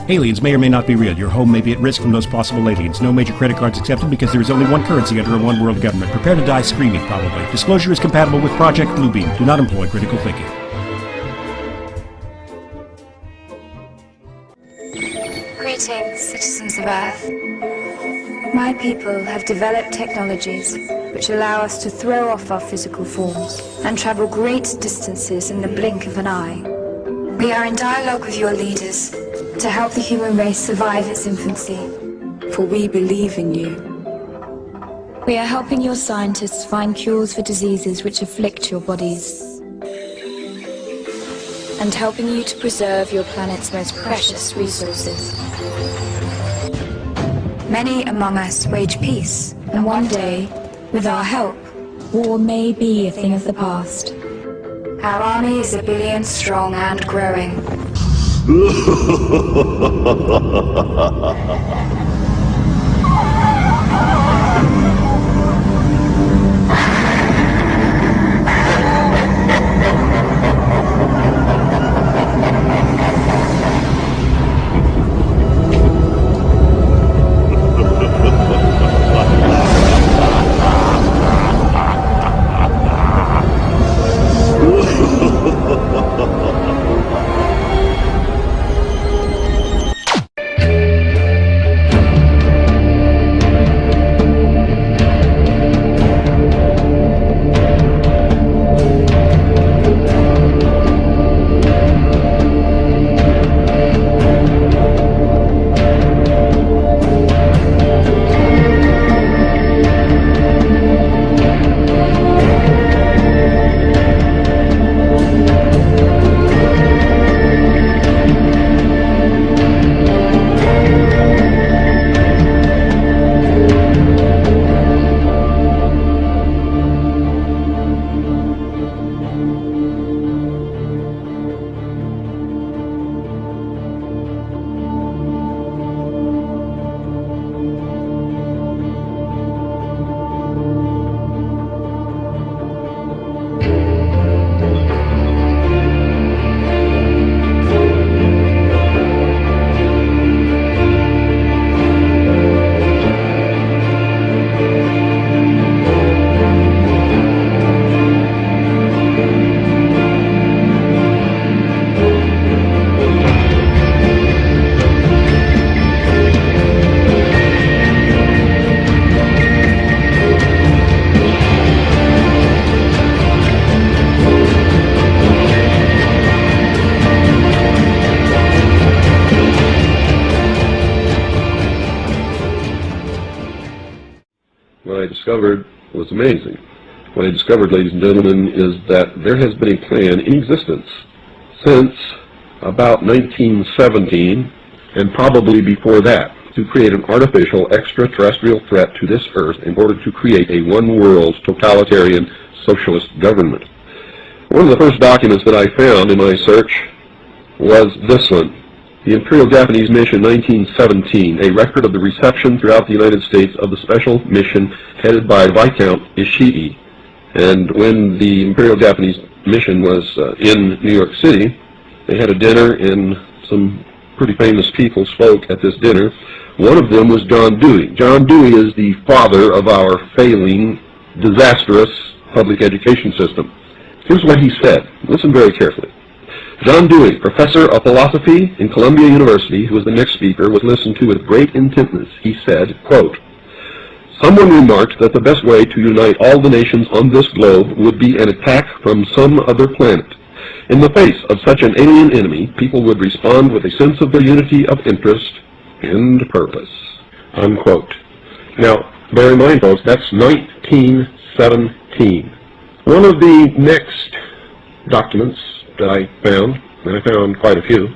S11: Aliens may or may not be real. Your home may be at risk from those possible aliens. No major credit cards accepted because there is only one currency under a one world government. Prepare to die screaming, probably. Disclosure is compatible with Project Bluebeam. Do not employ critical thinking.
S20: Greetings, citizens of Earth. My people have developed technologies which allow us to throw off our physical forms and travel great distances in the blink of an eye. We are in dialogue with your leaders to help the human race survive its infancy, for we believe in you. We are helping your scientists find cures for diseases which afflict your bodies, and helping you to preserve your planet's most precious resources. Many among us wage peace, and one day, with our help, war may be a thing of the past. Our army is 1 billion strong and growing.
S2: Discovered was amazing. What I discovered, ladies and gentlemen, is that there has been a plan in existence since about 1917, and probably before that, to create an artificial extraterrestrial threat to this Earth in order to create a one-world totalitarian socialist government. One of the first documents that I found in my search was this one. The Imperial Japanese Mission 1917, a record of the reception throughout the United States of the special mission headed by Viscount Ishii,
S14: And when the Imperial Japanese Mission was in New York City, they had a dinner, and some pretty famous people spoke at this dinner. One of them was John Dewey. John Dewey is the father of our failing, disastrous public education system. Here's what he said. Listen very carefully. John Dewey, professor of philosophy in Columbia University, who was the next speaker, was listened to with great intentness. He said, quote, "Someone remarked that the best way to unite all the nations on this globe would be an attack from some other planet. In the face of such an alien enemy, people would respond with a sense of their unity of interest and purpose." Unquote. Now, bear in mind, folks, that's 1917. One of the next documents that I found, and I found quite a few,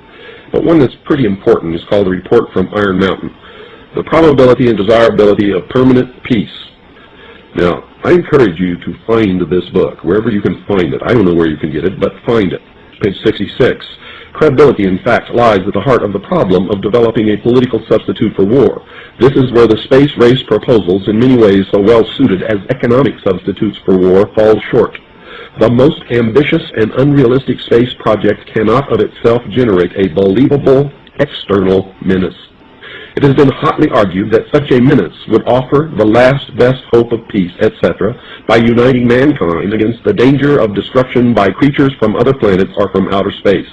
S14: but one that's pretty important is called the Report from Iron Mountain, the probability and desirability of permanent peace. Now, I encourage you to find this book, wherever you can find it. I don't know where you can get it, but find it. Page 66. Credibility, in fact, lies at the heart of the problem of developing a political substitute for war. This is where the space race proposals, in many ways so well suited as economic substitutes for war, fall short. The most ambitious and unrealistic space project cannot of itself generate a believable external menace. It has been hotly argued that such a menace would offer the last best hope of peace, etc., by uniting mankind against the danger of destruction by creatures from other planets or from outer space.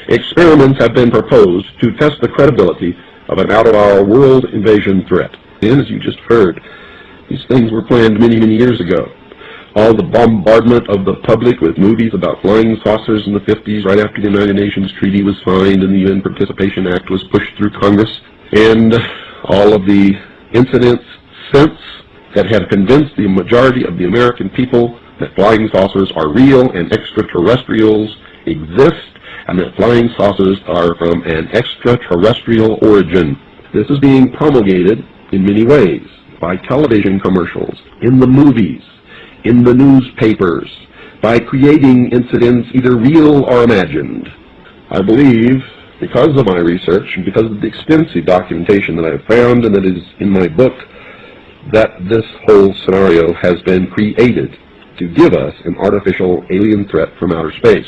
S14: Experiments have been proposed to test the credibility of an out-of-our-world invasion threat. And as you just heard, these things were planned many, many years ago. All the bombardment of the public with movies about flying saucers in the 50s, right after the United Nations Treaty was signed and the UN Participation Act was pushed through Congress, and all of the incidents since that have convinced the majority of the American people that flying saucers are real and extraterrestrials exist, and that flying saucers are from an extraterrestrial origin. This is being promulgated in many ways, by television commercials, in the movies, in the newspapers, by creating incidents either real or imagined. I believe, because of my research and because of the extensive documentation that I've found and that is in my book, that this whole scenario has been created to give us an artificial alien threat from outer space.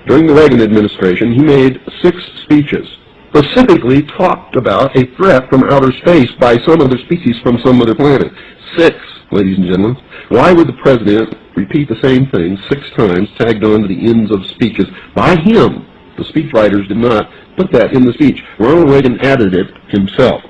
S14: During the Reagan administration, he made 6 speeches, specifically talked about a threat from outer space by some other species from some other planet. 6, ladies and gentlemen. Why would the president repeat the same thing 6 times, tagged on to the ends of speeches by him? The speechwriters did not put that in the speech. Ronald Reagan added it himself.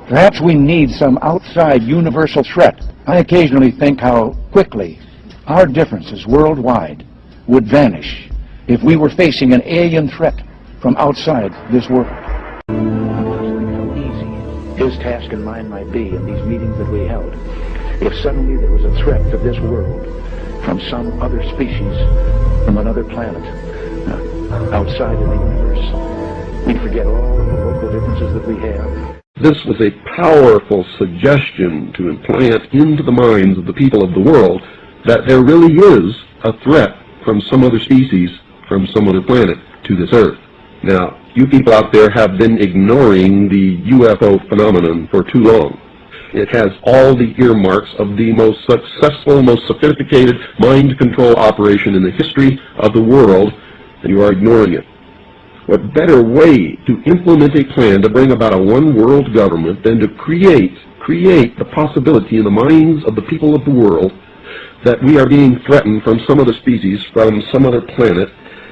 S5: Perhaps we need some outside universal threat. I occasionally think how quickly our differences worldwide would vanish if we were facing an alien threat from outside this world. How easy his task and mine might be in these meetings that we held if suddenly there was a threat to this world from some other species, from another planet, outside of the universe. We'd forget all of the local differences that we have.
S14: This was a powerful suggestion to implant into the minds of the people of the world that there really is a threat from some other species, from some other planet, to this Earth. Now, you people out there have been ignoring the UFO phenomenon for too long. It has all the earmarks of the most successful, most sophisticated mind control operation in the history of the world, and you are ignoring it. What better way to implement a plan to bring about a one-world government than to create the possibility in the minds of the people of the world that we are being threatened from some other species, from some other planet,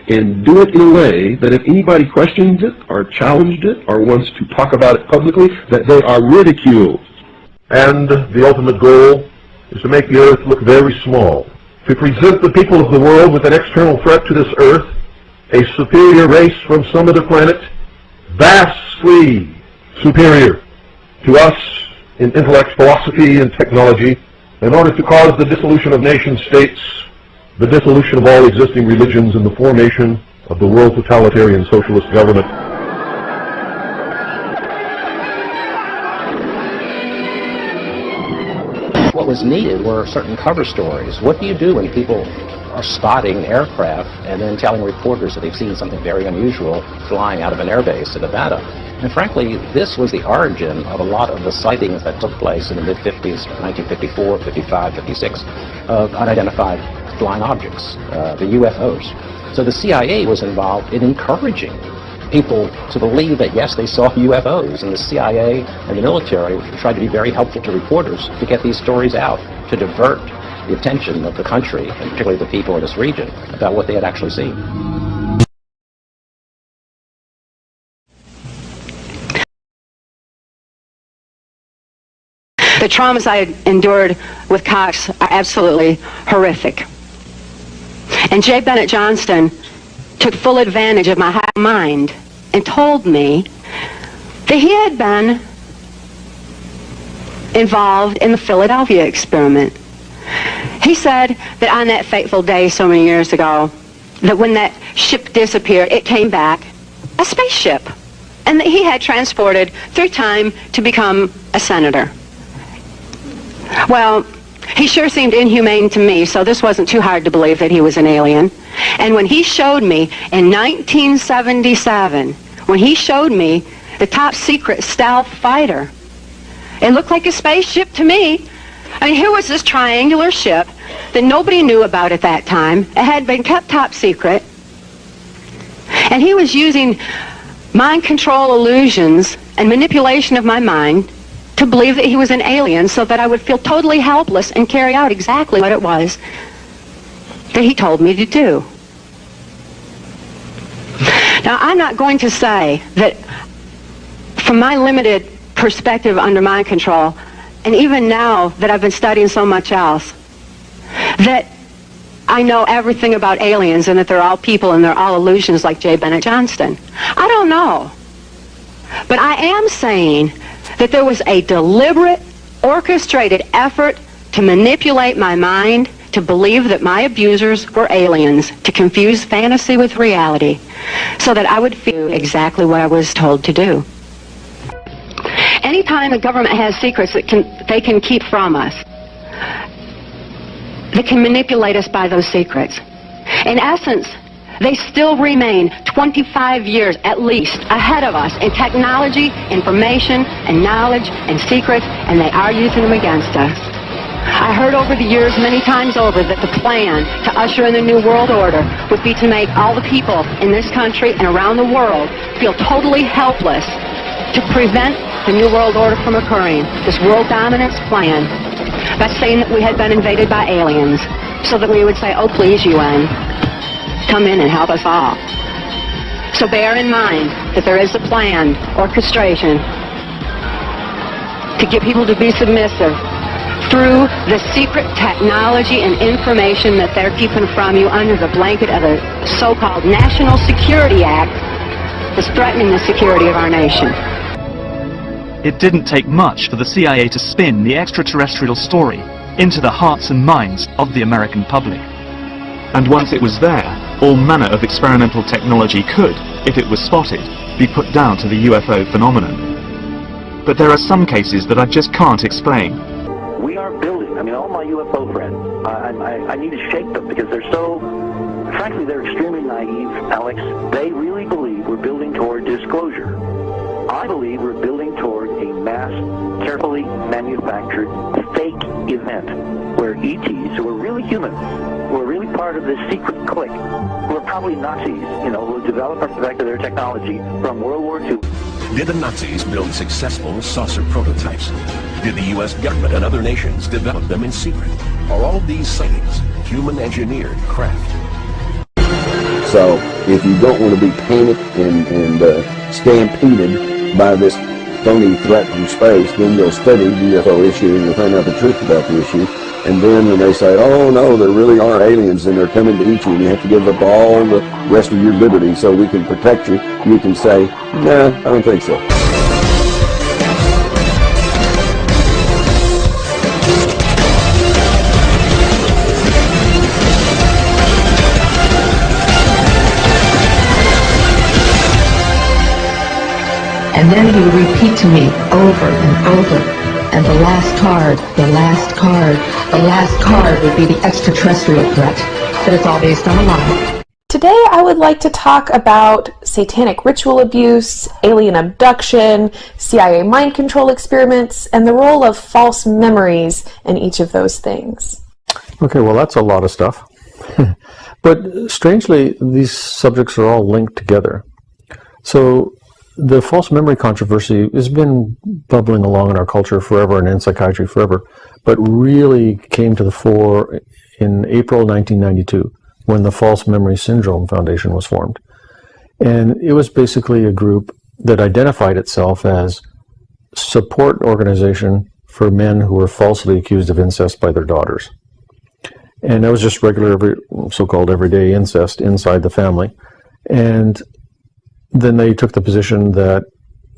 S14: and do it in a way that if anybody questions it or challenged it or wants to talk about it publicly, that they are ridiculed.
S9: And the ultimate goal is to make the Earth look very small, to present the people of the world with an external threat to this Earth, a superior race from some other planet, vastly superior to us in intellect, philosophy, and technology, in order to cause the dissolution of nation-states, the dissolution of all existing religions, and the formation of the world totalitarian socialist government.
S21: What was needed were certain cover stories. What do you do when people
S18: are spotting aircraft and then telling reporters that they've seen something very unusual flying out of an airbase in Nevada. And frankly, this was the origin of a lot of the sightings that took place in the mid-50s, 1954, 55, 56, of unidentified flying objects, the UFOs. So the CIA was involved in encouraging people to believe that, yes, they saw UFOs, and the CIA and the military tried to be very helpful to reporters to get these stories out, to divert the attention of the country, and particularly the people in this region, about what they had actually seen.
S21: The traumas I endured with Cox are absolutely horrific. And J. Bennett Johnston took full advantage of my high mind and told me that he had been involved in the Philadelphia experiment. He said that on that fateful day so many years ago, that when that ship disappeared, it came back a spaceship, and that he had transported through time to become a senator. Well, he sure seemed inhumane to me, so this wasn't too hard to believe that he was an alien. And when he showed me in 1977, when he showed me the top secret stealth fighter, it looked like a spaceship to me. I mean, here was this triangular ship that nobody knew about at that time. It had been kept top secret. And he was using mind control illusions and manipulation of my mind to believe that he was an alien so that I would feel totally helpless and carry out exactly what it was that he told me to do. Now, I'm not going to say that from my limited perspective under mind control, and even now that I've been studying so much else, that I know everything about aliens and that they're all people and they're all illusions like J. Bennett Johnston. I don't know. But I am saying that there was a deliberate, orchestrated effort to manipulate my mind to believe that my abusers were aliens, to confuse fantasy with reality, so that I would feel exactly what I was told to do. Anytime the government has secrets that they can keep from us, they can manipulate us by those secrets. In essence, they still remain 25 years at least ahead of us in technology, information, and knowledge, and secrets, and they are using them against us. I heard over the years many times over that the plan to usher in the New World Order would be to make all the people in this country and around the world feel totally helpless to prevent the New World Order from occurring, this world dominance plan, by saying that we had been invaded by aliens, so that we would say, oh please UN, come in and help us all. So bear in mind that there is a planned orchestration to get people to be submissive through the secret technology and information that they're keeping from you under the blanket of a so-called National Security Act that's threatening the security of our nation.
S22: It didn't take much for the CIA to spin the extraterrestrial story into the hearts and minds of the American public. And once it was there, all manner of experimental technology could, if it was spotted, be put down to the UFO phenomenon. But there are some cases that I just can't explain.
S23: We are building, I mean, all my UFO friends, I need to shake them because they're so, frankly, they're extremely naive, Alex. They really believe we're building toward disclosure. I believe we're building toward a mass, carefully manufactured fake event where ETs, who are really human, who are really part of this secret clique, who are probably Nazis, you know, who developed and perfected their technology from World War II.
S24: Did the Nazis build successful saucer prototypes? Did the U.S. government and other nations develop them in secret? Are all of these sightings human-engineered craft?
S25: So, if you don't want to be panicked and stampeded by this phony threat from space, then you'll study the UFO issue and you'll find out the truth about the issue. And then when they say, oh no, there really are aliens and they're coming to eat you and you have to give up all the rest of your liberty so we can protect you, you can say, nah, I don't think so.
S26: And then he would repeat to me over and over, and the last card, the last card, the last card would be the extraterrestrial threat. but it's all based on a lie.
S1: Today I would like to talk about satanic ritual abuse, alien abduction, CIA mind control experiments, and the role of false memories in each of those things.
S7: Okay, well that's a lot of stuff. But strangely, these subjects are all linked together. So the false memory controversy has been bubbling along in our culture forever and in psychiatry forever, but really came to the fore in April 1992 when the False Memory Syndrome Foundation was formed. And it was basically a group that identified itself as support organization for men who were falsely accused of incest by their daughters. And that was just regular, so-called everyday incest inside the family. And then they took the position that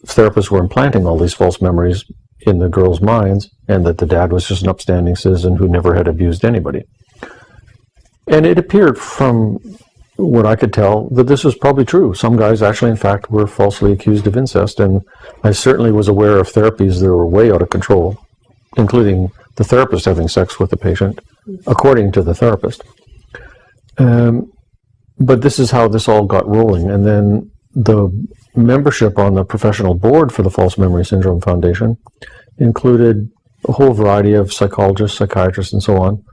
S7: therapists were implanting all these false memories in the girls' minds, and that the dad was just an upstanding citizen who never had abused anybody. And it appeared from what I could tell that this was probably true. Some guys actually, in fact, were falsely accused of incest, and I certainly was aware of therapies that were way out of control, including the therapist having sex with the patient, according to the therapist. But this is how this all got rolling. And then the membership on the professional board for the False Memory Syndrome Foundation included a whole variety of psychologists, psychiatrists, and so on.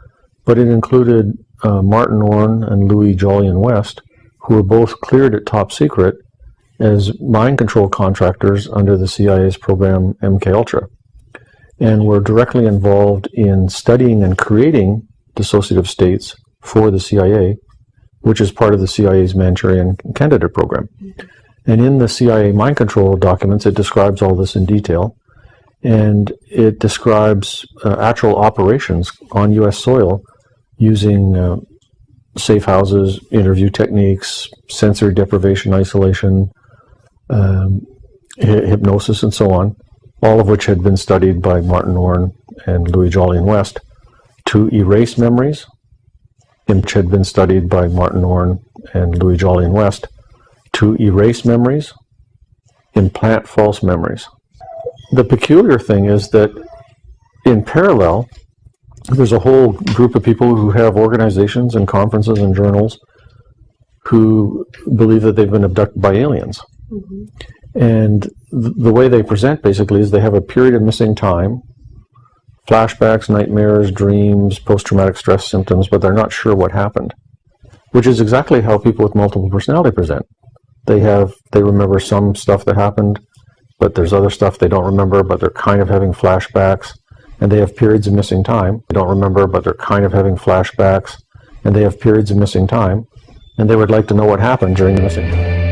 S7: But it included Martin Orne and Louis Jolyon West, who were both cleared at top secret as mind control contractors under the CIA's program MKUltra, and were directly involved in studying and creating dissociative states for the CIA, which is part of the CIA's Manchurian Candidate program. And in the CIA mind control documents, it describes all this in detail, and it describes actual operations on U.S. soil using safe houses, interview techniques, sensory deprivation, isolation, hypnosis, and so on, all of which had been studied by Martin Orne and Louis Jolyon West to erase memories, which had been studied by Martin Orne and Louis Jolyon West to erase memories, implant false memories. The peculiar thing is that in parallel, there's a whole group of people who have organizations and conferences and journals who believe that they've been abducted by aliens. Mm-hmm. And the way they present basically is they have a period of missing time, flashbacks, nightmares, dreams, post-traumatic stress symptoms, but they're not sure what happened, which is exactly how people with multiple personality present. They remember some stuff that happened, but there's other stuff they don't remember, but they're kind of having flashbacks. And they have periods of missing time. They don't remember, but they're kind of having flashbacks. And they have periods of missing time. And they would like to know what happened during the missing time.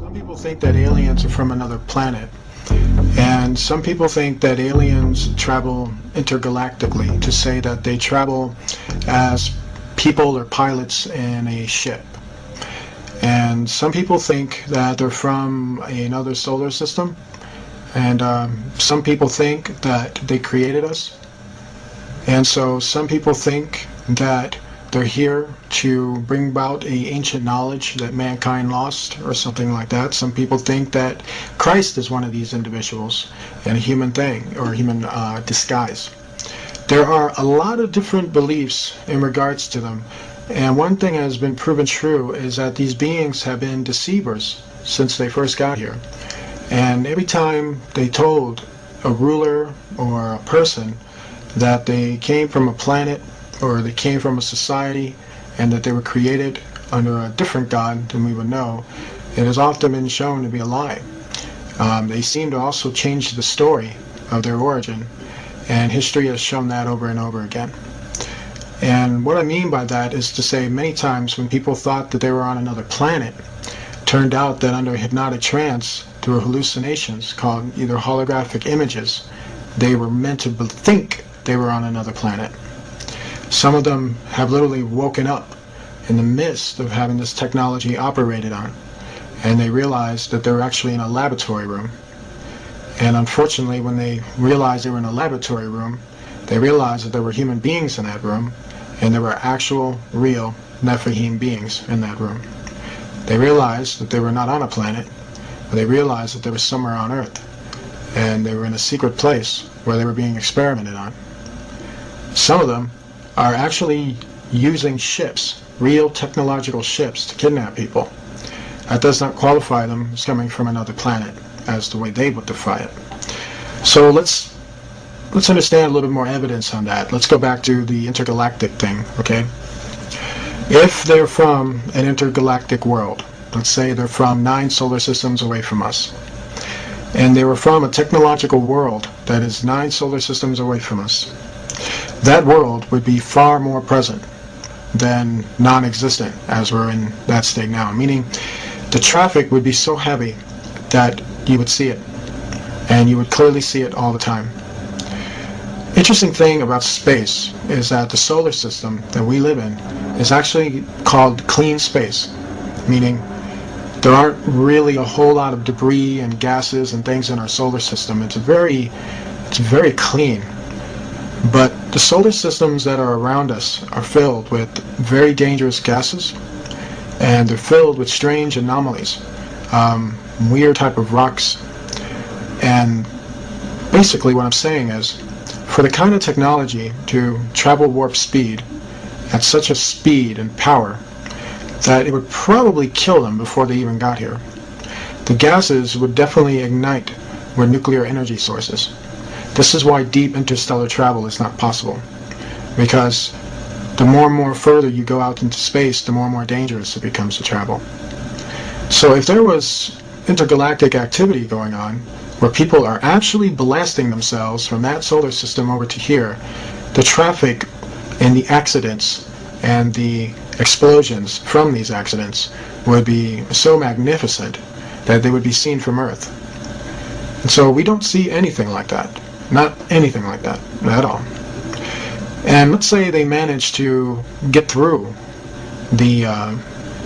S10: Some people think that aliens are from another planet. And some people think that aliens travel intergalactically, to say that they travel as people or pilots in a ship. And some people think that they're from another solar system. And some people think that they created us. And so some people think that they're here to bring about an ancient knowledge that mankind lost or something like that. Some people think that Christ is one of these individuals and a human thing or human disguise. There are a lot of different beliefs in regards to them. And one thing that has been proven true is that these beings have been deceivers since they first got here. And every time they told a ruler or a person that they came from a planet or they came from a society and that they were created under a different God than we would know, it has often been shown to be a lie. They seem to also change the story of their origin, and history has shown that over and over again. And what I mean by that is to say many times when people thought that they were on another planet, turned out that under hypnotic trance, through hallucinations called either holographic images, they were meant to think they were on another planet. Some of them have literally woken up in the midst of having this technology operated on, and they realized that they were actually in a laboratory room. And unfortunately, when they realized they were in a laboratory room, they realized that there were human beings in that room, and there were actual, real Nephilim beings in that room. They realized that they were not on a planet, but they realized that they were somewhere on Earth, and they were in a secret place where they were being experimented on. Some of them are actually using ships, real technological ships, to kidnap people. That does not qualify them as coming from another planet, as the way they would define it. So let's understand a little bit more evidence on that. Let's go back to the intergalactic thing, okay? If they're from an intergalactic world, let's say they're from 9 solar systems away from us, and they were from a technological world that is 9 solar systems away from us, that world would be far more present than non-existent as we're in that state now. Meaning the traffic would be so heavy that you would see it, and you would clearly see it all the time. Interesting thing about space is that the solar system that we live in is actually called clean space, meaning there aren't really a whole lot of debris and gases and things in our solar system. It's very clean. But the solar systems that are around us are filled with very dangerous gases, and they're filled with strange anomalies, weird type of rocks. And basically what I'm saying is, for the kind of technology to travel warp speed at such a speed and power that it would probably kill them before they even got here, the gases would definitely ignite with nuclear energy sources. This is why deep interstellar travel is not possible, because the more and more further you go out into space, the more and more dangerous it becomes to travel. So if there was intergalactic activity going on, where people are actually blasting themselves from that solar system over to here, the traffic and the accidents and the explosions from these accidents would be so magnificent that they would be seen from Earth. And so we don't see anything like that. Not anything like that at all. And let's say they manage to get through the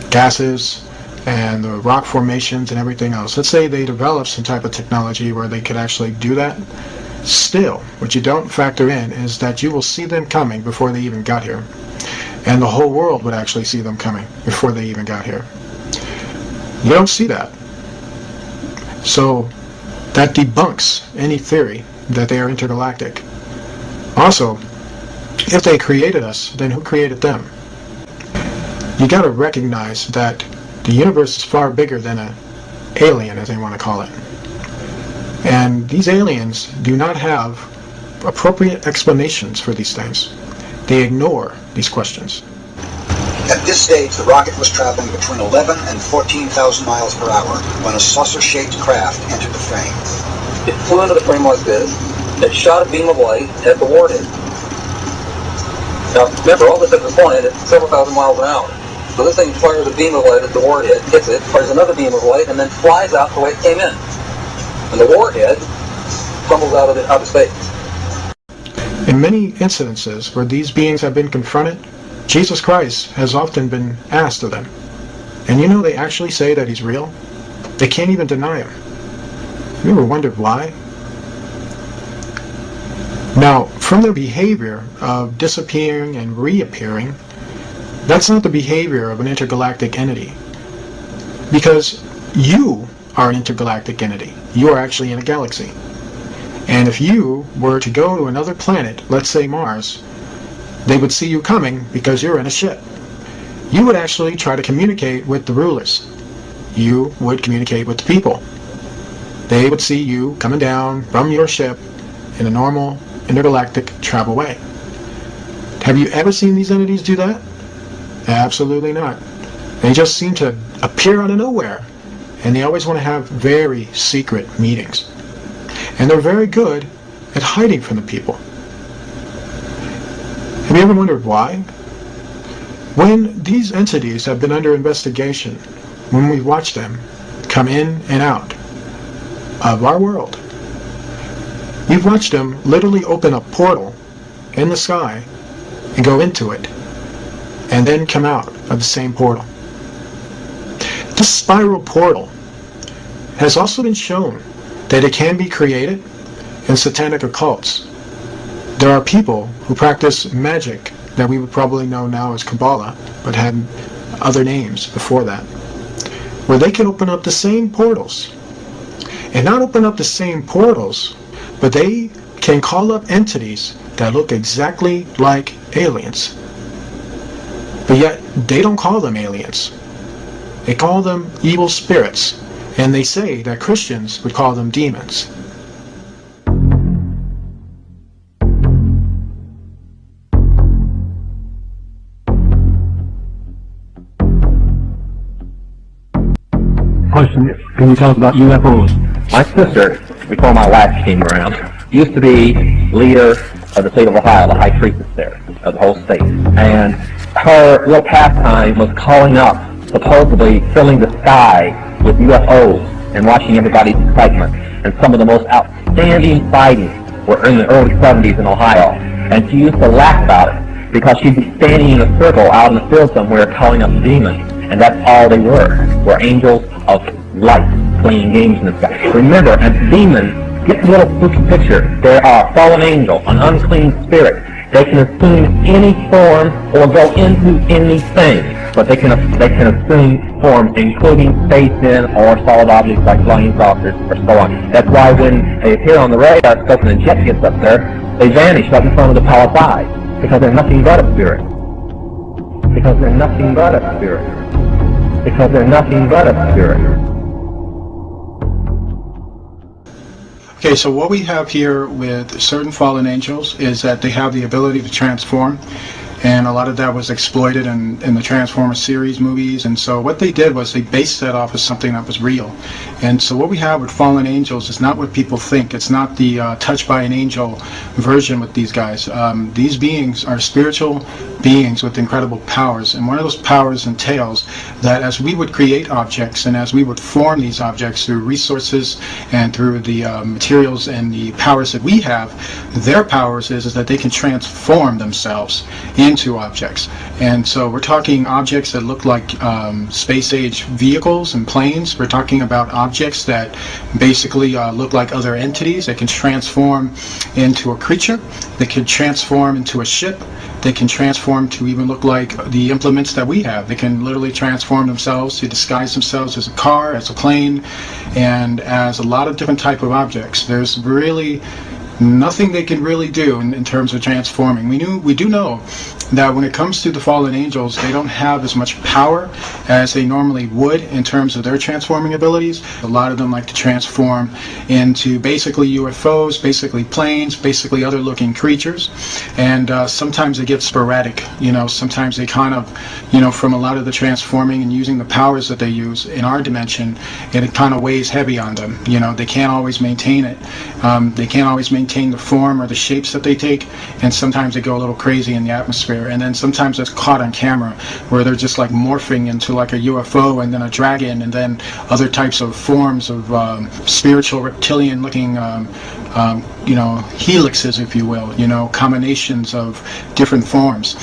S10: gases and the rock formations and everything else. Let's say they develop some type of technology where they could actually do that. Still, what you don't factor in is that you will see them coming before they even got here. And the whole world would actually see them coming before they even got here. You don't see that. So that debunks any theory that they are intergalactic. Also, if they created us, then who created them? You got to recognize that the universe is far bigger than an alien, as they want to call it. And these aliens do not have appropriate explanations for these things. They ignore these questions.
S12: At this stage, the rocket was traveling between 11 and 14,000 miles per hour when a saucer-shaped craft entered the frame.
S13: It flew into the frame like this. It shot a beam of light at the warhead. Now, remember, all this at this point at several thousand miles an hour. So this thing fires a beam of light at the warhead, hits it, fires another beam of light, and then flies out the way it came in. And the warhead tumbles out of space.
S10: In many incidences where these beings have been confronted, Jesus Christ has often been asked of them. And you know, they actually say that he's real. They can't even deny him. You ever wondered why? Now, from their behavior of disappearing and reappearing, that's not the behavior of an intergalactic entity. Because you are an intergalactic entity. You are actually in a galaxy. And if you were to go to another planet, let's say Mars, they would see you coming because you're in a ship. You would actually try to communicate with the rulers. You would communicate with the people. They would see you coming down from your ship in a normal intergalactic travel way. Have you ever seen these entities do that? Absolutely not. They just seem to appear out of nowhere. And they always want to have very secret meetings. And they're very good at hiding from the people. Have you ever wondered why? When these entities have been under investigation, when we watch them come in and out of our world, you've watched them literally open a portal in the sky and go into it, and then come out of the same portal. This spiral portal has also been shown that it can be created in satanic occults. There are people who practice magic that we would probably know now as Kabbalah, but had other names before that, where they can open up the same portals. And not open up the same portals, but they can call up entities that look exactly like aliens. But yet, they don't call them aliens. They call them evil spirits. And they say that Christians would call them demons.
S3: Question, can you talk about UFOs? My sister, before my wife came around, used to be leader of the state of Ohio, the high priestess there, of the whole state. And her real pastime was calling up, supposedly filling the sky with UFOs and watching everybody's excitement. And some of the most outstanding sightings were in the early 70s in Ohio. And she used to laugh about it because she'd be standing in a circle out in the field somewhere calling up demons. And that's all they were angels of light playing games in the sky. Remember, a demon, get the little spooky picture. They are a fallen angel, an unclean spirit. They can assume any form or go into anything, but they can assume forms including space-in or solid objects like flying saucers or so on. That's why when they appear on the radar scope and the jet gets up there, they vanish right in front of the palace eye, because they're nothing but a spirit. Because they're nothing but a spirit. Because they're nothing but a spirit.
S10: Okay, so what we have here with certain fallen angels is that they have the ability to transform, and a lot of that was exploited in the Transformers series movies. And so what they did was they based that off of something that was real. And so what we have with fallen angels is not what people think. It's not the touched by an angel version with these guys. These beings are spiritual beings with incredible powers, and one of those powers entails that as we would create objects and as we would form these objects through resources and through the materials and the powers that we have, their powers is that they can transform themselves into objects. And so we're talking objects that look like space-age vehicles and planes. We're talking about objects that basically look like other entities. They can transform into a creature. They can transform into a ship. They can transform to even look like the implements that we have. They can literally transform themselves to disguise themselves as a car, as a plane, and as a lot of different type of objects. There's really nothing they can really do in terms of transforming. We do know that when it comes to the fallen angels, they don't have as much power as they normally would in terms of their transforming abilities. A lot of them like to transform into basically UFOs, basically planes, basically other looking creatures. And sometimes they get sporadic, sometimes they kind of, from a lot of the transforming and using the powers that they use in our dimension, it kind of weighs heavy on them. They can't always maintain it. They can't always maintain maintain the form or the shapes that they take, and sometimes they go a little crazy in the atmosphere, and then sometimes it's caught on camera where they're just like morphing into like a UFO and then a dragon and then other types of forms of spiritual reptilian looking you know, helixes, if you will, you know, combinations of different forms.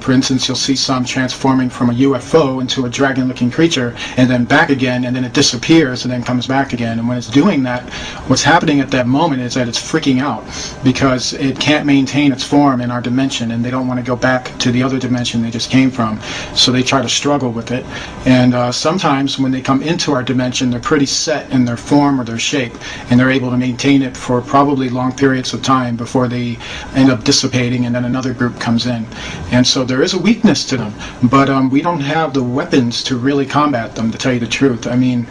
S10: For instance, you'll see some transforming from a UFO into a dragon-looking creature and then back again, and then it disappears and then comes back again. And when it's doing that, what's happening at that moment is that it's freaking out because it can't maintain its form in our dimension, and they don't want to go back to the other dimension they just came from. So they try to struggle with it. And sometimes when they come into our dimension, they're pretty set in their form or their shape, and they're able to maintain it for probably long periods of time before they end up dissipating, and then another group comes in. And so there is a weakness to them, but we don't have the weapons to really combat them, to tell you the truth. I mean,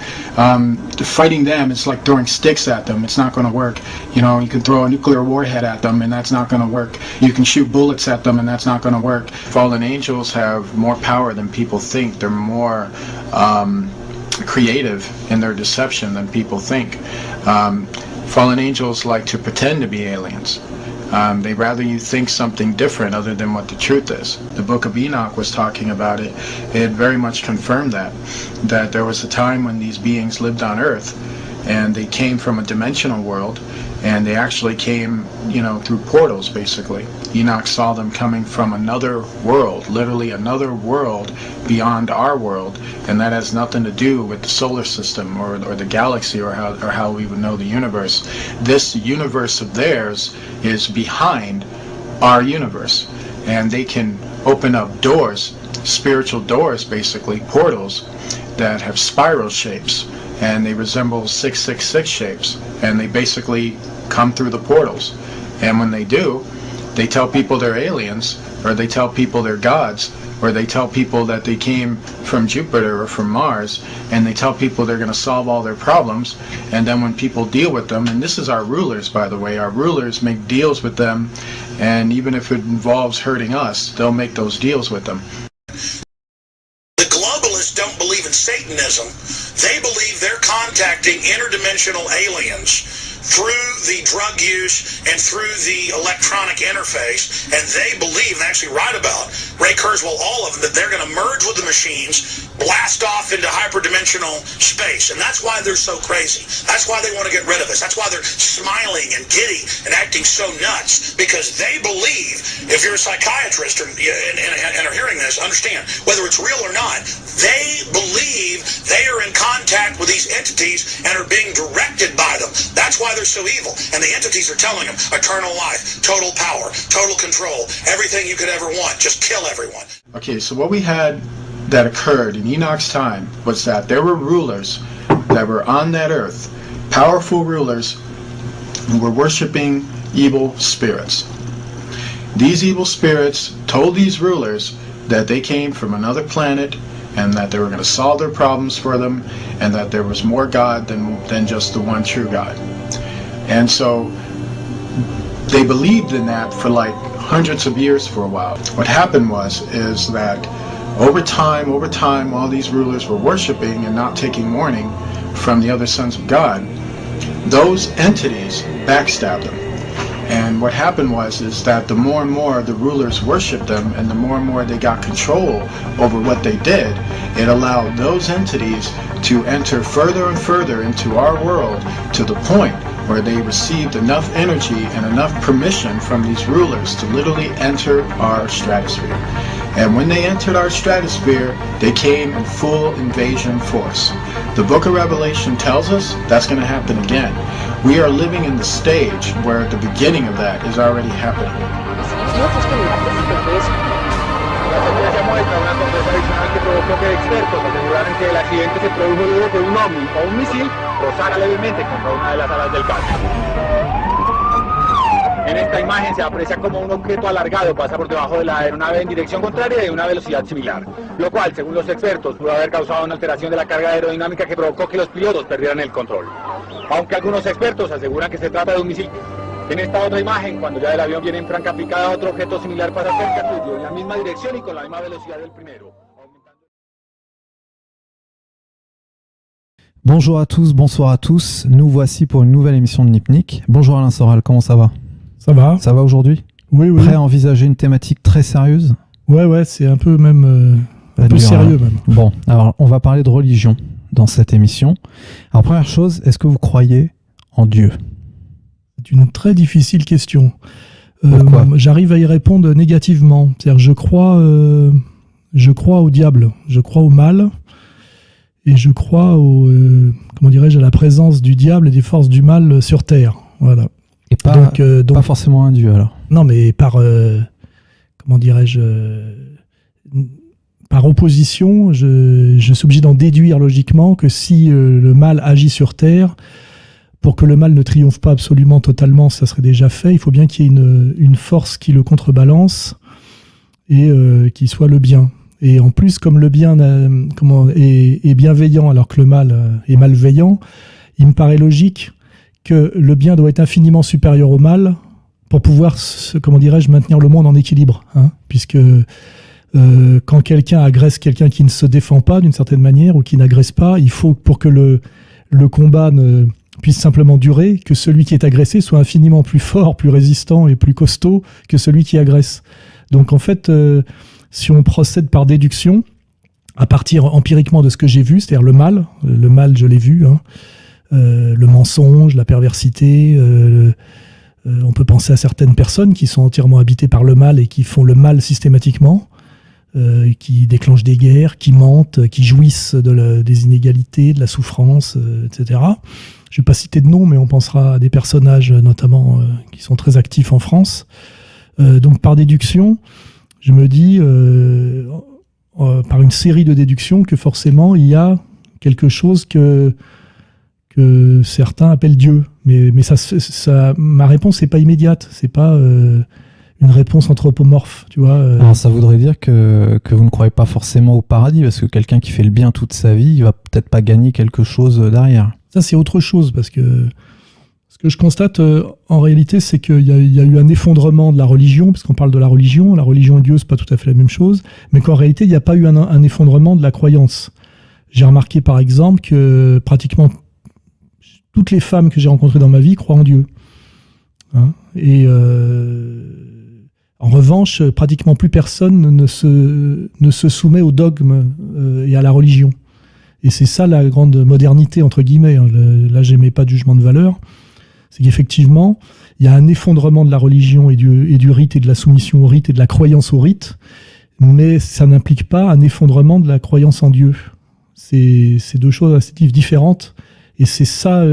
S10: fighting them is like throwing sticks at them. It's not going to work. You know, you can throw a nuclear warhead at them, and that's not going to work. You can shoot bullets at them, and that's not going to work. Fallen angels have more power than people think. They're more creative in their deception than people think. Fallen angels like to pretend to be aliens. They'd rather you think something different other than what the truth is. The book of Enoch was talking about it. It very much confirmed that there was a time when these beings lived on Earth, and they came from a dimensional world, and they actually came, you know, through portals, basically. Enoch saw them coming from another world, literally another world beyond our world, and that has nothing to do with the solar system or the galaxy or how we would know the universe. This universe of theirs is behind our universe, and they can open up doors, spiritual doors, basically, portals that have spiral shapes, and they resemble 666 shapes, and they basically come through the portals. And when they do, they tell people they're aliens, or they tell people they're gods, or they tell people that they came from Jupiter or from Mars, and they tell people they're going to solve all their problems. And then when people deal with them, and this is our rulers, by the way, our rulers make deals with them, and even if it involves hurting us, they'll make those deals with them.
S4: The globalists don't believe in Satanism. They believe they're contacting interdimensional aliens through the drug use and through the electronic interface, and they believe, and actually write about, Ray Kurzweil, all of them, that they're going to merge with the machines, blast off into hyperdimensional space, and that's why they're so crazy. That's why they want to get rid of us. That's why they're smiling and giddy and acting so nuts, because they believe, if you're a psychiatrist and are hearing this, understand, whether it's real or not, they believe they are in contact with these entities and are being directed by them. That's why they're so evil, and the entities are telling them eternal life, total power, total control, everything you could ever want, just kill everyone.
S10: Okay, so what we had that occurred in Enoch's time was that there were rulers that were on that earth, powerful rulers who were worshiping evil spirits. These evil spirits told these rulers that they came from another planet, and that they were going to solve their problems for them, and that there was more God than just the one true God. And so they believed in that for like hundreds of years for a while. What happened is that over time, while these rulers were worshiping and not taking warning from the other sons of God, those entities backstabbed them. And what happened is that the more and more the rulers worshipped them, and the more they got control over what they did, it allowed those entities to enter further and further into our world, to the point where they received enough energy and enough permission from these rulers to literally enter our stratosphere. And when they entered our stratosphere, they came in full invasion force. The book of Revelation tells us that's going to happen again. We are living in the stage where the beginning of that is already happening.
S8: En esta imagen se aprecia como un objeto alargado pasa por debajo de la aeronave en dirección contraria y a una velocidad similar, lo cual, según los expertos, pudo haber causado una alteración de la carga aerodinámica que provocó que los pilotos perdieran el control. Aunque algunos expertos aseguran que se trata de un misil. En esta otra imagen, cuando ya del avión viene en franca picada, otro objeto similar pasa cerca tuyo, en la misma dirección y con la misma velocidad del primero.
S6: Bonjour à tous, bonsoir à tous. Nous voici pour une nouvelle émission de Nipnik. Bonjour Alain Soral, comment ça va?
S11: Ça va.
S6: Ça va aujourd'hui?
S11: Oui, oui.
S6: Prêt à envisager une thématique très sérieuse?
S11: Ouais, c'est un peu même un peu sérieux même.
S6: Bon, alors on va parler de religion dans cette émission. Alors première chose, est-ce que vous croyez en Dieu?
S11: C'est une très difficile question.
S6: Pourquoi?
S11: J'arrive à y répondre négativement. C'est-à-dire je crois au diable, je crois au mal. Et je crois à la présence du diable et des forces du mal sur Terre. Voilà.
S6: Et pas forcément un dieu alors.
S11: Non, mais par opposition, je suis obligé d'en déduire logiquement que si le mal agit sur Terre, pour que le mal ne triomphe pas absolument totalement, ça serait déjà fait. Il faut bien qu'il y ait une force qui le contrebalance et qui soit le bien. Et en plus, comme le bien est bienveillant alors que le mal est malveillant, il me paraît logique que le bien doit être infiniment supérieur au mal pour pouvoir, maintenir le monde en équilibre. Hein, puisque quand quelqu'un agresse quelqu'un qui ne se défend pas d'une certaine manière ou qui n'agresse pas, il faut, pour que le combat ne puisse simplement durer, que celui qui est agressé soit infiniment plus fort, plus résistant et plus costaud que celui qui agresse. Donc en fait... si on procède par déduction, à partir empiriquement de ce que j'ai vu, c'est-à-dire le mal je l'ai vu, hein, le mensonge, la perversité, on peut penser à certaines personnes qui sont entièrement habitées par le mal et qui font le mal systématiquement, qui déclenchent des guerres, qui mentent, qui jouissent des inégalités, de la souffrance, etc. Je ne vais pas citer de nom, mais on pensera à des personnages notamment qui sont très actifs en France. Donc par déduction, je me dis, par une série de déductions, que forcément, il y a quelque chose que certains appellent Dieu. Mais ma réponse n'est pas immédiate. C'est pas une réponse anthropomorphe, tu vois.
S6: Alors, ça voudrait dire que vous ne croyez pas forcément au paradis, parce que quelqu'un qui fait le bien toute sa vie, il va peut-être pas gagner quelque chose derrière.
S11: Ça, c'est autre chose, parce que ce que je constate en réalité, c'est qu'il y a eu un effondrement de la religion, parce qu'on parle de la religion et Dieu, c'est pas tout à fait la même chose, mais qu'en réalité, il n'y a pas eu un effondrement de la croyance. J'ai remarqué par exemple que pratiquement toutes les femmes que j'ai rencontrées dans ma vie croient en Dieu. Hein, et en revanche, pratiquement plus personne ne se soumet au dogme et à la religion. Et c'est ça la grande modernité, entre guillemets. Hein. Là, j'émets pas de jugement de valeur. C'est qu'effectivement, il y a un effondrement de la religion et du rite et de la soumission au rite et de la croyance au rite, mais ça n'implique pas un effondrement de la croyance en Dieu. C'est deux choses assez différentes, et c'est ça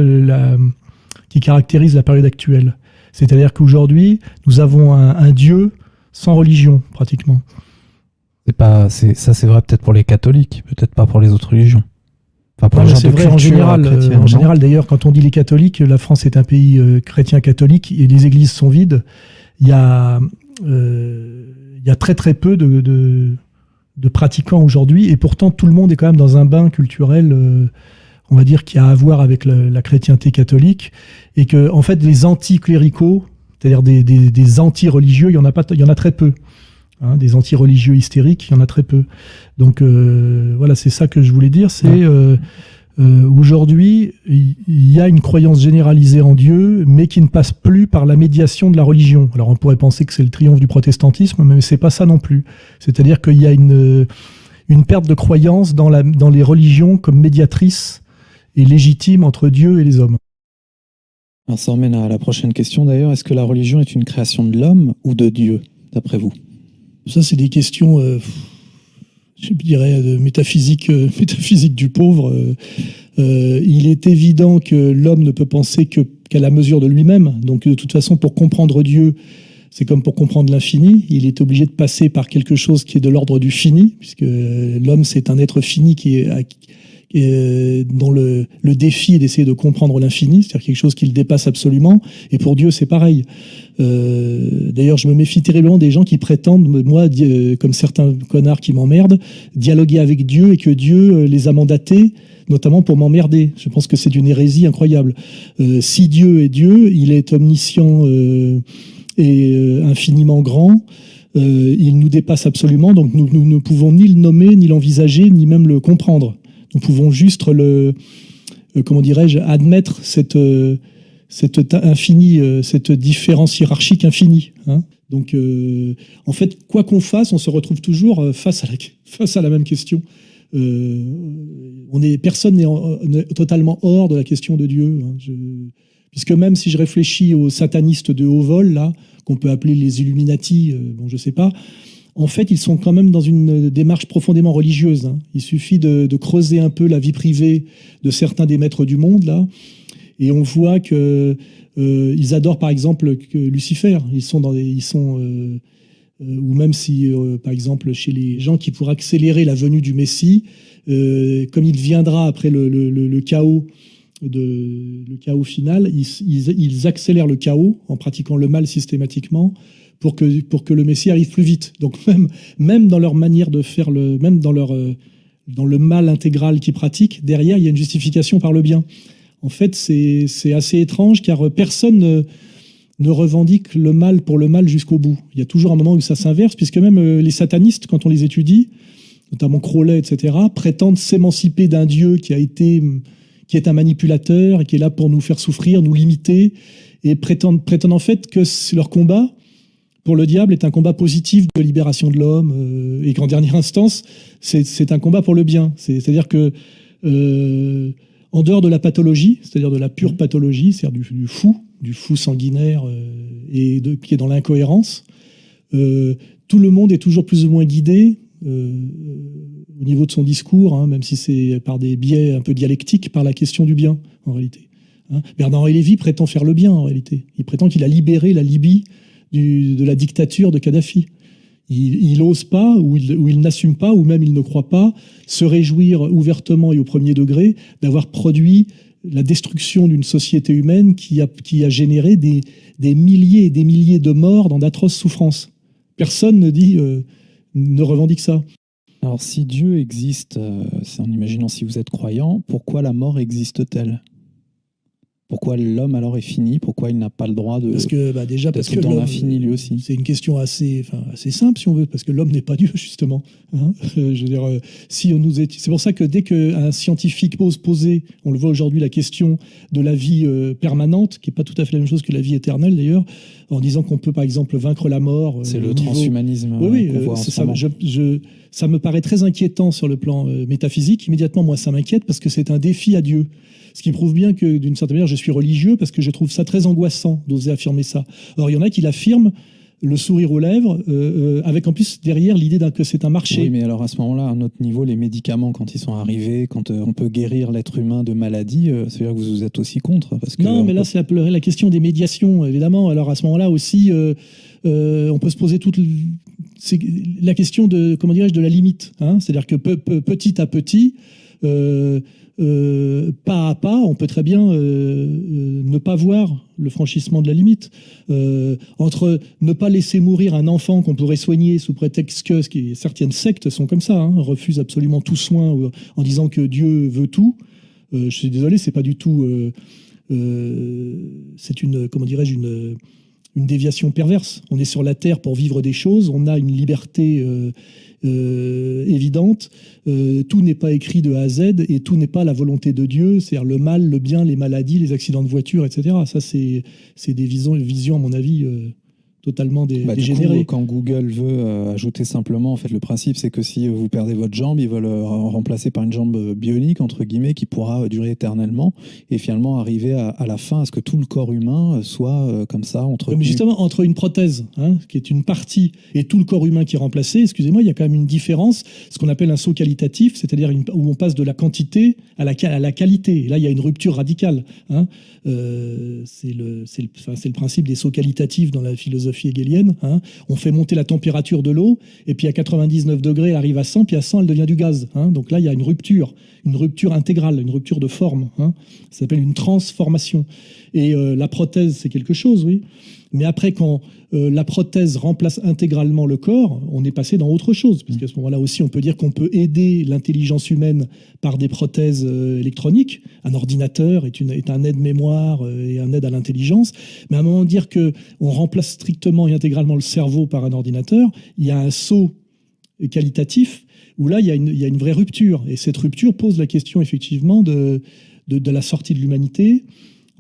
S11: qui caractérise la période actuelle. C'est-à-dire qu'aujourd'hui, nous avons un Dieu sans religion, pratiquement.
S6: C'est vrai peut-être pour les catholiques, peut-être pas pour les autres religions. Enfin,
S11: c'est vrai en général, d'ailleurs, quand on dit les catholiques, la France est un pays chrétien catholique et les églises sont vides. Il y a très très peu de pratiquants aujourd'hui, et pourtant tout le monde est quand même dans un bain culturel, on va dire, qui a à voir avec la chrétienté catholique, et que en fait les anti-cléricaux, c'est-à-dire des anti-religieux, il y en a très peu. Hein, des anti-religieux hystériques, il y en a très peu. Donc voilà, c'est ça que je voulais dire. C'est aujourd'hui, il y a une croyance généralisée en Dieu, mais qui ne passe plus par la médiation de la religion. Alors on pourrait penser que c'est le triomphe du protestantisme, mais c'est pas ça non plus. C'est-à-dire qu'il y a une perte de croyance dans les religions comme médiatrices et légitimes entre Dieu et les hommes.
S6: Alors ça emmène à la prochaine question d'ailleurs. Est-ce que la religion est une création de l'homme ou de Dieu, d'après vous?
S11: Ça, c'est des questions, je dirais, de métaphysique du pauvre. Il est évident que l'homme ne peut penser qu'à la mesure de lui-même. Donc, de toute façon, pour comprendre Dieu, c'est comme pour comprendre l'infini. Il est obligé de passer par quelque chose qui est de l'ordre du fini, puisque l'homme, c'est un être fini dont le défi est d'essayer de comprendre l'infini, c'est-à-dire quelque chose qui le dépasse absolument. Et pour Dieu, c'est pareil. D'ailleurs, je me méfie terriblement des gens qui prétendent, moi, comme certains connards qui m'emmerdent, dialoguer avec Dieu et que Dieu les a mandatés, notamment pour m'emmerder. Je pense que c'est d'une hérésie incroyable. Si Dieu est Dieu, il est omniscient et infiniment grand. Il nous dépasse absolument, donc nous ne pouvons ni le nommer, ni l'envisager, ni même le comprendre. Nous pouvons juste comment dirais-je, admettre cette différence hiérarchique infinie. Hein. Donc, en fait, quoi qu'on fasse, on se retrouve toujours face à la même question. Personne n'est totalement hors de la question de Dieu. Hein. Puisque même si je réfléchis aux satanistes de haut vol, là, qu'on peut appeler les Illuminati, je sais pas, en fait, ils sont quand même dans une démarche profondément religieuse. Hein. Il suffit de creuser un peu la vie privée de certains des maîtres du monde, là, et on voit que ils adorent, par exemple, Lucifer. Ou même si, par exemple, chez les gens qui, pour accélérer la venue du Messie, comme il viendra après le chaos, le chaos final, ils accélèrent le chaos en pratiquant le mal systématiquement pour que le Messie arrive plus vite. Donc même dans leur manière de faire même dans le mal intégral qu'ils pratiquent, derrière il y a une justification par le bien. En fait, c'est assez étrange car personne ne revendique le mal pour le mal jusqu'au bout. Il y a toujours un moment où ça s'inverse, puisque même les satanistes, quand on les étudie, notamment Crowley, etc., prétendent s'émanciper d'un Dieu qui est un manipulateur et qui est là pour nous faire souffrir, nous limiter, et prétendent en fait que leur combat pour le diable est un combat positif de libération de l'homme, et qu'en dernière instance, c'est un combat pour le bien. C'est-à-dire que en dehors de la pathologie, c'est-à-dire de la pure pathologie, c'est-à-dire du fou sanguinaire qui est dans l'incohérence, tout le monde est toujours plus ou moins guidé au niveau de son discours, hein, même si c'est par des biais un peu dialectiques, par la question du bien, en réalité. Hein. Bernard-Henri Lévy prétend faire le bien, en réalité. Il prétend qu'il a libéré la Libye de la dictature de Kadhafi. Il n'ose pas, ou il n'assume pas, ou même il ne croit pas, se réjouir ouvertement et au premier degré d'avoir produit la destruction d'une société humaine qui a généré des milliers et des milliers de morts dans d'atroces souffrances. Personne ne revendique ça.
S6: Alors si Dieu existe, c'est en imaginant si vous êtes croyant, pourquoi la mort existe-t-elle ? Pourquoi l'homme alors est fini ? Pourquoi il n'a pas le droit de d'être dans l'infini lui aussi ?
S11: C'est une question assez simple si on veut, parce que l'homme n'est pas Dieu justement. Hein, je veux dire, c'est pour ça que dès qu'un scientifique ose poser, on le voit aujourd'hui, la question de la vie permanente, qui n'est pas tout à fait la même chose que la vie éternelle d'ailleurs, en disant qu'on peut par exemple vaincre la mort.
S6: C'est le transhumanisme.
S11: Oui,
S6: qu'on voit en ce moment.
S11: Ça me paraît très inquiétant sur le plan métaphysique. Immédiatement, moi, ça m'inquiète parce que c'est un défi à Dieu. Ce qui prouve bien que, d'une certaine manière, je suis religieux parce que je trouve ça très angoissant d'oser affirmer ça. Alors, il y en a qui l'affirment, le sourire aux lèvres, avec en plus derrière l'idée que c'est un marché.
S6: Oui, mais alors à ce moment-là, à un autre niveau, les médicaments, quand ils sont arrivés, quand on peut guérir l'être humain de maladies, c'est-à-dire que vous êtes aussi contre parce que
S11: non, mais là, c'est la question des médiations, évidemment. Alors, à ce moment-là aussi, on peut se poser c'est la question de, comment dirais-je, de la limite. Hein. C'est-à-dire que petit à petit, pas à pas, on peut très bien ne pas voir le franchissement de la limite. Entre ne pas laisser mourir un enfant qu'on pourrait soigner sous prétexte que certaines sectes sont comme ça, hein, refusent absolument tout soin en disant que Dieu veut tout. Je suis désolé, c'est pas du tout. C'est une déviation perverse. On est sur la terre pour vivre des choses, on a une liberté évidente, tout n'est pas écrit de A à Z et tout n'est pas la volonté de Dieu, c'est-à-dire le mal, le bien, les maladies, les accidents de voiture, etc. Ça, c'est des visions, à mon avis, totalement dégénérées.
S6: Du coup, quand Google veut ajouter simplement, en fait, le principe, c'est que si vous perdez votre jambe, ils veulent remplacer par une jambe bionique, entre guillemets, qui pourra durer éternellement, et finalement arriver à la fin à ce que tout le corps humain soit comme ça,
S11: Mais justement, entre une prothèse, hein, qui est une partie, et tout le corps humain qui est remplacé, excusez-moi, il y a quand même une différence, ce qu'on appelle un saut qualitatif, c'est-à-dire où on passe de la quantité à la qualité. Et là, il y a une rupture radicale. Hein. C'est le principe des sauts qualitatifs dans la philosophie hegelienne. Hein. On fait monter la température de l'eau, et puis à 99 degrés, elle arrive à 100, puis à 100, elle devient du gaz. Hein. Donc là, il y a une rupture intégrale, une rupture de forme. Hein. Ça s'appelle une transformation. Et la prothèse, c'est quelque chose, oui. Mais après, quand la prothèse remplace intégralement le corps, on est passé dans autre chose. Parce qu'à ce moment-là aussi, on peut dire qu'on peut aider l'intelligence humaine par des prothèses électroniques. Un ordinateur est un aide-mémoire et un aide à l'intelligence. Mais à un moment, dire qu'on remplace strictement et intégralement le cerveau par un ordinateur, il y a un saut qualitatif où là, il y a une vraie rupture. Et cette rupture pose la question, effectivement, de de la sortie de l'humanité.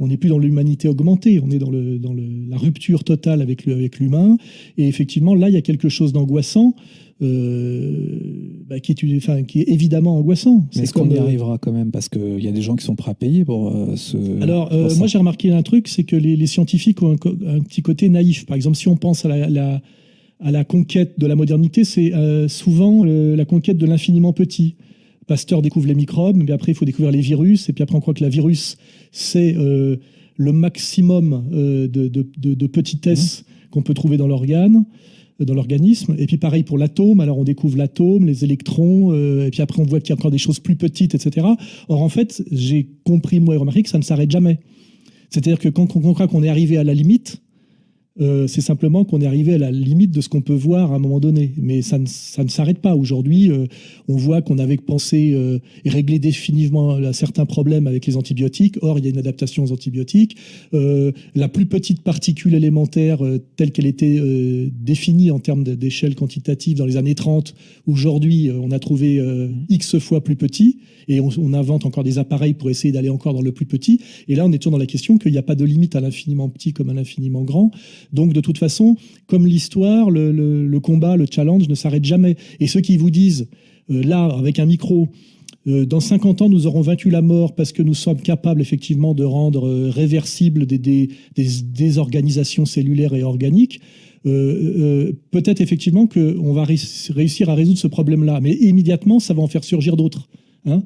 S11: On n'est plus dans l'humanité augmentée, on est dans la rupture totale avec l'humain. Et effectivement, là, il y a quelque chose d'angoissant, qui est évidemment angoissant.
S6: Mais est-ce qu'on y arrivera quand même? Parce qu'il y a des gens qui sont prêts à payer pour ce...
S11: Alors, moi, j'ai remarqué un truc, c'est que les scientifiques ont un petit côté naïf. Par exemple, si on pense à la conquête de la modernité, c'est souvent la conquête de l'infiniment petit. Pasteur découvre les microbes, mais après il faut découvrir les virus, et puis après on croit que la virus c'est le maximum de petitesse qu'on peut trouver dans l'organisme. Et puis pareil pour l'atome, alors on découvre l'atome, les électrons, et puis après on voit qu'il y a encore des choses plus petites, etc. Or en fait, j'ai compris, moi, et remarqué que ça ne s'arrête jamais. C'est-à-dire que quand on croit qu'on est arrivé à la limite, c'est simplement qu'on est arrivé à la limite de ce qu'on peut voir à un moment donné. Mais ça ne s'arrête pas. Aujourd'hui, on voit qu'on avait pensé et réglé définitivement certains problèmes avec les antibiotiques. Or, il y a une adaptation aux antibiotiques. La plus petite particule élémentaire telle qu'elle était définie en termes d'échelle quantitative dans les années 30, aujourd'hui, on a trouvé X fois plus petit. Et on invente encore des appareils pour essayer d'aller encore dans le plus petit. Et là, on est toujours dans la question qu'il n'y a pas de limite à l'infiniment petit comme à l'infiniment grand. Donc, de toute façon, comme l'histoire, le combat, le challenge ne s'arrête jamais. Et ceux qui vous disent, là, avec un micro, dans 50 ans, nous aurons vaincu la mort parce que nous sommes capables, effectivement, de rendre réversibles des désorganisations cellulaires et organiques, peut-être, effectivement, qu'on va réussir à résoudre ce problème-là. Mais immédiatement, ça va en faire surgir d'autres. Hein,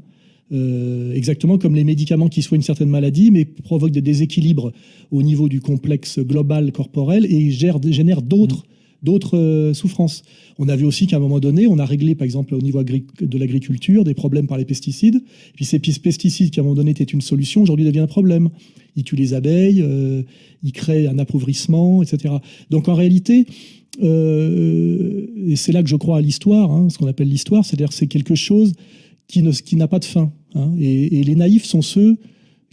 S11: exactement comme les médicaments qui soignent certaines maladies mais provoquent des déséquilibres au niveau du complexe global corporel et génèrent d'autres souffrances. On a vu aussi qu'à un moment donné, on a réglé par exemple au niveau de l'agriculture des problèmes par les pesticides. Et puis ces pesticides qui à un moment donné étaient une solution, aujourd'hui deviennent un problème. Ils tuent les abeilles, ils créent un appauvrissement, etc. Donc en réalité, et c'est là que je crois à l'histoire, hein, ce qu'on appelle l'histoire, c'est-à-dire que c'est quelque chose qui n'a pas de fin. Hein. Et les naïfs sont ceux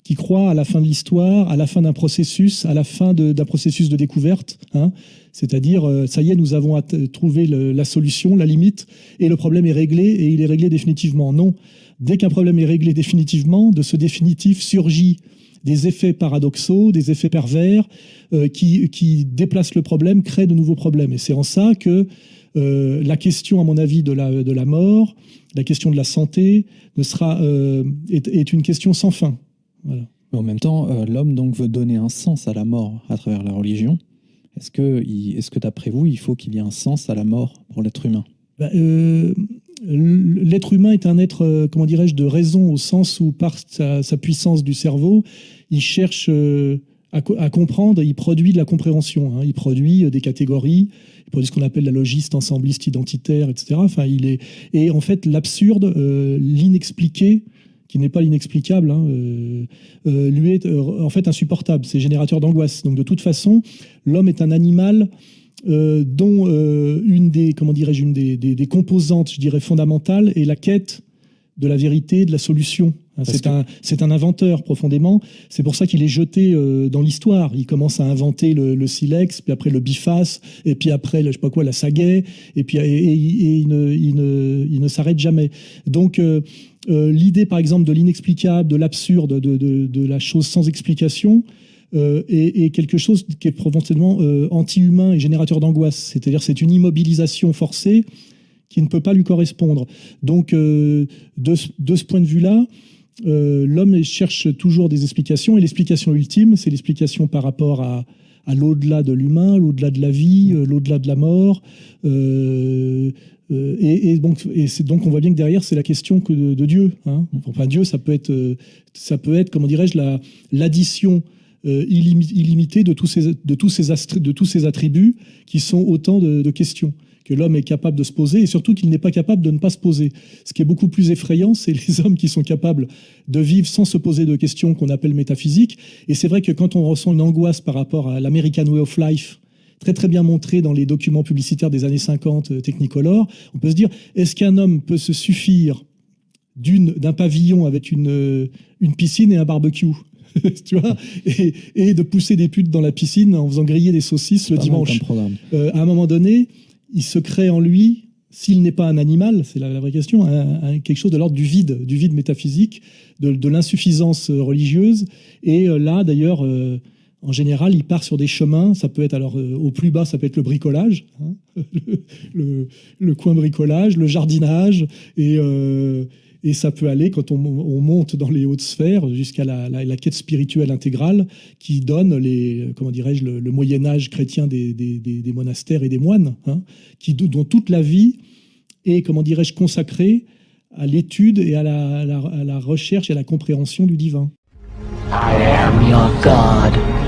S11: qui croient à la fin de l'histoire, à la fin d'un processus, à la fin d'un processus de découverte. Hein. C'est-à-dire, ça y est, nous avons trouvé la solution, la limite, et le problème est réglé, et il est réglé définitivement. Non. Dès qu'un problème est réglé définitivement, de ce définitif surgit des effets paradoxaux, des effets pervers, qui déplacent le problème, créent de nouveaux problèmes. Et c'est en ça que la question, à mon avis, de la mort, la question de la santé est une question sans fin. Voilà.
S6: Mais en même temps, l'homme donc veut donner un sens à la mort à travers la religion. Est-ce que d'après vous, il faut qu'il y ait un sens à la mort pour l'être humain?
S11: L'être humain est un être, comment dirais-je, de raison, au sens où par sa puissance du cerveau, il cherche à comprendre, il produit de la compréhension, hein, il produit des catégories, il produit ce qu'on appelle la logiste, ensembliste, identitaire, etc. Enfin, et en fait, l'absurde, l'inexpliqué, qui n'est pas l'inexplicable, hein, lui est en fait insupportable, c'est générateur d'angoisse. Donc de toute façon, l'homme est un animal dont une des composantes, je dirais, fondamentales est la quête de la vérité, de la solution. C'est un inventeur profondément. C'est pour ça qu'il est jeté dans l'histoire. Il commence à inventer le silex, puis après le biface, et puis après, je sais pas quoi, la sagaie, et puis il ne s'arrête jamais. Donc l'idée, par exemple, de l'inexplicable, de l'absurde, de la chose sans explication, est quelque chose qui est profondément anti-humain et générateur d'angoisse. C'est-à-dire, c'est une immobilisation forcée qui ne peut pas lui correspondre. Donc, de ce point de vue-là, l'homme cherche toujours des explications, et l'explication ultime, c'est l'explication par rapport à l'au-delà de l'humain, l'au-delà de la vie, l'au-delà de la mort. Et donc, on voit bien que derrière, c'est la question de Dieu. Hein. Enfin, Dieu, ça peut être, comment dirais-je, l'addition illimitée de tous ces attributs qui sont autant de questions que l'homme est capable de se poser, et surtout qu'il n'est pas capable de ne pas se poser. Ce qui est beaucoup plus effrayant, c'est les hommes qui sont capables de vivre sans se poser de questions qu'on appelle métaphysiques. Et c'est vrai que quand on ressent une angoisse par rapport à l'American Way of Life, très très bien montré dans les documents publicitaires des années 50, Technicolor, on peut se dire, est-ce qu'un homme peut se suffire d'un pavillon avec une piscine et un barbecue? Tu vois, et de pousser des putes dans la piscine en faisant griller des saucisses le dimanche.
S6: À
S11: un moment donné, il se crée en lui s'il n'est pas un animal, c'est la vraie question, quelque chose de l'ordre du vide métaphysique, de l'insuffisance religieuse. Et là, d'ailleurs, en général, il part sur des chemins. Ça peut être, alors, au plus bas, ça peut être le bricolage, hein, le coin bricolage, le jardinage, et ça peut aller, quand on monte dans les hautes sphères, jusqu'à la quête spirituelle intégrale, qui donne le Moyen-Âge chrétien des monastères et des moines, hein, dont toute la vie est, consacrée à l'étude et à la recherche et à la compréhension du divin.
S2: I am your God.